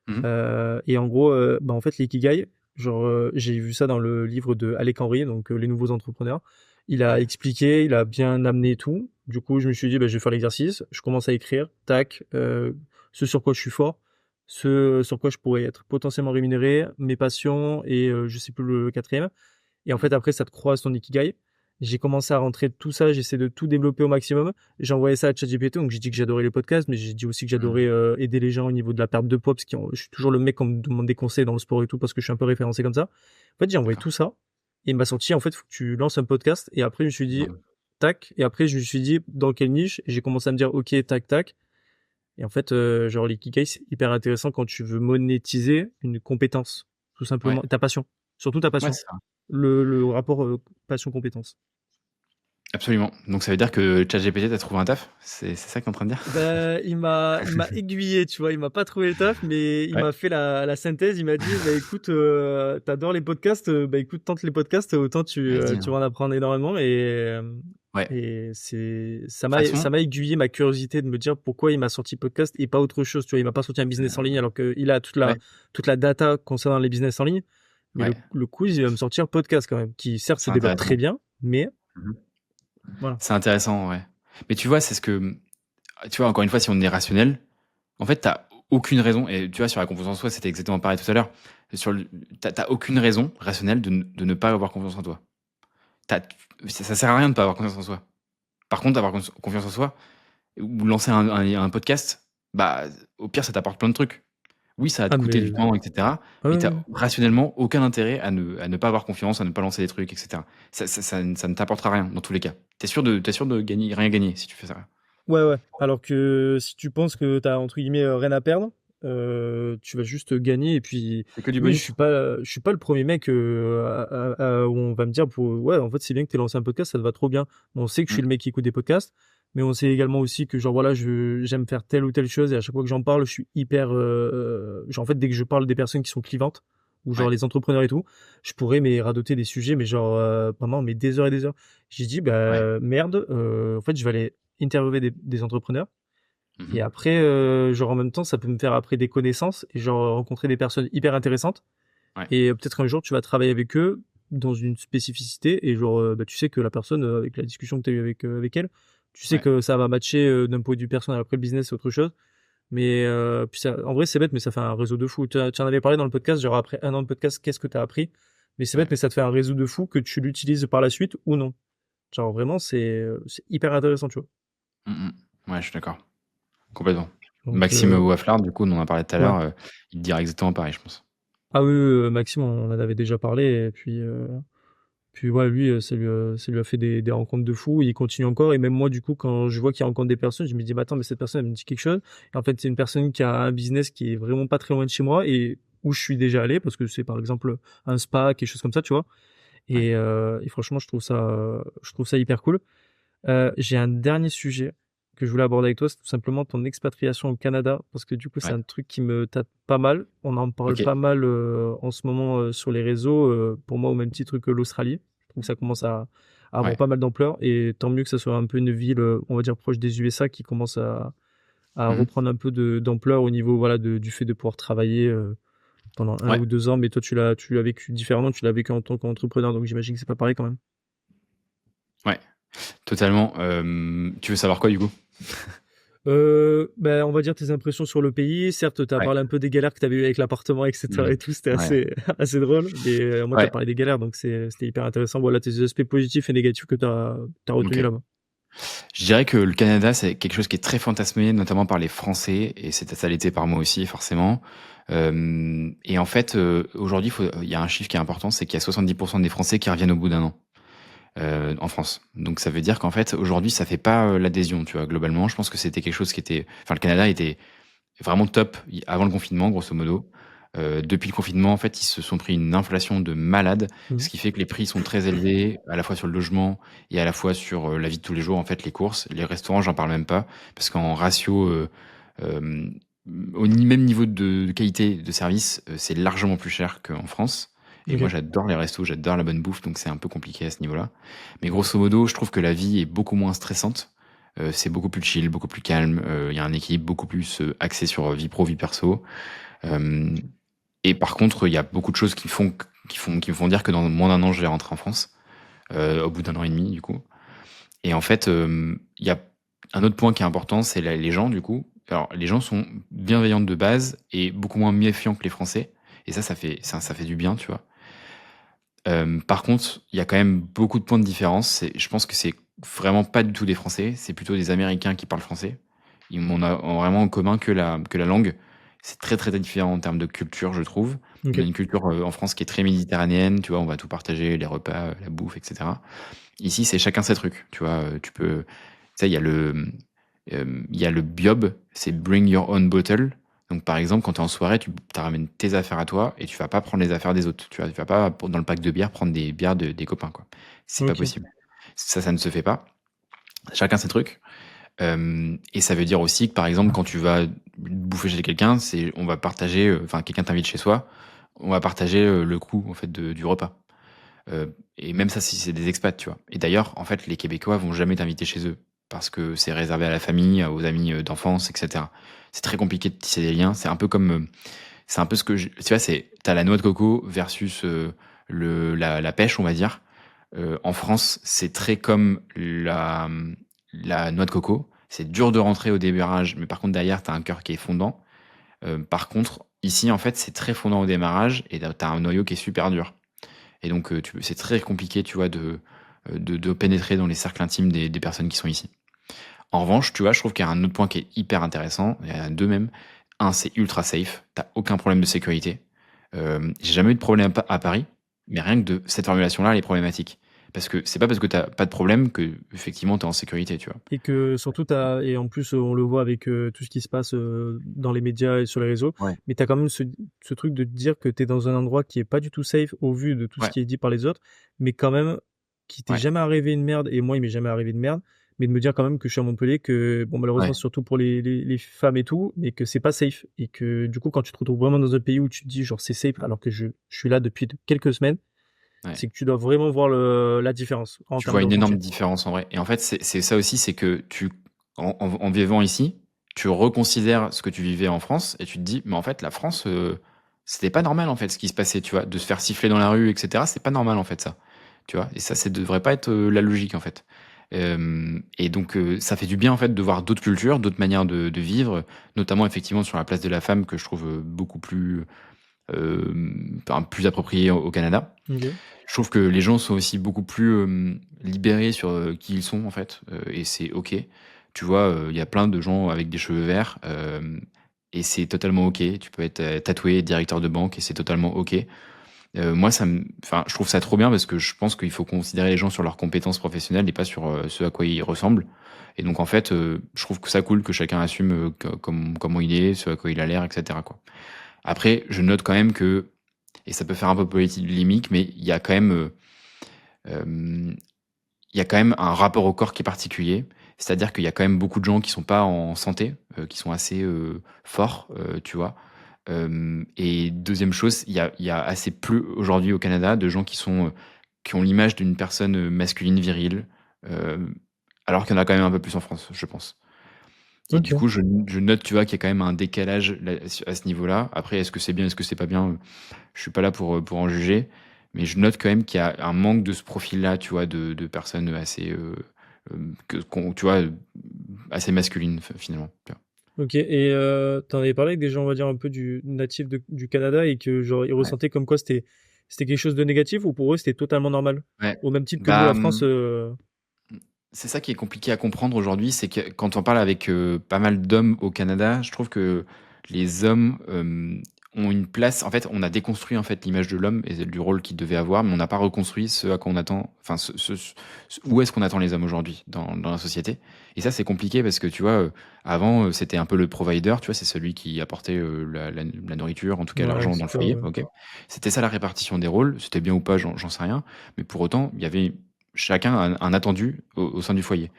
Mhm. Et en gros, bah en fait, l'ikigai, genre, j'ai vu ça dans le livre de Alec Henry, donc Les Nouveaux Entrepreneurs. Il a Ouais. expliqué, il a bien amené tout. Du coup, je me suis dit, bah, je vais faire l'exercice. Je commence à écrire, tac, ce sur quoi je suis fort, ce sur quoi je pourrais être potentiellement rémunéré, mes passions et je sais plus le quatrième. Et en Mhm. fait, après, ça te croise ton ikigai. J'ai commencé à rentrer tout ça, j'essaie de tout développer au maximum. J'ai envoyé ça à ChatGPT, donc j'ai dit que j'adorais les podcasts, mais j'ai dit aussi que Mhm. j'adorais aider les gens au niveau de la perte de poids, parce que je suis toujours le mec qui me demande des conseils dans le sport et tout, parce que je suis un peu référencé comme ça. En fait, j'ai envoyé D'accord. tout ça, et il m'a sorti, en fait, faut que tu lances un podcast, et après, je me suis dit, Mhm. tac, et après, je me suis dit, dans quelle niche, et j'ai commencé à me dire, ok, tac, tac. Et en fait, genre, l'ikigai, c'est hyper intéressant quand tu veux monétiser une compétence, tout Ouais. simplement, ta passion, surtout ta Ouais, passion, c'est ça. le rapport passion-compétence. Absolument. Donc ça veut dire que ChatGPT t'a trouvé un taf? C'est ça que t'es en train de dire? Bah, il m'a aiguillé, tu vois. Il m'a pas trouvé le taf, mais il Ouais. m'a fait la synthèse. Il m'a dit, bah écoute, t'adores les podcasts, bah écoute, tente les podcasts, autant Vas-y, tu hein. vas en apprendre énormément. Ouais. Et De toute ça façon, m'a aiguillé ma curiosité de me dire pourquoi il m'a sorti podcast et pas autre chose. Tu vois, il m'a pas sorti un business en ligne alors qu'il a ouais. toute la data concernant les business en ligne. Mais Ouais. le quiz, il va me sortir podcast quand même, qui certes se C'est développe très intéressant. bien, mais Mhm. voilà. C'est intéressant, ouais. Mais tu vois, c'est ce que, tu vois, encore une fois, si on est rationnel, en fait, t'as aucune raison, et tu vois, sur la confiance en soi, c'était exactement pareil tout à l'heure. T'as aucune raison rationnelle de ne pas avoir confiance en toi. T'as- ça sert à rien de pas avoir confiance en soi. Par contre, avoir confiance en soi, ou lancer un podcast, bah, au pire, ça t'apporte plein de trucs. Oui, ça va te Ah, coûter du mais, temps, etc. ah Mais ouais, t'as ouais. rationnellement aucun intérêt à ne pas avoir confiance, à ne pas lancer des trucs, etc. Ça ne t'apportera rien, dans tous les cas. T'es sûr de gagner, rien gagner si tu fais ça. Ouais, ouais. Alors que si tu penses que t'as entre guillemets rien à perdre, tu vas juste gagner. Et puis, C'est que du oui, bonus? je suis pas le premier mec où on va me dire, ouais, en fait, c'est bien que tu aies lancé un podcast, ça te va trop bien. On sait que je suis Mmh. le mec qui écoute des podcasts, mais on sait également aussi que, genre, voilà, j'aime faire telle ou telle chose, et à chaque fois que j'en parle, je suis hyper, genre, en fait, dès que je parle des personnes qui sont clivantes, ou genre Ouais, les entrepreneurs et tout, je pourrais mais radoter des sujets, mais genre, pendant mais des heures et des heures. J'ai dit, ouais. bah, merde, en fait, je vais aller interviewer des entrepreneurs. Mmh. Et après, genre en même temps, ça peut me faire après des connaissances et genre rencontrer des personnes hyper intéressantes. Ouais, Et peut-être un jour, tu vas travailler avec eux dans une spécificité et genre, bah, tu sais que la personne, avec la discussion que tu as eue avec elle, tu sais ouais. que ça va matcher d'un point de vue personnel. Après, le business, c'est autre chose. Mais puis ça, en vrai, c'est bête, mais ça fait un réseau de fou. Tu en avais parlé dans le podcast, genre après un an de podcast, qu'est-ce que tu as appris? Mais c'est bête, Ouais. mais ça te fait un réseau de fou que tu l'utilises par la suite ou non. Genre vraiment, c'est hyper intéressant, tu vois. Mmh mh. Ouais, je suis d'accord. Complètement. Donc, Maxime Waflard, du coup, on en a parlé tout à ouais. l'heure, il te dira exactement pareil, je pense. Ah oui, oui, Maxime, on en avait déjà parlé. Et puis ouais, lui, ça lui a fait des rencontres de fou. Il continue encore. Et même moi, du coup, quand je vois qu'il rencontre des personnes, je me dis, bah attends, mais cette personne, elle me dit quelque chose. Et en fait, c'est une personne qui a un business qui est vraiment pas très loin de chez moi et où je suis déjà allé, parce que c'est par exemple un spa, quelque chose comme ça, tu vois. Ouais. Et franchement, je trouve ça hyper cool. J'ai un dernier sujet que je voulais aborder avec toi, c'est tout simplement ton expatriation au Canada, parce que du coup, c'est Ouais. un truc qui me tâte pas mal. On en parle OK. pas mal en ce moment sur les réseaux, pour moi au même titre que l'Australie. Je trouve que ça commence à avoir Ouais. pas mal d'ampleur, et tant mieux que ça soit un peu une ville, on va dire proche des USA, qui commence à Mmh. reprendre un peu d'ampleur au niveau voilà, du fait de pouvoir travailler pendant un Ouais. ou 2 ans. Mais toi, tu l'as vécu différemment, tu l'as vécu en tant qu'entrepreneur, donc j'imagine que c'est pas pareil quand même. Ouais. Totalement. Tu veux savoir quoi, du coup? Bah, on va dire tes impressions sur le pays. Certes, tu as Ouais. parlé un peu des galères que tu avais eues avec l'appartement, et cetera Mmh. et tout. C'était Ouais. assez assez drôle. Mais moi, tu as Ouais. parlé des galères, donc c'était hyper intéressant. Voilà tes aspects positifs et négatifs que tu as retenus OK. là-bas. Je dirais que le Canada, c'est quelque chose qui est très fantasmé, notamment par les Français, et ça l'était par moi aussi, forcément. Et en fait, aujourd'hui, il y a un chiffre qui est important, c'est qu'il y a 70 des Français qui reviennent au bout d'un an, en France. Donc ça veut dire qu'en fait, aujourd'hui, ça fait pas, l'adhésion, tu vois? Globalement, je pense que c'était quelque chose qui était enfin, le Canada était vraiment top avant le confinement, grosso modo. Depuis le confinement, en fait, ils se sont pris une inflation de malade, Mmh. ce qui fait que les prix sont très élevés, à la fois sur le logement et à la fois sur, la vie de tous les jours, en fait, les courses. Les restaurants, j'en parle même pas, parce qu'en ratio, hem, au même niveau de qualité de service, c'est largement plus cher qu'en France, et moi, OK. j'adore les restos, j'adore la bonne bouffe, donc c'est un peu compliqué à ce niveau-là. Mais grosso modo, je trouve que la vie est beaucoup moins stressante. C'est beaucoup plus chill, beaucoup plus calme, il y a un équilibre beaucoup plus, axé sur, vie pro, vie perso. Hem Et par contre, il y a beaucoup de choses qui me font dire que dans moins d'un an, je vais rentrer en France, au bout d'un an et demi, du coup. Et en fait, il y a un autre point qui est important, c'est les gens, du coup. Alors, les gens sont bienveillants de base et beaucoup moins méfiants que les Français, et ça fait du bien, tu vois? Par contre, il y a quand même beaucoup de points de différence. Je pense que c'est vraiment pas du tout des Français, c'est plutôt des Américains qui parlent français. On a vraiment en commun que la langue. C'est très, très différent en termes de culture, je trouve. On a OK. une culture, en France qui est très méditerranéenne, tu vois? On va tout partager, les repas, la bouffe, et cetera. Ici, c'est chacun ses trucs, tu vois? Tu sais, il y a le BYOB, c'est Bring Your Own Bottle. Donc, par exemple, quand tu es en soirée, tu ramènes tes affaires à toi et tu vas pas prendre les affaires des autres. Tu vas pas, dans le pack de bière, prendre des bières des copains, quoi. C'est pas OK. possible. Ça ne se fait pas. Chacun ses trucs. Et ça veut dire aussi que, par exemple, quand tu vas bouffer chez quelqu'un, on va partager, enfin, quelqu'un t'invite chez soi, on va partager, le coût, en fait, du repas. Et même ça, si c'est des expats, tu vois? Et d'ailleurs, en fait, les Québécois vont jamais t'inviter chez eux parce que c'est réservé à la famille, aux amis, d'enfance, et cetera. C'est très compliqué de tisser des liens. C'est un peu ce que tu vois, tu la noix de coco versus, la pêche, on va dire. En France, c'est très comme la noix de coco. C'est dur de rentrer au démarrage, mais par contre derrière, tu as un cœur qui est fondant. Par contre, ici, en fait, c'est très fondant au démarrage et tu as un noyau qui est super dur. Et donc, c'est très compliqué, tu vois, de pénétrer dans les cercles intimes des personnes qui sont ici. En revanche, tu vois, je trouve qu'il y a un autre point qui est hyper intéressant. Il y en a deux même. Un, c'est ultra safe. T'as aucun problème de sécurité. J'ai jamais eu de problème à Paris, mais rien que de cette formulation-là, elle est problématique. Parce que c'est pas parce que t'as pas de problème que effectivement t'es en sécurité, tu vois. Et que surtout, et en plus, on le voit avec tout ce qui se passe dans les médias et sur les réseaux, Ouais, mais tu as quand même ce truc de te dire que tu es dans un endroit qui est pas du tout safe au vu de tout ce ouais, qui est dit par les autres, mais quand même, qui t'est ouais, jamais arrivé une merde, et moi, il m'est jamais arrivé de merde, mais de me dire quand même que je suis à Montpellier, que, bon, malheureusement, ouais. surtout pour les femmes et tout, mais que c'est pas safe. Et que du coup, quand tu te retrouves vraiment dans un pays où tu te dis, genre, c'est safe, alors que je suis là depuis quelques semaines, Ouais. c'est que tu dois vraiment voir la différence en Tu termes vois de une énorme ressenti. différence en vrai. Et en fait, c'est ça aussi, c'est que en vivant ici, tu reconsidères ce que tu vivais en France et tu te dis, mais en fait, la France, c'était pas normal en fait ce qui se passait, tu vois, de se faire siffler dans la rue, etc. C'est pas normal en fait ça, tu vois. Et ça devrait pas être la logique en fait. Et donc, ça fait du bien en fait de voir d'autres cultures, d'autres manières de vivre, notamment effectivement sur la place de la femme que je trouve beaucoup plus appropriée au Canada. Ok. Je trouve que les gens sont aussi beaucoup plus libérés sur qui ils sont en fait, et c'est ok. Tu vois, il y a plein de gens avec des cheveux verts, et c'est totalement ok. Tu peux être tatoué directeur de banque et c'est totalement ok. Moi, enfin, je trouve ça trop bien parce que je pense qu'il faut considérer les gens sur leurs compétences professionnelles et pas sur ce à quoi ils ressemblent. Et donc en fait, je trouve que ça cool que chacun assume comment il est, ce à quoi il a l'air, etc. quoi. Après, je note quand même que, et ça peut faire un peu polémique, mais euh, il y a quand même un rapport au corps qui est particulier. C'est-à-dire qu'il y a quand même beaucoup de gens qui sont pas en santé, qui sont assez forts, tu vois. Et deuxième chose, il y a assez peu aujourd'hui au Canada de gens qui ont l'image d'une personne masculine virile, euh, alors qu'il y en a quand même un peu plus en France, je pense. Et du Ok. coup, je note, tu vois, qu'il y a quand même un décalage à ce niveau-là. Après, est-ce que c'est bien, est-ce que c'est pas bien? Je suis pas là pour en juger. Mais je note quand même qu'il y a un manque de ce profil-là, tu vois, de personnes assez, tu vois, assez masculines, finalement. Tu vois. Ok, et t'en avais parlé avec des gens, on va dire, un peu du natif du Canada, et que genre ils Ouais. ressentaient comme quoi c'était quelque chose de négatif, ou pour eux c'était totalement normal? Ouais. Au même titre que nous, la Bah, France. c'est ça qui est compliqué à comprendre aujourd'hui, c'est que quand on parle avec pas mal d'hommes au Canada, je trouve que les hommes ont une place. En fait, on a déconstruit en fait l'image de l'homme et du rôle qu'il devait avoir, mais on n'a pas reconstruit ce à quoi on attend. Enfin, où est-ce qu'on attend les hommes aujourd'hui dans la société. Et ça, c'est compliqué parce que tu vois, avant, c'était un peu le provider, tu vois, c'est celui qui apportait la nourriture, en tout cas Ouais, l'argent dans le etc. foyer. Ouais. Ok, c'était ça la répartition des rôles. C'était bien ou pas, j'en sais rien. Mais pour autant, il y avait chacun un attendu au sein du foyer.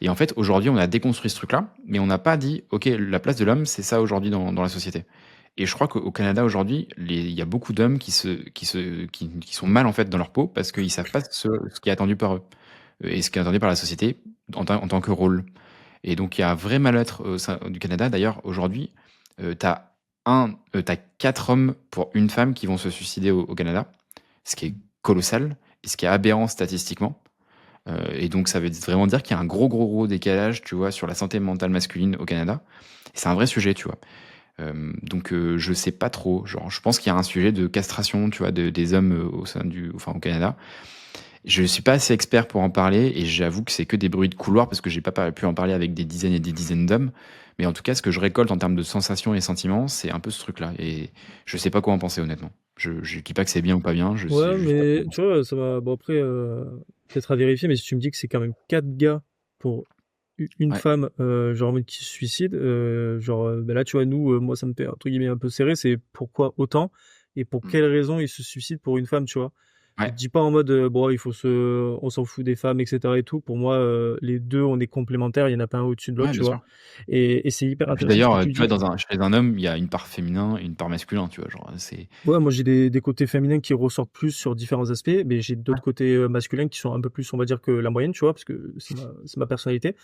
Et en fait, aujourd'hui, on a déconstruit ce truc-là, mais on n'a pas dit, OK, la place de l'homme, c'est ça aujourd'hui dans la société. Et je crois qu'au Canada, aujourd'hui, il y a beaucoup d'hommes qui sont mal, en fait, dans leur peau parce qu'ils savent pas ce qui est attendu par eux et ce qui est attendu par la société en tant que rôle. Et donc, il y a un vrai mal-être au sein du Canada. D'ailleurs, aujourd'hui, t'as 4 hommes pour une femme qui vont se suicider au Canada, ce qui est colossal et ce qui est aberrant statistiquement. Et donc, ça veut vraiment dire qu'il y a un gros décalage, tu vois, sur la santé mentale masculine au Canada. Et c'est un vrai sujet, tu vois. Donc, je sais pas trop. Genre, je pense qu'il y a un sujet de castration, tu vois, des hommes au Canada. Je suis pas assez expert pour en parler et j'avoue que c'est que des bruits de couloir parce que j'ai pas pu en parler avec des dizaines et des dizaines d'hommes. Mais en tout cas, ce que je récolte en termes de sensations et sentiments, c'est un peu ce truc-là. Et je sais pas quoi en penser, honnêtement. Je dis pas que c'est bien ou pas bien, je sais Ouais, juste pas quoi mais en tu penser. vois, ça va. Bon, après, peut-être à vérifier, mais si tu me dis que c'est quand même 4 gars pour une Ouais. femme, genre, en mode qui se suicide, genre, ben là, tu vois, nous, moi, ça me fait, entre guillemets, un peu serré, c'est pourquoi autant, et pour Mm. quelles raisons ils se suicident pour une femme, tu vois. Je Ouais. te dis pas en mode, bon, on s'en fout des femmes, etc. et tout. Pour moi, les deux, on est complémentaires, il y en a pas un au-dessus de l'autre, Ouais, tu bien vois. sûr. Et c'est hyper Et puis intéressant ce d'ailleurs, que tu tu vois, dis. chez un homme, il y a une part féminin et une part masculin, tu vois, genre, c'est... Ouais, moi j'ai des côtés féminins qui ressortent plus sur différents aspects, mais j'ai d'autres côtés masculins qui sont un peu plus, on va dire, que la moyenne, tu vois, parce que c'est ma personnalité.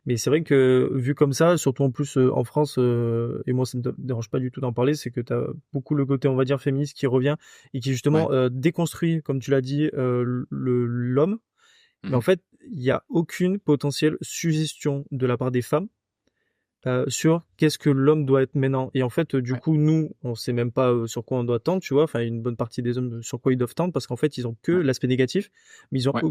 Mais c'est vrai que vu comme ça, surtout en plus en France, et moi ça me dérange pas du tout d'en parler, c'est que tu as beaucoup le côté, on va dire, féministe qui revient et qui Ouais. justement déconstruit, comme tu l'as dit, l'homme. Mais en Mhm. fait, il n'y a aucune potentielle suggestion de la part des femmes sur qu'est-ce que l'homme doit être maintenant. Et en fait, du Ouais. coup, nous, on sait même pas sur quoi on doit tendre, tu vois. Enfin, une bonne partie des hommes sur quoi ils doivent tendre, parce qu'en fait, ils ont que Ouais. l'aspect négatif, mais ils ont Ouais.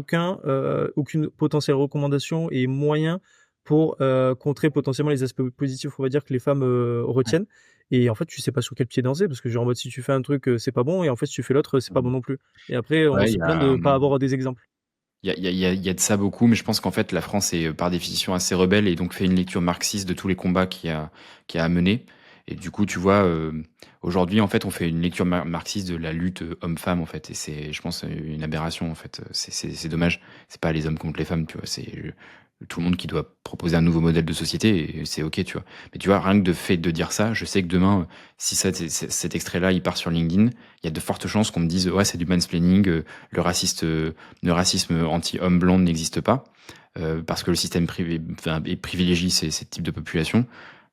aucune potentielle recommandation et moyen pour contrer potentiellement les aspects positifs, on va dire, que les femmes Ouais. retiennent. Et en fait, tu sais pas sur quel pied danser, parce que genre en mode, si tu fais un truc, c'est pas bon, et en fait, si tu fais l'autre, c'est pas bon non plus. Et après, on Ouais, il se y plaint a, de pas avoir des exemples. Il y a de ça beaucoup, mais je pense qu'en fait, la France est par définition assez rebelle et donc fait une lecture marxiste de tous les combats qu'il y a à mener. Et du coup, tu vois, aujourd'hui, en fait, on fait une lecture marxiste de la lutte homme-femme, en fait. Et c'est, je pense, une aberration, en fait. C'est dommage. C'est pas les hommes contre les femmes, tu vois. C'est tout le monde qui doit proposer un nouveau modèle de société et c'est OK, tu vois. Mais tu vois, rien que de fait de dire ça, je sais que demain, si cet extrait-là, il part sur LinkedIn, il y a de fortes chances qu'on me dise, ouais, c'est du mansplaining, le racisme anti-homme blanc n'existe pas, parce que le système privé, enfin, privilégie ces types de populations.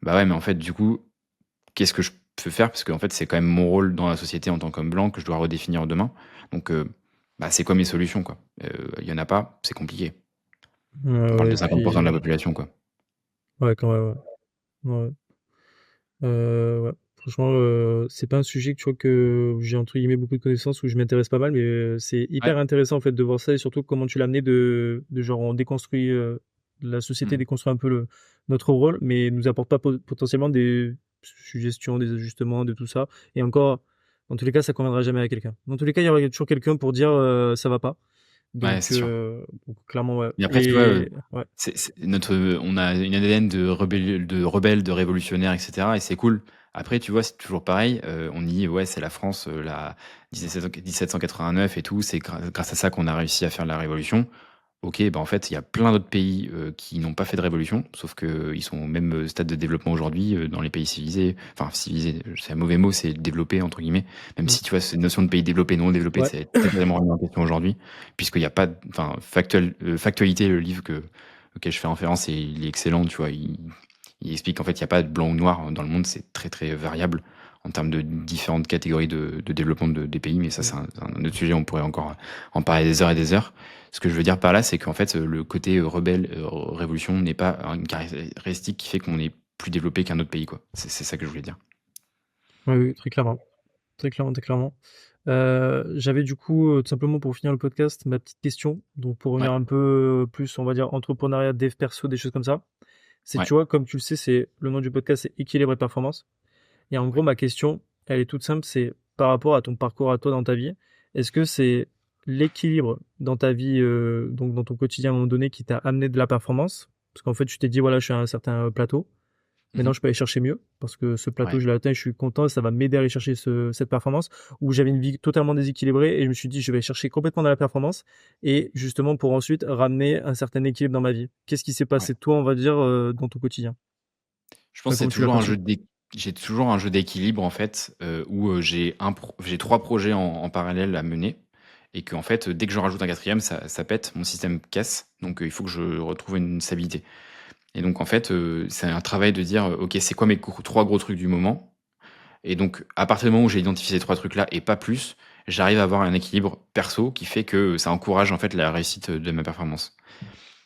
Bah ouais, mais en fait, du coup, qu'est-ce que je peux faire? Parce qu'en fait, c'est quand même mon rôle dans la société en tant qu'homme blanc que je dois redéfinir demain. Donc, bah, c'est quoi mes solutions, quoi? Il y en a pas, c'est compliqué. Ouais, On parle ouais, de et 50% de la puis, population, quoi. ouais, quand même, ouais. Ouais. Ouais. Franchement, c'est pas un sujet que tu vois que j'ai entre guillemets beaucoup de connaissances où je m'intéresse pas mal, mais c'est Ouais. hyper intéressant en fait de voir ça et surtout comment tu l'as amené de genre on déconstruit la société Mm. déconstruit un peu notre rôle, mais nous apporte pas potentiellement des suggestions, des ajustements, de tout ça. Et encore, dans tous les cas, ça conviendra jamais à quelqu'un. Dans tous les cas, il y aura toujours quelqu'un pour dire ça va pas. Ouais, Donc, c'est sûr. clairement, ouais. Mais après, tu vois, Et ouais, on a une ADN de rebelle, de révolutionnaire, etc. Et c'est cool. Après, tu vois, c'est toujours pareil. On dit, ouais, c'est la France, la 1789 et tout. C'est grâce à ça qu'on a réussi à faire la révolution. Ok, bah en fait, il y a plein d'autres pays qui n'ont pas fait de révolution, sauf qu'ils sont au même stade de développement aujourd'hui dans les pays civilisés. Enfin, civilisés, c'est un mauvais mot, c'est développé, entre guillemets. Même mm, si, tu vois, cette notion de pays développé, non développé, ouais, c'est totalement remis en question aujourd'hui, puisqu'il n'y a pas, enfin, factualité, le livre auquel je fais référence, et il est excellent, tu vois. Il explique qu'en fait, il n'y a pas de blanc ou noir dans le monde, c'est très, très variable en termes de différentes catégories de développement des pays, mais ça, mm, c'est un autre sujet, on pourrait encore en parler des heures et des heures. Ce que je veux dire par là, c'est qu'en fait, le côté rebelle, révolution n'est pas une caractéristique qui fait qu'on est plus développé qu'un autre pays, quoi. C'est ça que je voulais dire. ouais, oui, très clairement. Très clairement, très clairement. J'avais du coup, tout simplement pour finir le podcast, ma petite question. Donc pour revenir Ouais, un peu plus, on va dire, entrepreneuriat, dev perso, des choses comme ça. C'est, ouais, tu vois, comme tu le sais, c'est le nom du podcast, c'est Équilibre et Performance. Et en gros, ouais. ma question, elle est toute simple, c'est par rapport à ton parcours à toi dans ta vie, est-ce que c'est l'équilibre dans ta vie, donc dans ton quotidien à un moment donné, qui t'a amené de la performance? Parce qu'en fait, tu t'es dit, voilà, je suis à un certain plateau. Maintenant, Mhm. je peux aller chercher mieux parce que ce plateau, Ouais, je l'ai atteint, je suis content, ça va m'aider à aller chercher cette performance. Où j'avais une vie totalement déséquilibrée et je me suis dit, je vais chercher complètement dans la performance et justement pour ensuite ramener un certain équilibre dans ma vie. Qu'est-ce qui s'est ouais. passé, toi, on va dire, dans ton quotidien? Je pense Enfin, que c'est comment tu l'as toujours un perçu? jeu j'ai toujours un jeu d'équilibre, en fait, où j'ai trois projets en parallèle à mener. Et qu'en fait, dès que j'en rajoute un quatrième, ça pète, mon système casse. Donc, il faut que je retrouve une stabilité. Et donc, en fait, c'est un travail de dire, ok, c'est quoi mes trois gros trucs du moment? Et donc, à partir du moment où j'ai identifié ces trois trucs-là et pas plus, j'arrive à avoir un équilibre perso qui fait que ça encourage en fait la réussite de ma performance.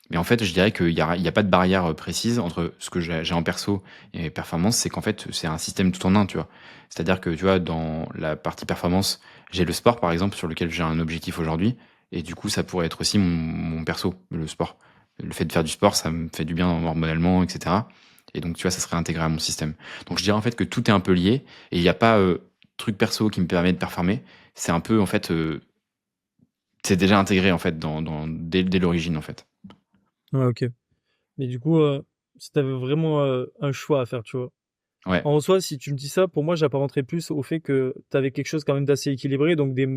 Mais en fait, je dirais qu'il y a pas de barrière précise entre ce que j'ai en perso et mes performances, c'est qu'en fait, c'est un système tout en un, tu vois. C'est-à-dire que, tu vois, dans la partie performance, j'ai le sport, par exemple, sur lequel j'ai un objectif aujourd'hui, et du coup, ça pourrait être aussi mon perso, le sport. Le fait de faire du sport, ça me fait du bien hormonalement, etc. Et donc, tu vois, ça serait intégré à mon système. Donc, je dirais en fait que tout est un peu lié, et il n'y a pas truc perso qui me permet de performer. C'est un peu, en fait, c'est déjà intégré, en fait, dès l'origine, en fait. Ouais, ok. Mais du coup, si tu avais vraiment un choix à faire, tu vois. Ouais, En soi, si tu me dis ça, pour moi, j'apparenterais plus au fait que tu avais quelque chose quand même d'assez équilibré, donc des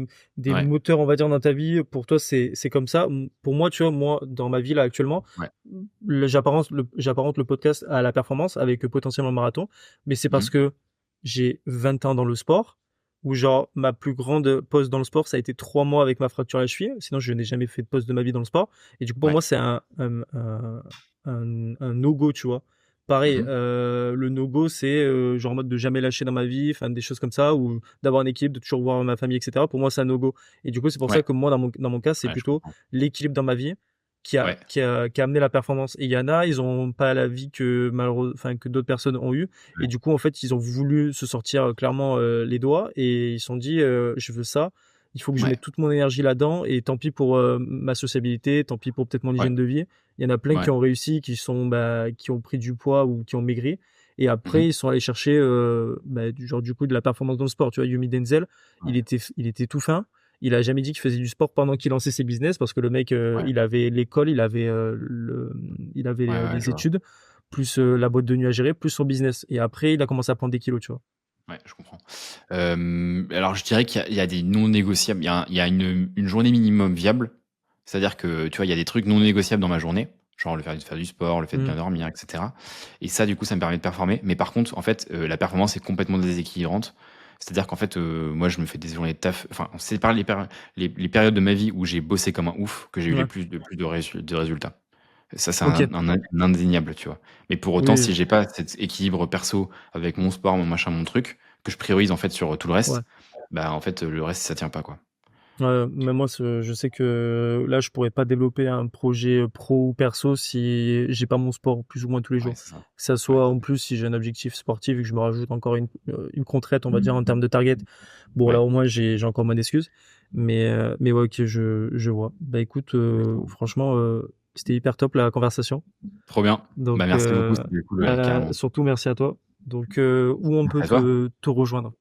ouais, moteurs, on va dire, dans ta vie. Pour toi, c'est comme ça. Pour moi, tu vois, moi, dans ma vie là actuellement, ouais. j'apparente le podcast à la performance avec potentiellement le marathon, mais c'est parce Mhm. que j'ai 20 ans dans le sport, où genre ma plus grande pause dans le sport, ça a été 3 mois avec ma fracture à la cheville. Sinon, je n'ai jamais fait de pause de ma vie dans le sport. Et du coup, pour Ouais. moi, c'est un no-go, tu vois. Pareil, Mmh. le no-go, c'est genre en mode de jamais lâcher dans ma vie, enfin des choses comme ça, ou d'avoir un équilibre, de toujours voir ma famille, etc. Pour moi, c'est un no-go. Et du coup, c'est pour ça Ouais, que moi, dans mon cas, c'est ouais, je plutôt comprends. l'équilibre dans ma vie qui a, Ouais, qui a, qui a amené la performance. Et il y en a, ils ont pas la vie que enfin que d'autres personnes ont eu. Et ouais, du coup, en fait, ils ont voulu se sortir clairement les doigts et ils se sont dit, je veux ça. Il faut que je ouais, mette toute mon énergie là-dedans et tant pis pour ma sociabilité, tant pis pour peut-être mon ouais, hygiène de vie. Il y en a plein qui ouais. ont réussi, qui ont pris du poids ou qui ont maigri. Et Mmh. après, ils sont allés chercher du coup de la performance dans le sport. Tu vois, Yumi Denzel, Ouais, il était tout fin. il a jamais dit qu'il faisait du sport pendant qu'il lançait ses business parce que le mec, Ouais. il avait l'école, il avait Ouais, ouais, je les vois. études, plus la boîte de nuit à gérer, plus son business. Et après, il a commencé à prendre des kilos, tu vois. Ouais, je comprends. Alors je dirais qu'il y a des non négociables. Il y a une journée minimum viable. C'est-à-dire que, tu vois, il y a des trucs non négociables dans ma journée, genre le fait de faire du sport, le fait de bien Mm. dormir, et cetera. Et ça, du coup, ça me permet de performer. Mais par contre, en fait, la performance est complètement déséquilibrante. C'est-à-dire qu'en fait, moi, je me fais des journées de taf. Enfin, on sépare les périodes de ma vie où j'ai bossé comme un ouf que j'ai eu les Ouais. plus de résultats. Ça, c'est Ok. un indéniable, tu vois. Mais pour autant, Oui. si j'ai pas cet équilibre perso avec mon sport, mon machin, mon truc, que je priorise en fait sur tout le Ouais. reste, bah en fait, le reste, ça tient pas, quoi. Ouais, mais moi, je sais que là, je pourrais pas développer un projet pro ou perso si j'ai pas mon sport plus ou moins tous les Ouais, jours. c'est ça. Que ça Ouais. soit en plus si j'ai un objectif sportif et que je me rajoute encore une contrainte, on va dire, en Mmh. termes de target. Bon, là, Ouais. au moins, j'ai encore mon excuse. Mais ouais, ok, je vois. Bah écoute, franchement, c'était hyper top la conversation. Trop bien. Bah, Donc, merci beaucoup, c'était cool, ouais, carrément. surtout merci à toi. Donc, où on peut À toi. te rejoindre?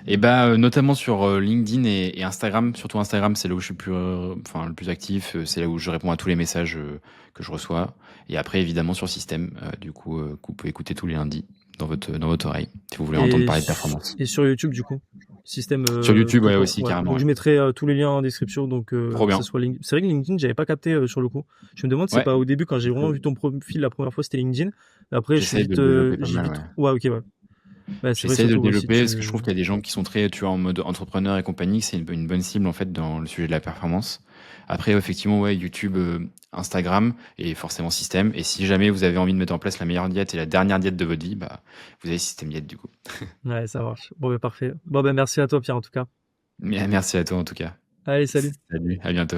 Et bah, notamment sur LinkedIn et Instagram. Surtout Instagram, c'est là où je suis le plus actif. C'est là où je réponds à tous les messages que je reçois. Et après, évidemment, sur Système, du coup, que vous pouvez écouter tous les lundis dans votre oreille, si vous voulez entendre parler de performance. Et sur YouTube, du coup, système Sur YouTube, tout ouais, court. aussi, Ouais. carrément, Donc ouais. je mettrai tous les liens en description. Donc Trop que ce bien. soit LinkedIn. C'est vrai que LinkedIn, j'avais pas capté sur le coup. Je me demande, c'est Ouais. pas au début quand j'ai vraiment vu ton profil la première fois, c'était LinkedIn. Après, J'essaye de le développer pas mal, ouais. Ouais, ok, ouais. Bah, c'est vrai J'essaye de le surtout si développer parce que je tu. trouve qu'il y a des gens qui sont très, tu vois, en mode entrepreneur et compagnie, que c'est une bonne cible en fait dans le sujet de la performance. Après, effectivement, ouais, YouTube, Instagram et forcément Système. Et si jamais vous avez envie de mettre en place la meilleure diète et la dernière diète de votre vie, bah, vous avez Système Diète du coup. Ouais, ça marche. Bon, bah, parfait. Bon, bah, merci à toi, Pierre, en tout cas. Merci à toi en tout cas. Allez, salut. Salut, à bientôt.